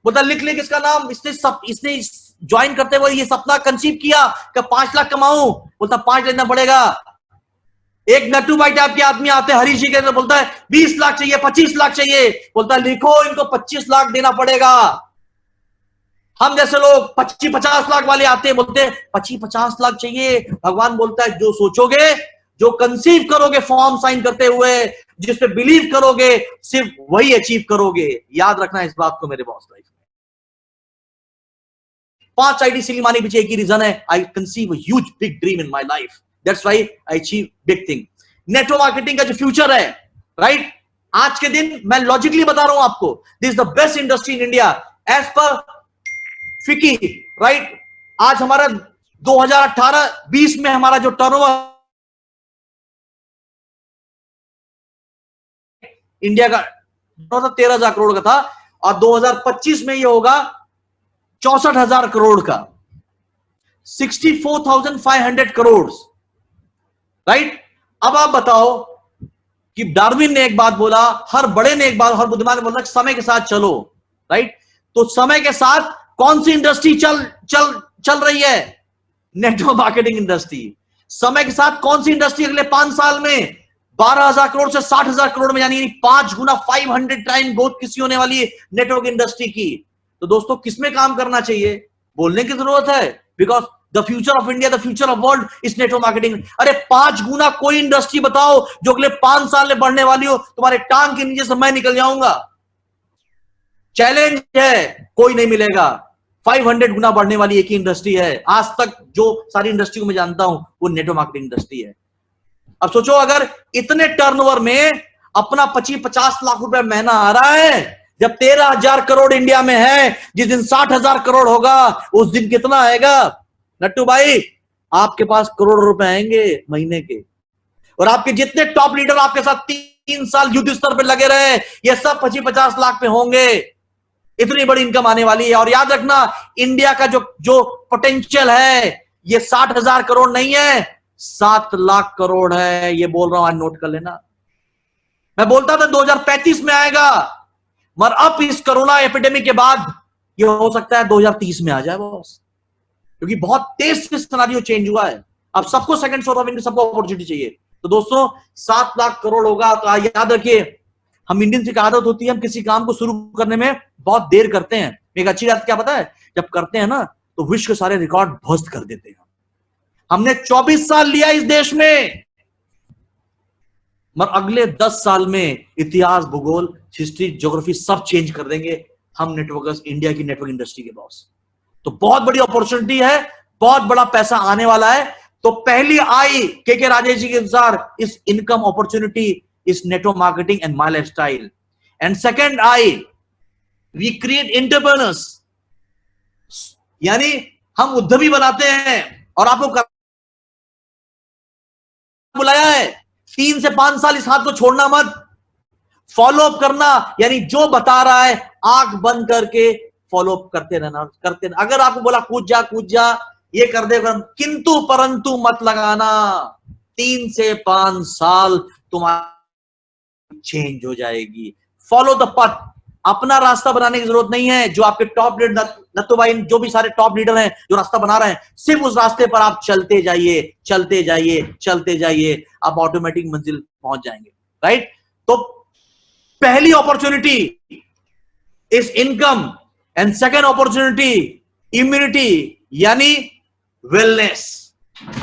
बोलता है लिख इसका नाम, इसने ज्वाइन करते हुए ये सपना कंसीव किया कि 5 लाख कमाऊं, बोलता 5 लेना पड़ेगा। एक नट्टू भाई टाइप के आदमी आते हैं हरीश जी के, बोलता है 20 लाख चाहिए, 25 लाख चाहिए, बोलता है लिखो इनको 25 लाख देना पड़ेगा। हम जैसे लोग 25-50 लाख वाले आते हैं, बोलते हैं 25-50 लाख चाहिए। भगवान बोलता है जो सोचोगे, जो कंसीव करोगे फॉर्म साइन करते हुए, जिस पे बिलीव करोगे, सिर्फ वही अचीव करोगे। याद रखना इस बात को मेरे बॉस। लाइफ में 5 आईडी सीलिंग मारने के पीछे एक ही रीजन है, I conceive a huge big dream in my life, that's why I achieve big thing. Network marketing का जो फ्यूचर है, राइट, आज के दिन मैं लॉजिकली बता रहा हूं आपको, this is the best industry in India as per FICCI, right. आज हमारा 2018-20 में हमारा जो टर्नओवर इंडिया का 13,000 करोड़ का था, और 2025 में ये होगा 64,000 करोड़ का, 64,500 करोड़, राइट। अब आप बताओ कि डार्विन ने एक बात बोला, हर बड़े ने एक बात, हर बुद्धिमान ने बोला समय के साथ चलो, राइट। तो समय के साथ कौन सी इंडस्ट्री चल रही है? Network marketing industry. समय के साथ कौन सी इंडस्ट्री अगले 5 साल में 12,000 करोड़ से 60,000 करोड़ में, यानी 5 गुना 500 टाइम ग्रोथ किसी होने वाली है नेटवर्क इंडस्ट्री की। तो दोस्तों किसमें काम करना चाहिए? बोलने की जरूरत है, because the future of India, the future of world is network marketing. अरे 5 गुना कोई इंडस्ट्री बताओ जो अगले 5 साल में बढ़ने वाली हो, तुम्हारे टांग के नीचे से मैं निकल जाऊंगा। चैलेंज है, कोई नहीं मिलेगा। 500 गुना बढ़ने वाली एक ही इंडस्ट्री है, आज तक जो सारी इंडस्ट्री को मैं जानता हूं वो नेटवर्क मार्केटिंग इंडस्ट्री है। अब सोचो अगर इतने टर्नओवर में अपना 25-50 लाख रुपए महीना आ रहा है, जब 13,000 करोड़ इंडिया में है, जिस दिन 60,000 करोड़ होगा उस दिन कितना आएगा नट्टू भाई? आपके पास करोड़ रुपए आएंगे महीने के, और आपके जितने टॉप लीडर आपके साथ 3 साल युद्ध स्तर पर लगे रहे, ये सब 25-50 लाख पे होंगे। इतनी बड़ी इनकम आने वाली है। और याद रखना, इंडिया का जो पोटेंशियल है ये 60,000 करोड़ नहीं है, 7 लाख करोड़ है। ये बोल रहा हूं, आज नोट कर लेना। मैं बोलता था 2035 में आएगा, मगर अब इस कोरोना एपिडेमिक के बाद ये हो सकता है 2030 में आ जाए बॉस, क्योंकि बहुत तेज से सिनेरियो चेंज हुआ है। अब सबको सेकंड सोर्स ऑफ इनकम, सबको अपॉर्चुनिटी चाहिए। तो दोस्तों 7 लाख करोड़ होगा, तो याद रखिए, हम इंडियन की आदत होती है हम किसी काम को शुरू करने में बहुत देर करते हैं। एक अच्छी बात क्या पता है, जब करते हैं ना तो विश्व के सारे रिकॉर्ड ध्वस्त कर देते हैं। हमने 24 साल लिया इस देश में, मगर अगले 10 साल में इतिहास, भूगोल, हिस्ट्री, ज्योग्राफी सब चेंज कर देंगे हम नेटवर्कर्स, इंडिया की नेटवर्क इंडस्ट्री के बॉस। तो बहुत बड़ी अपॉर्चुनिटी है, बहुत बड़ा पैसा आने वाला है। तो पहली आई के राजेश जी के अनुसार इस income opportunity is network marketing and my lifestyle. And second we create entrepreneurs, यानी हम उद्यमी बनाते हैं। और आपको बुलाया है 3 से 5 साल इस हाथ को छोड़ना मत, फॉलो अप करना, यानी जो बता रहा है आंख बंद करके फॉलो अप करते रहना। अगर आपको बोला कूद जा ये कर दे, किंतु परंतु मत लगाना। 3 से 5 साल तुम्हारा चेंज हो जाएगी। फॉलो द पथ, अपना रास्ता बनाने की जरूरत नहीं है। जो आपके टॉप लीडर नत्थु भाई, जो भी सारे टॉप लीडर हैं जो रास्ता बना रहे हैं, सिर्फ उस रास्ते पर आप चलते जाइए, आप ऑटोमेटिक मंजिल पहुंच जाएंगे, राइट। तो पहली opportunity is income, and second opportunity immunity, यानी वेलनेस।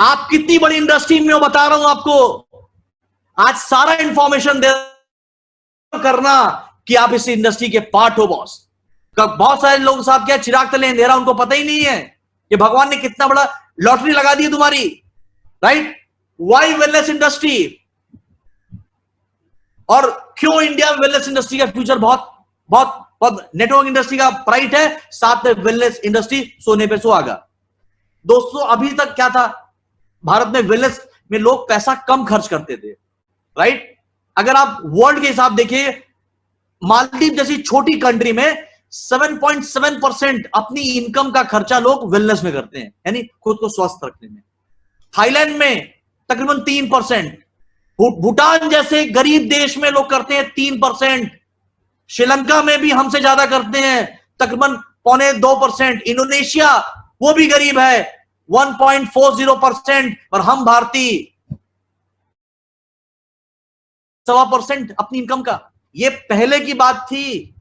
आप कितनी बड़ी इंडस्ट्री में हो बता रहा हूं आपको, आज सारा इंफॉर्मेशन दे करना कि आप इस इंडस्ट्री के पार्ट हो बॉस। बहुत सारे लोग साहब क्या चिराग तले अंधेरा, उनको पता ही नहीं है कि भगवान ने कितना बड़ा लॉटरी लगा दी तुम्हारी, राइट। वाई वेलनेस इंडस्ट्री, और क्यों इंडिया में वेलनेस इंडस्ट्री का फ्यूचर बहुत बहुत बहुत नेटवर्क इंडस्ट्री का प्राइट है, साथ में वेलनेस इंडस्ट्री सोने पे सुहागा। दोस्तों अभी तक क्या था, भारत में वेलनेस में लोग पैसा कम खर्च करते थे, राइट। अगर आप वर्ल्ड के हिसाब देखिए, मालदीव जैसी छोटी कंट्री में 7.7% अपनी इनकम का खर्चा लोग वेलनेस में करते हैं, यानी खुद को स्वस्थ रखने में। थाईलैंड में तकरीबन 3%, भूटान जैसे गरीब देश में लोग करते हैं 3%, श्रीलंका में भी हमसे ज्यादा करते हैं तकरीबन 1.25%, इंडोनेशिया वो भी गरीब है 1.40%, और हम भारतीय 1.25% अपनी इनकम का। ये पहले की बात थी,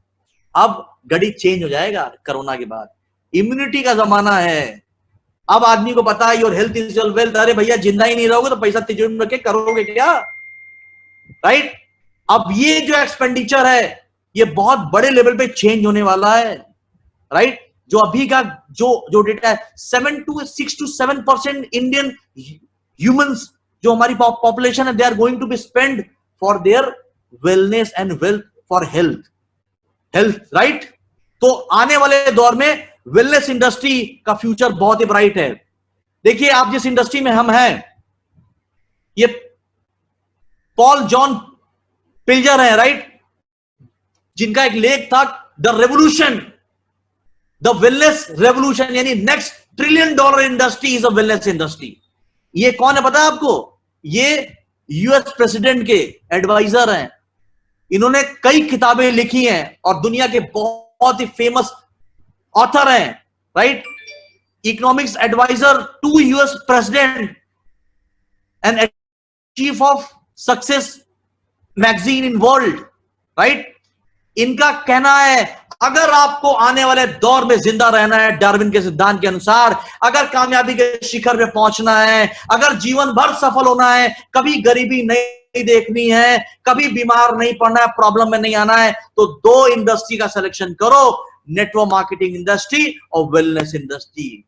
अब घड़ी चेंज हो जाएगा कोरोना के बाद। इम्यूनिटी का जमाना है, अब आदमी को पता है your health is your wealth. अरे भैया जिंदा ही नहीं रहोगे तो पैसा तिजोरी में रख के करोगे क्या, राइट। अब ये जो एक्सपेंडिचर है ये बहुत बड़े लेवल पे चेंज होने वाला है, राइट। जो अभी का जो डेटा है 6 to 7% इंडियन ह्यूमंस, जो हमारी पॉपुलेशन है, they are going to be spend for their wellness and wealth, for health, right. तो आने वाले दौर में वेलनेस इंडस्ट्री का फ्यूचर बहुत ही ब्राइट है। देखिए आप जिस इंडस्ट्री में हम हैं, ये पॉल जॉन पिल्जर है, राइट। जिनका एक लेख था the revolution, the wellness revolution, यानी next $1 trillion industry is a wellness industry. ये कौन है पता है आपको? ये यूएस प्रेसिडेंट के एडवाइजर हैं। इन्होंने कई किताबें लिखी हैं और दुनिया के बहुत ही फेमस ऑथर हैं, right? Economics adviser to US president and chief of success magazine in world, right? इनका कहना है अगर आपको आने वाले दौर में जिंदा रहना है डार्विन के सिद्धांत के अनुसार, अगर कामयाबी के शिखर पे पहुंचना है, अगर जीवन भर सफल होना है, कभी गरीबी नहीं देखनी है, कभी बीमार नहीं पड़ना है, प्रॉब्लम में नहीं आना है, तो 2 इंडस्ट्री का सिलेक्शन करो, नेटवर्क मार्केटिंग इंडस्ट्री और वेलनेस इंडस्ट्री।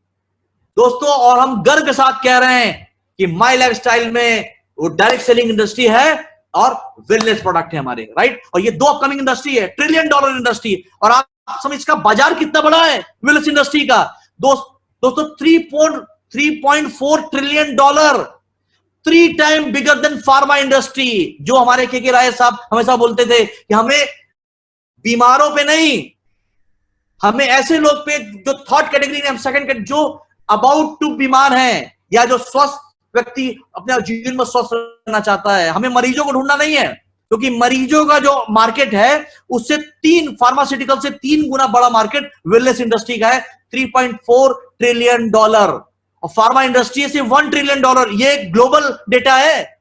दोस्तों, और हम गर्व के साथ कह रहे हैं कि माई लाइफस्टाइल में वो डायरेक्ट सेलिंग इंडस्ट्री है और वेलनेस प्रोडक्ट है हमारे, राइट? और ये 2 अपकमिंग इंडस्ट्री है, $1 ट्रिलियन इंडस्ट्री। और आप समझ इसका बाजार कितना बड़ा है वेलनेस इंडस्ट्री का? दोस्तों 3.4 trillion, 3 time bigger than pharma industry. जो हमारे के राय साहब हमेशा बोलते थे कि हमें बीमारों पे नहीं, हमें ऐसे लोग पे जो थर्ड कैटेगरी में, सेकंड कैटेगरी, जो अबाउट टू बीमार हैं या जो स्वस्थ व्यक्ति अपने जीवन में स्वस्थ रहना चाहता है, हमें मरीजों को ढूंढना नहीं है, क्योंकि मरीजों का जो मार्केट है उससे 3 फार्मास्यूटिकल से 3 गुना बड़ा मार्केट वेलनेस इंडस्ट्री का है, $3.4 ट्रिलियन। और फार्मा इंडस्ट्री से $1 ट्रिलियन, ये ग्लोबल डेटा है।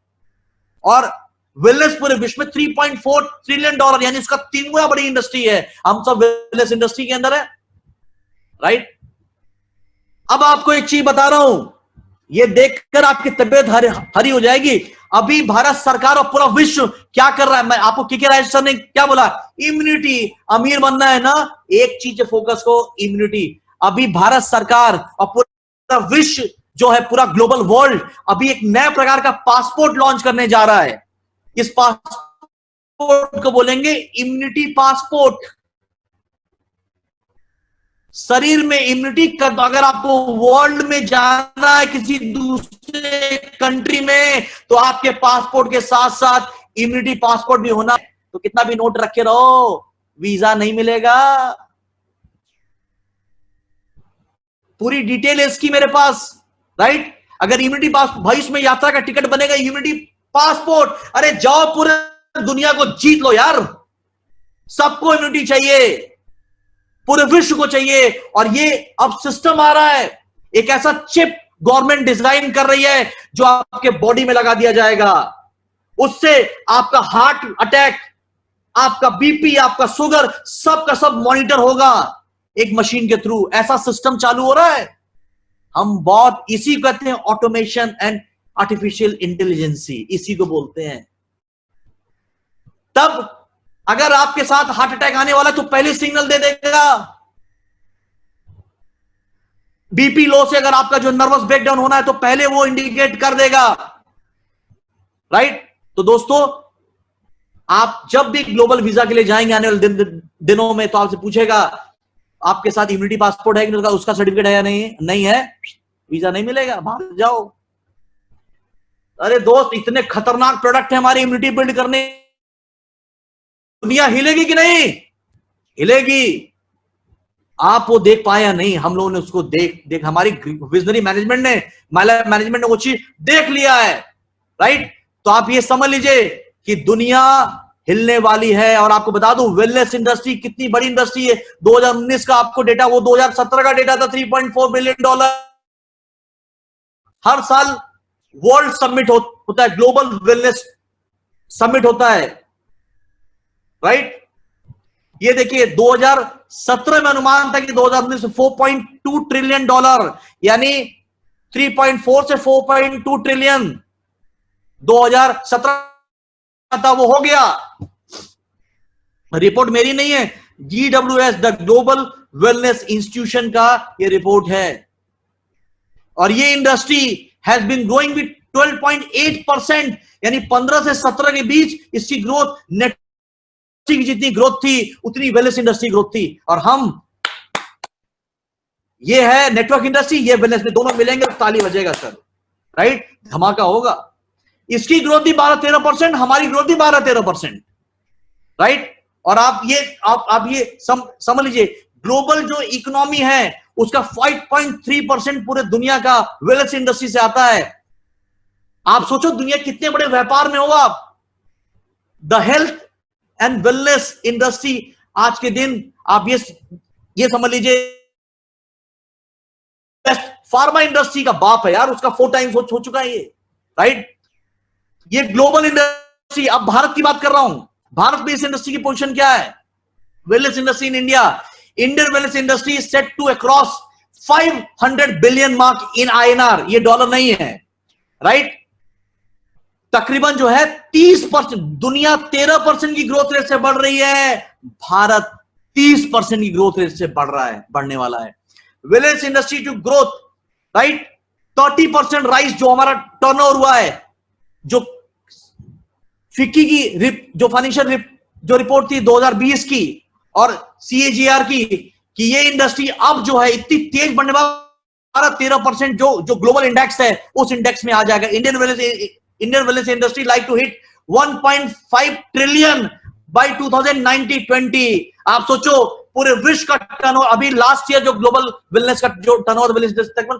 और वेलनेस पूरे विश्व में $3.4 ट्रिलियन, यानी उसका 3 गुना बड़ी इंडस्ट्री है। हम सब वेलनेस इंडस्ट्री के अंदर है, राइट? अब आपको एक चीज बता रहा हूं, ये देखकर आपकी तबीयत हरी हो जाएगी। अभी भारत सरकार और पूरा विश्व क्या कर रहा है? मैं आपको के राय सर ने क्या बोला? इम्यूनिटी। अमीर बनना है ना, एक चीज फोकस को, इम्यूनिटी। अभी भारत सरकार और पूरा विश्व जो है, पूरा ग्लोबल वर्ल्ड, अभी एक नया प्रकार का पासपोर्ट लॉन्च करने जा रहा है। इस पासपोर्ट को बोलेंगे इम्यूनिटी पासपोर्ट। शरीर में इम्यूनिटी कर दो। अगर आपको वर्ल्ड में जाना है किसी दूसरे कंट्री में, तो आपके पासपोर्ट के साथ साथ इम्यूनिटी पासपोर्ट भी होना है। तो कितना भी नोट रखे रहो, वीजा नहीं मिलेगा। पूरी डिटेल है इसकी मेरे पास, राइट? अगर इम्यूनिटी पास, भाई इसमें यात्रा का टिकट बनेगा इम्यूनिटी पासपोर्ट। अरे जाओ पूरे दुनिया को जीत लो यार, सबको इम्यूनिटी चाहिए, पूरे विश्व को चाहिए। और ये अब सिस्टम आ रहा है, एक ऐसा चिप गवर्नमेंट डिजाइन कर रही है जो आपके बॉडी में लगा दिया जाएगा। उससे आपका हार्ट अटैक, आपका बीपी, आपका शुगर, सब का सब मॉनिटर होगा एक मशीन के थ्रू। ऐसा सिस्टम चालू हो रहा है। हम बहुत, इसी को कहते हैं ऑटोमेशन एंड आर्टिफिशियल इंटेलिजेंसी, इसी को बोलते हैं। तब अगर आपके साथ हार्ट अटैक आने वाला है तो पहले सिग्नल दे देगा। बीपी लो से अगर आपका जो नर्वस ब्रेकडाउन होना है तो पहले वो इंडिकेट कर देगा, राइट? तो दोस्तों, आप जब भी ग्लोबल वीजा के लिए जाएंगे आने वाले दिनों में, तो आपसे पूछेगा आपके साथ इम्यूनिटी पासपोर्ट है कि नहीं, उसका सर्टिफिकेट है या नहीं है, वीजा नहीं मिलेगा, बाहर जाओ। अरे दोस्त, इतने खतरनाक प्रोडक्ट है हमारी इम्यूनिटी बिल्ड करने, दुनिया हिलेगी कि नहीं हिलेगी? आप वो देख पाए या नहीं? हम लोगों ने उसको देख हमारी विजनरी मैनेजमेंट ने, मैनेजमेंट ने वो चीज देख लिया है, राइट? तो आप ये समझ लीजिए कि दुनिया हिलने वाली है। और आपको बता दूं वेलनेस इंडस्ट्री कितनी बड़ी इंडस्ट्री है। 2019 का आपको डेटा, वो 2017 का डेटा था, $3.4 बिलियन। हर साल वर्ल्ड समिट होता है, ग्लोबल वेलनेस समिट होता है, राइट? ये देखिए 2017 में अनुमान था कि 2019 में $4.2 ट्रिलियन, यानी 3.4 से 4.2 ट्रिलियन 2017 था, वो हो गया। रिपोर्ट मेरी नहीं है, GWS the global wellness institution का ये रिपोर्ट है। और ये industry has been growing with 12.8%, यानी 15 से 17 के बीच इसकी ग्रोथ, नेट की जितनी ग्रोथ थी उतनी वेलनेस इंडस्ट्री ग्रोथ थी। और हम, ये है नेटवर्क इंडस्ट्री, ये वेलनेस में, दोनों मिलेंगे तो ताली बजेगा सर, राइट? धमाका होगा। इसकी ग्रोथ भी 12-13%, हमारी ग्रोथ भी 12-13%, राइट? और आप ये समझ लीजिए, ग्लोबल जो इकोनॉमी है उसका 5.3% पूरे दुनिया का वेलनेस इंडस्ट्री से आता है। आप सोचो दुनिया कितने बड़े व्यापार में होगा आप। The health and wellness industry आज के दिन आप ये समझ लीजिए बेस्ट फार्मा इंडस्ट्री का बाप है यार, उसका 4 टाइम्स हो चुका है ये, राइट। ये ग्लोबल इंडस्ट्री। अब भारत की बात कर रहा हूं, भारत में इस इंडस्ट्री की पोजीशन क्या है? Wellness industry in India, Indian wellness industry is set to across 500 billion mark in INR, ये डॉलर नहीं है, राइट। तकरीबन जो है 30%, दुनिया 13% की ग्रोथ रेट से बढ़ रही है, भारत 30% की ग्रोथ रेट से बढ़ने वाला है। Wellness industry to growth, right, 30% rise जो हमारा टर्नओवर हुआ है, जो फिक्की की जो फाइनेंशियल जो रिपोर्ट थी 2020 की और CAGR की, कि ये इंडस्ट्री अब जो है इतनी तेज बढ़ने वाला, 13% जो ग्लोबल इंडेक्स है उस इंडेक्स में आ जाएगा। Indian wellness industry like to hit 1.5 trillion by 2019-20। आप सोचो पूरे विश्व का टर्नओवर, अभी लास्ट ईयर जो ग्लोबल वेलनेस का जो टर्नओवर वेलनेस इंडस्ट्री तकरीबन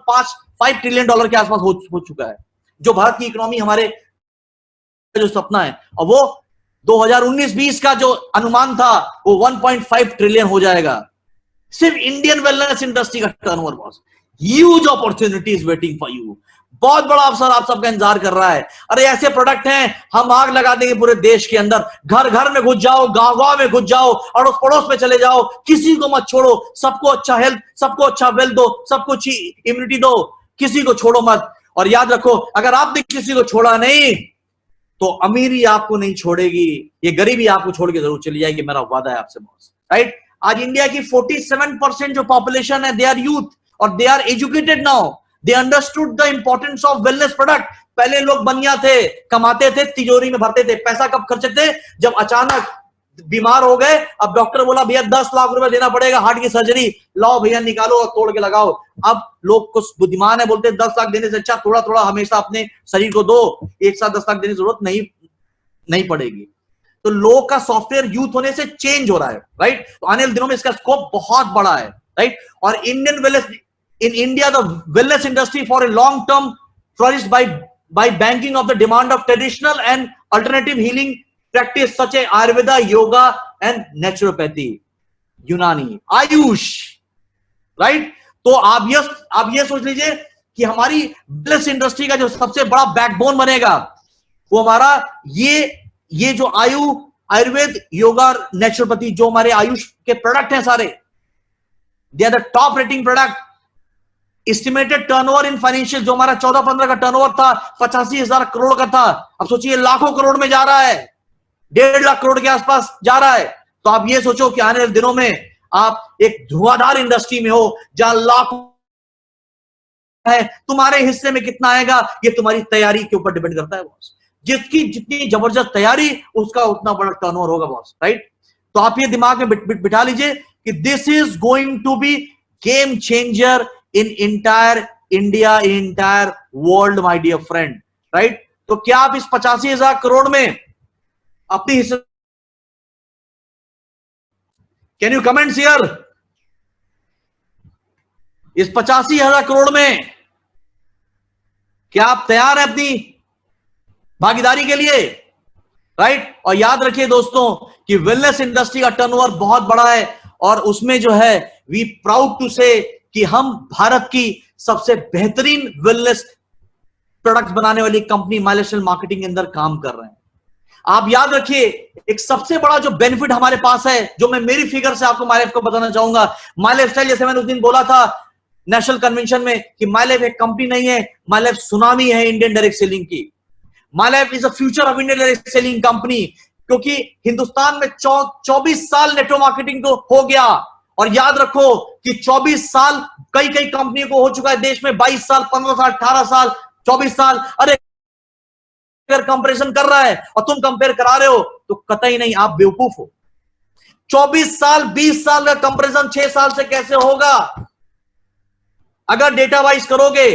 5 ट्रिलियन डॉलर के आसपास हो चुका है, जो भारत की इकोनॉमी हमारे जो सपना है, और वो 2019-20 का जो अनुमान था वो 1.5 ट्रिलियन हो जाएगा। सिर्फ इंडियन वेलनेस इंडस्ट्री का turnover boss. Huge opportunities waiting for you, बहुत बड़ा अवसर आप सबका इंतजार कर रहा है। अरे ऐसे प्रोडक्ट हैं, हम आग लगा देंगे पूरे देश के अंदर। घर घर में घुस जाओ, गांव गांव में घुस जाओ, अड़ोस पड़ोस में चले जाओ, किसी को मत छोड़ो। सबको अच्छा हेल्थ, सबको अच्छा वेल्थ दो, सबको अच्छी इम्यूनिटी दो, किसी को छोड़ो मत। और याद रखो, अगर आपने किसी को छोड़ा नहीं तो अमीरी आपको नहीं छोड़ेगी, ये गरीबी आपको छोड़ के जरूर चली जाएगी, मेरा वादा है आपसे बॉस, राइट। आज इंडिया की 47% जो पॉपुलेशन है, दे आर यूथ और they are educated now, they understood the importance of wellness product. पहले लोग बनिया थे, कमाते थे, तिजोरी में भरते थे, पैसा कब खर्चे थे? जब अचानक बीमार हो गए, अब डॉक्टर बोला भैया 10 लाख रुपए देना पड़ेगा, हार्ट की सर्जरी, लाओ भैया निकालो और तोड़ के लगाओ। अब लोग कुछ बुद्धिमान है, बोलते 10 लाख देने से अच्छा थोड़ा थोड़ा हमेशा अपने शरीर को दो, एक साथ 10 लाख देने की जरूरत नहीं पड़ेगी। तो लोग का सॉफ्टवेयर यूथ होने से चेंज हो रहा है, राइट। तो आने वाले दिनों में इसका स्कोप बहुत बड़ा है, राइट। और Indian wellness in India, the wellness industry for a long term flourished by banking of the demand of traditional and alternative healing practice such as Ayurveda, yoga and naturopathy, Unani, Ayush, right? तो आप ये सोच लीजिए कि हमारी वेलनेस इंडस्ट्री का जो सबसे बड़ा बैकबोन बनेगा वो हमारा ये जो आयुर्वेद, योगा, नेचुरोपैथी, जो हमारे आयुष के प्रोडक्ट हैं सारे, they are the top rating product. Estimated turnover in financial, जो हमारा 14-15 का टर्नओवर था 85,000 करोड़ का था, अब सोचिए लाखों करोड़ में जा रहा है, 1.5 लाख करोड़ के आसपास जा रहा है। तो आप ये सोचो कि आने वाले दिनों में आप एक धुआंधार इंडस्ट्री में हो जहां लाखों है, तुम्हारे हिस्से में कितना आएगा ये तुम्हारी तैयारी के ऊपर डिपेंड करता है बॉस। जिसकी जितनी जबरदस्त तैयारी उसका उतना बड़ा टर्नओवर होगा बॉस, राइट। तो आप ये दिमाग में बिठा लीजिए कि this is going to be game changer in entire India, in entire world, my dear friend, right? तो क्या आप इस 85,000 करोड़ में अपनी हिस्सा, कैन यू कमेंट्स हियर, इस 85,000 करोड़ में क्या आप तैयार हैं अपनी भागीदारी के लिए, राइट? और याद रखिए दोस्तों कि वेलनेस इंडस्ट्री का टर्नओवर बहुत बड़ा है और उसमें जो है वी प्राउड टू से कि हम भारत की सबसे बेहतरीन वेलनेस प्रोडक्ट बनाने वाली कंपनी माइलस्टाइल मार्केटिंग के अंदर काम कर रहे हैं। आप याद रखिए एक सबसे बड़ा जो बेनिफिट हमारे पास है, जो मैं मेरी फिगर से आपको माइलाइफ को बताना चाहूंगा। माइलाइफस्टाइल, जैसे मैंने उस दिन बोला था नेशनल कन्वेंशन में कि माइलाइफ एक कंपनी नहीं है, माइलाइफ सुनामी है इंडियन डायरेक्ट सेलिंग की। My Life is a future of Indian direct selling company, क्योंकि हिंदुस्तान में 24 साल नेटवर्क मार्केटिंग को हो गया। और याद रखो कि 24 साल कई कंपनियों को हो चुका है देश में, 22 साल, 15 साल, 18 साल, 24 साल। अरे अगर कंपैरिजन कर रहा है और तुम कंपेयर करा रहे हो तो कतई नहीं, आप बेवकूफ हो। 24 साल 20 साल का कंपैरिजन 6 साल से कैसे होगा? अगर डेटा वाइज करोगे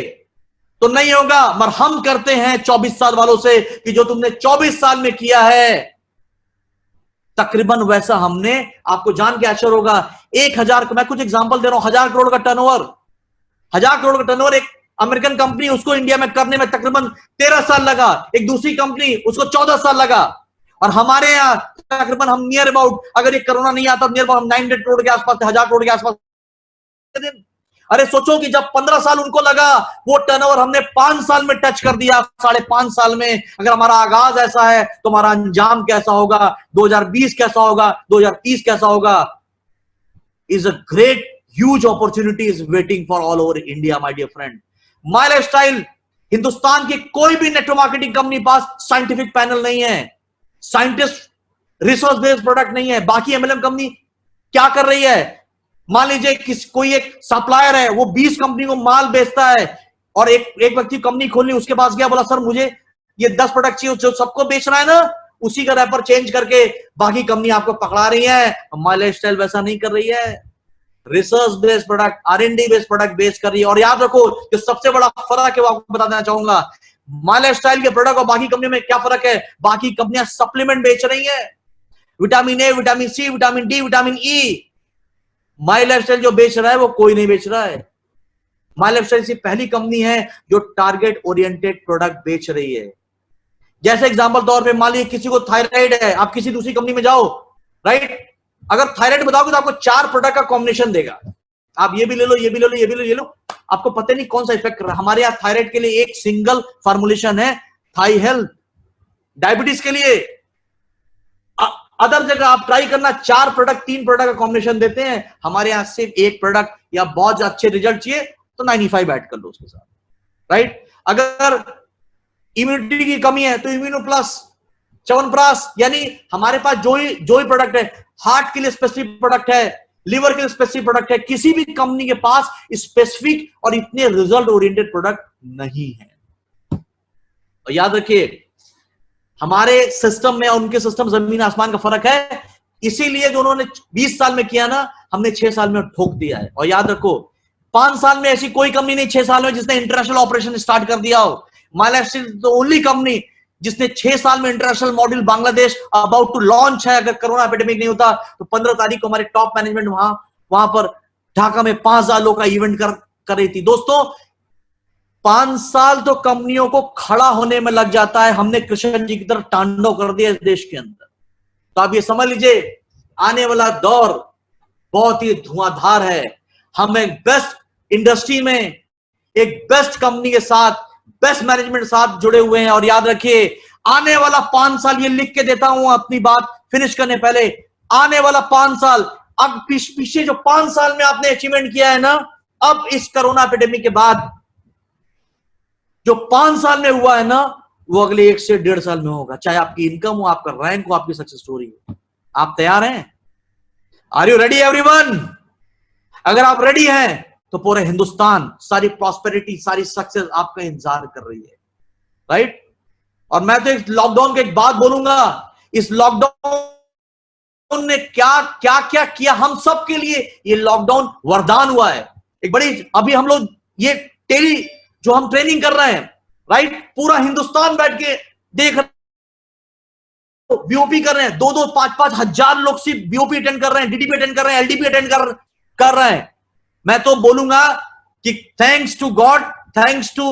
तो नहीं होगा। मगर हम करते हैं 24 साल वालों से कि जो तुमने 24 साल में किया है तकरीबन वैसा हमने, आपको जान के आश्चर्य होगा, 1000, मैं कुछ एग्जांपल दे रहा हूं, 1000 करोड़ का टर्नओवर, 1000 करोड़ का टर्नओवर एक अमेरिकन कंपनी, उसको इंडिया में करने में तकरीबन 13 साल लगा, एक दूसरी कंपनी उसको 14 साल लगा, और हमारे यहाँ तकरीबन हम नियर अबाउट, अगर ये कोरोना नहीं आता नियर अबाउट हम 900 करोड़ के आसपास, 1000 करोड़ के आसपास। अरे सोचो कि जब 15 साल उनको लगा, वो टर्नओवर हमने 5 साल में टच कर दिया, 5.5 साल में। अगर हमारा आगाज ऐसा है तो हमारा अंजाम कैसा होगा, 2020 कैसा होगा, 2030 कैसा होगा। Is a great huge opportunity is waiting for all over India my dear friend. My lifestyle, Hindustan की कोई भी नेटवर्क मार्केटिंग कंपनी पास साइंटिफिक पैनल नहीं है, साइंटिस्ट रिसोर्स बेस्ड प्रोडक्ट नहीं है। बाकी एमएलएम कंपनी क्या कर रही है, मान लीजिए कोई एक सप्लायर है, वो 20 कंपनी को माल बेचता है, और एक व्यक्ति कंपनी खोलनी, उसके पास गया, बोला सर मुझे ये 10 प्रोडक्ट चाहिए, जो सबको बेच रहा है ना, उसी का रैपर चेंज करके बाकी कंपनी आपको पकड़ा रही है। माय लाइफस्टाइल वैसा नहीं कर रही है, research based product, R&D based product बेच कर रही है। और याद रखो जो सबसे बड़ा फर्क है वो आपको बता देना चाहूंगा, माय लाइफस्टाइल के प्रोडक्ट और बाकी कंपनियों में क्या फर्क है। बाकी कंपनियां सप्लीमेंट बेच रही है, vitamin A, vitamin C, vitamin D, vitamin E. My lifestyle जो बेच रहा है वो कोई नहीं बेच रहा है। माय लाइफस्टाइल से पहली कंपनी है जो टारगेट ओरिएंटेड प्रोडक्ट बेच रही है। जैसे एग्जांपल तौर पे मान लीजिए किसी को थायराइड है, आप किसी दूसरी कंपनी में जाओ, राइट, अगर थायराइड बताओगे तो आपको 4 प्रोडक्ट का कॉम्बिनेशन देगा, आप ये भी ले लो, ये भी ले लो, ये भी ले लो, आपको पता नहीं कौन सा इफेक्ट कर रहा है। हमारे यहाँ थायराइड के लिए एक सिंगल फॉर्मुलेशन है, थाई हेल्थ। डायबिटीज के लिए अदर जगह आप ट्राई करना, 4 प्रोडक्ट 3 प्रोडक्ट का कॉम्बिनेशन देते हैं। हमारे यहां सिर्फ एक प्रोडक्ट या बहुत अच्छे रिजल्ट चाहिए तो 95 ऐड कर लो उसके साथ, राइट। अगर इम्यूनिटी की कमी है तो इम्यूनो प्लस, च्यवनप्राश, यानी हमारे पास जो ही प्रोडक्ट है, हार्ट के लिए स्पेसिफिक प्रोडक्ट है, लिवर के लिए स्पेसिफिक प्रोडक्ट है। किसी भी कंपनी के पास स्पेसिफिक और इतने रिजल्ट ओरिएंटेड प्रोडक्ट नहीं है। और याद रखिए हमारे सिस्टम में और उनके सिस्टम जमीन आसमान का फर्क है, इसीलिए जो उन्होंने 20 साल में किया ना, हमने 6 साल में ठोक दिया है। और याद रखो 5 साल में ऐसी कोई कंपनी नहीं 6 साल में जिसने इंटरनेशनल ऑपरेशन स्टार्ट कर दिया हो। My lifestyle the only company जिसने 6 साल में international module Bangladesh about to launch है। अगर कोरोना एपिडेमिक नहीं होता तो 15 तारीख को हमारे टॉप मैनेजमेंट वहां पर ढाका में 5000 लोग का इवेंट कर रही थी। दोस्तों 5 साल तो कंपनियों को खड़ा होने में लग जाता है, हमने कृष्ण जी की तरफ तांडव कर दिया इस देश के अंदर। तो आप ये समझ लीजिए आने वाला दौर बहुत ही धुआंधार है। हम एक बेस्ट इंडस्ट्री में एक बेस्ट कंपनी के साथ, बेस्ट मैनेजमेंट साथ जुड़े हुए हैं। और याद रखिए आने वाला 5 साल, ये लिख के देता हूं अपनी बात फिनिश करने पहले, आने वाला 5 साल, अब पीछे जो 5 साल में आपने अचीवमेंट किया है ना, अब इस कोरोना एपिडेमिक के बाद जो 5 साल में हुआ है ना, वो अगले 1 से 1.5 साल में होगा। चाहे आपकी इनकम हो, आपका रैंक हो, आपकी सक्सेस स्टोरी हो। आप तैयार हैं? Are you ready everyone? अगर आप रेडी हैं तो पूरे हिंदुस्तान, सारी प्रॉस्पेरिटी, सारी सक्सेस आपका इंतजार कर रही है, राइट। और मैं तो इस लॉकडाउन की एक बात बोलूंगा, इस लॉकडाउन ने क्या क्या क्या किया हम सब के लिए। ये लॉकडाउन वरदान हुआ है एक बड़ी। अभी हम लोग ये टेली जो हम ट्रेनिंग कर रहे हैं, राइट, पूरा हिंदुस्तान बैठ के देख रहे, बीओपी कर रहे हैं, 2-2, 5-5 हजार लोग सिर्फ बीओपी अटेंड कर रहे हैं, डीडीपी अटेंड कर रहे हैं, एलडीपी अटेंड कर रहे हैं। मैं तो बोलूंगा कि thanks to God, thanks to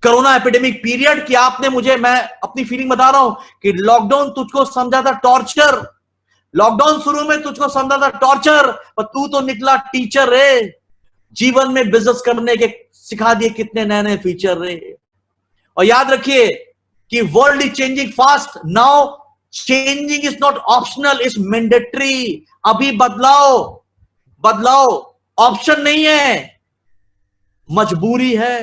corona epidemic period कि आपने मुझे, मैं अपनी फीलिंग बता रहा हूं कि लॉकडाउन तुझको समझा था टॉर्चर, लॉकडाउन शुरू में तुझको समझा था टॉर्चर, पर तू तो निकला टीचर रे। जीवन में बिजनेस करने के सिखा दिए कितने नए नए फीचर रे। और याद रखिए कि world is changing fast now, changing is not optional, is mandatory. अभी बदलाव ऑप्शन नहीं है, मजबूरी है।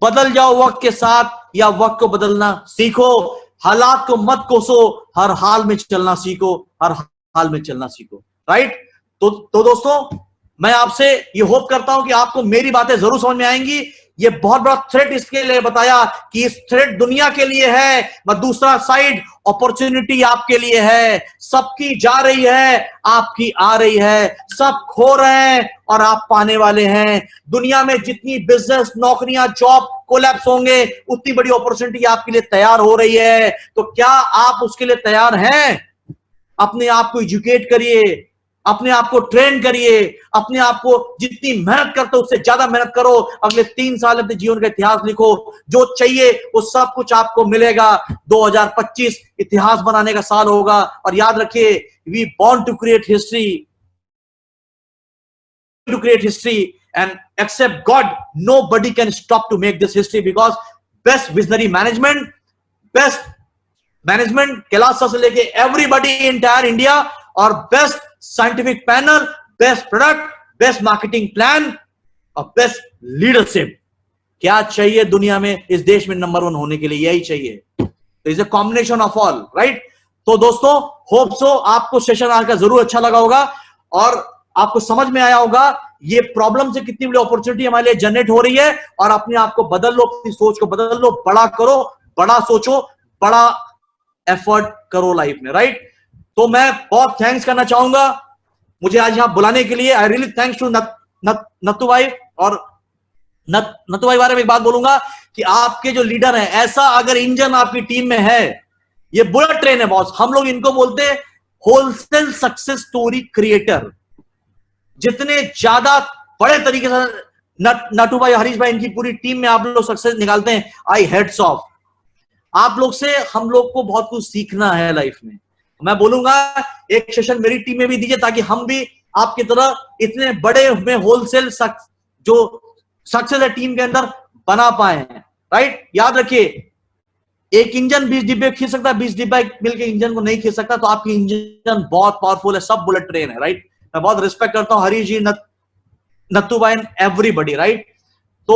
बदल जाओ वक्त के साथ या वक्त को बदलना सीखो। हालात को मत कोसो, हर हाल में चलना सीखो, हर हाल में चलना सीखो, राइट। तो दोस्तों मैं आपसे ये होप करता हूं कि आपको मेरी बातें जरूर समझ में आएंगी। ये बहुत बड़ा थ्रेट इसके लिए बताया कि इस थ्रेट दुनिया के लिए है, पर दूसरा साइड अपॉर्चुनिटी आपके लिए है। सबकी जा रही है, आपकी आ रही है। सब खो रहे हैं और आप पाने वाले हैं। दुनिया में जितनी बिजनेस, नौकरियां, जॉब कोलैप्स होंगे, उतनी बड़ी अपॉर्चुनिटी आपके लिए तैयार हो रही है। तो क्या आप उसके लिए तैयार हैं? अपने आप को एजुकेट करिए, अपने आप को ट्रेन करिए, अपने आप को जितनी मेहनत करते हो उससे ज्यादा मेहनत करो। अगले 3 साल अपने जीवन का इतिहास लिखो, जो चाहिए वो सब कुछ आपको मिलेगा। 2025 इतिहास बनाने का साल होगा। और याद रखिए, we born to create history, to create history, and except God, nobody can stop to make this history, because best visionary management, best management Kailash sir से लेके everybody entire India, और best scientific panel, best product, best marketing plan और best leadership। क्या चाहिए दुनिया में इस देश में नंबर 1 होने के लिए? यही चाहिए। तो is a combination of all, right. तो दोस्तों, होप सो आपको सेशन आज का जरूर अच्छा लगा होगा और आपको समझ में आया होगा ये प्रॉब्लम से कितनी बड़ी अपॉर्चुनिटी हमारे लिए जनरेट हो रही है। और अपने आप को बदल लो, अपनी सोच को बदल लो, बड़ा करो, बड़ा सोचो, बड़ा एफर्ट करो लाइफ में, राइट। तो मैं बहुत थैंक्स करना चाहूंगा मुझे आज यहां बुलाने के लिए। आई रियली थैंक्स टू नत्थु भाई। और नत्थु भाई बारे में एक बात बोलूंगा कि आपके जो लीडर हैं, ऐसा अगर इंजन आपकी टीम में है, ये बुलेट ट्रेन है बॉस। हम लोग इनको बोलते हैं होलसेल सक्सेस स्टोरी क्रिएटर। जितने ज्यादा बड़े तरीके से नटू भाई, हरीश भाई, इनकी पूरी टीम में आप लोग सक्सेस निकालते हैं, आई हेड्स ऑफ। आप लोग से हम लोग को बहुत कुछ सीखना है लाइफ में। मैं बोलूंगा एक सेशन मेरी टीम में भी दीजिए, ताकि हम भी आपकी तरह इतने बड़े में होलसेल जो सक्सेस है टीम के अंदर बना पाए हैं, राइट। याद रखिए, एक इंजन 20 डिब्बे खींच सकता है, 20 डिब्बे मिलकर इंजन को नहीं खींच सकता। तो आपकी इंजन बहुत पावरफुल है, सब बुलेट ट्रेन है, राइट। मैं बहुत रिस्पेक्ट करता हूं हरीश जी, नत्थु भाई, एवरीबॉडी, राइट। तो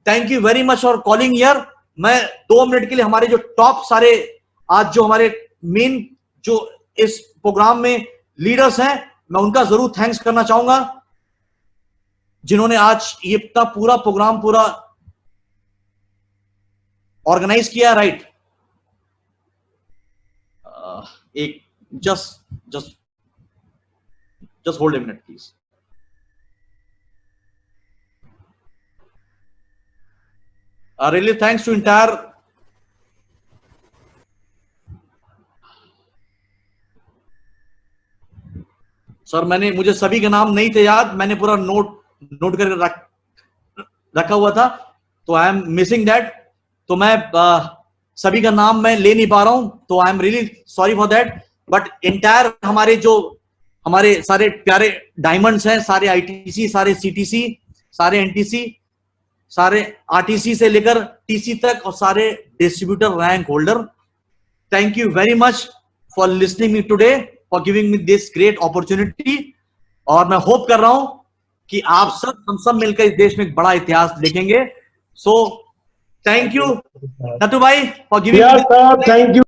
thank you very much for calling here. मैं 2 मिनट के लिए हमारे जो टॉप सारे आज जो हमारे मेन जो इस प्रोग्राम में लीडर्स हैं, मैं उनका जरूर थैंक्स करना चाहूंगा, जिन्होंने आज ये इतना पूरा प्रोग्राम पूरा ऑर्गेनाइज किया, राइट। एक just hold a minute please. Really thanks to entire sir. मुझे सभी के नाम नहीं थे याद, मैंने पूरा नोट करके रखा हुआ था, तो आई एम मिसिंग दैट। तो मैं सभी का नाम मैं ले नहीं पा रहा हूं, तो I am really sorry for that. But entire हमारे सारे प्यारे डायमंड्स हैं, सारे आईटीसी, सारे सीटीसी, सारे एनटीसी, सारे आरटीसी से लेकर टीसी तक, और सारे distributor rank holder, thank you very much for listening me today, for giving me this great opportunity. और मैं होप कर रहा हूं कि हम सब मिलकर इस देश में एक बड़ा इतिहास लिखेंगे। सो थैंक यू नटू भाई फॉर गिविंग। Thank you.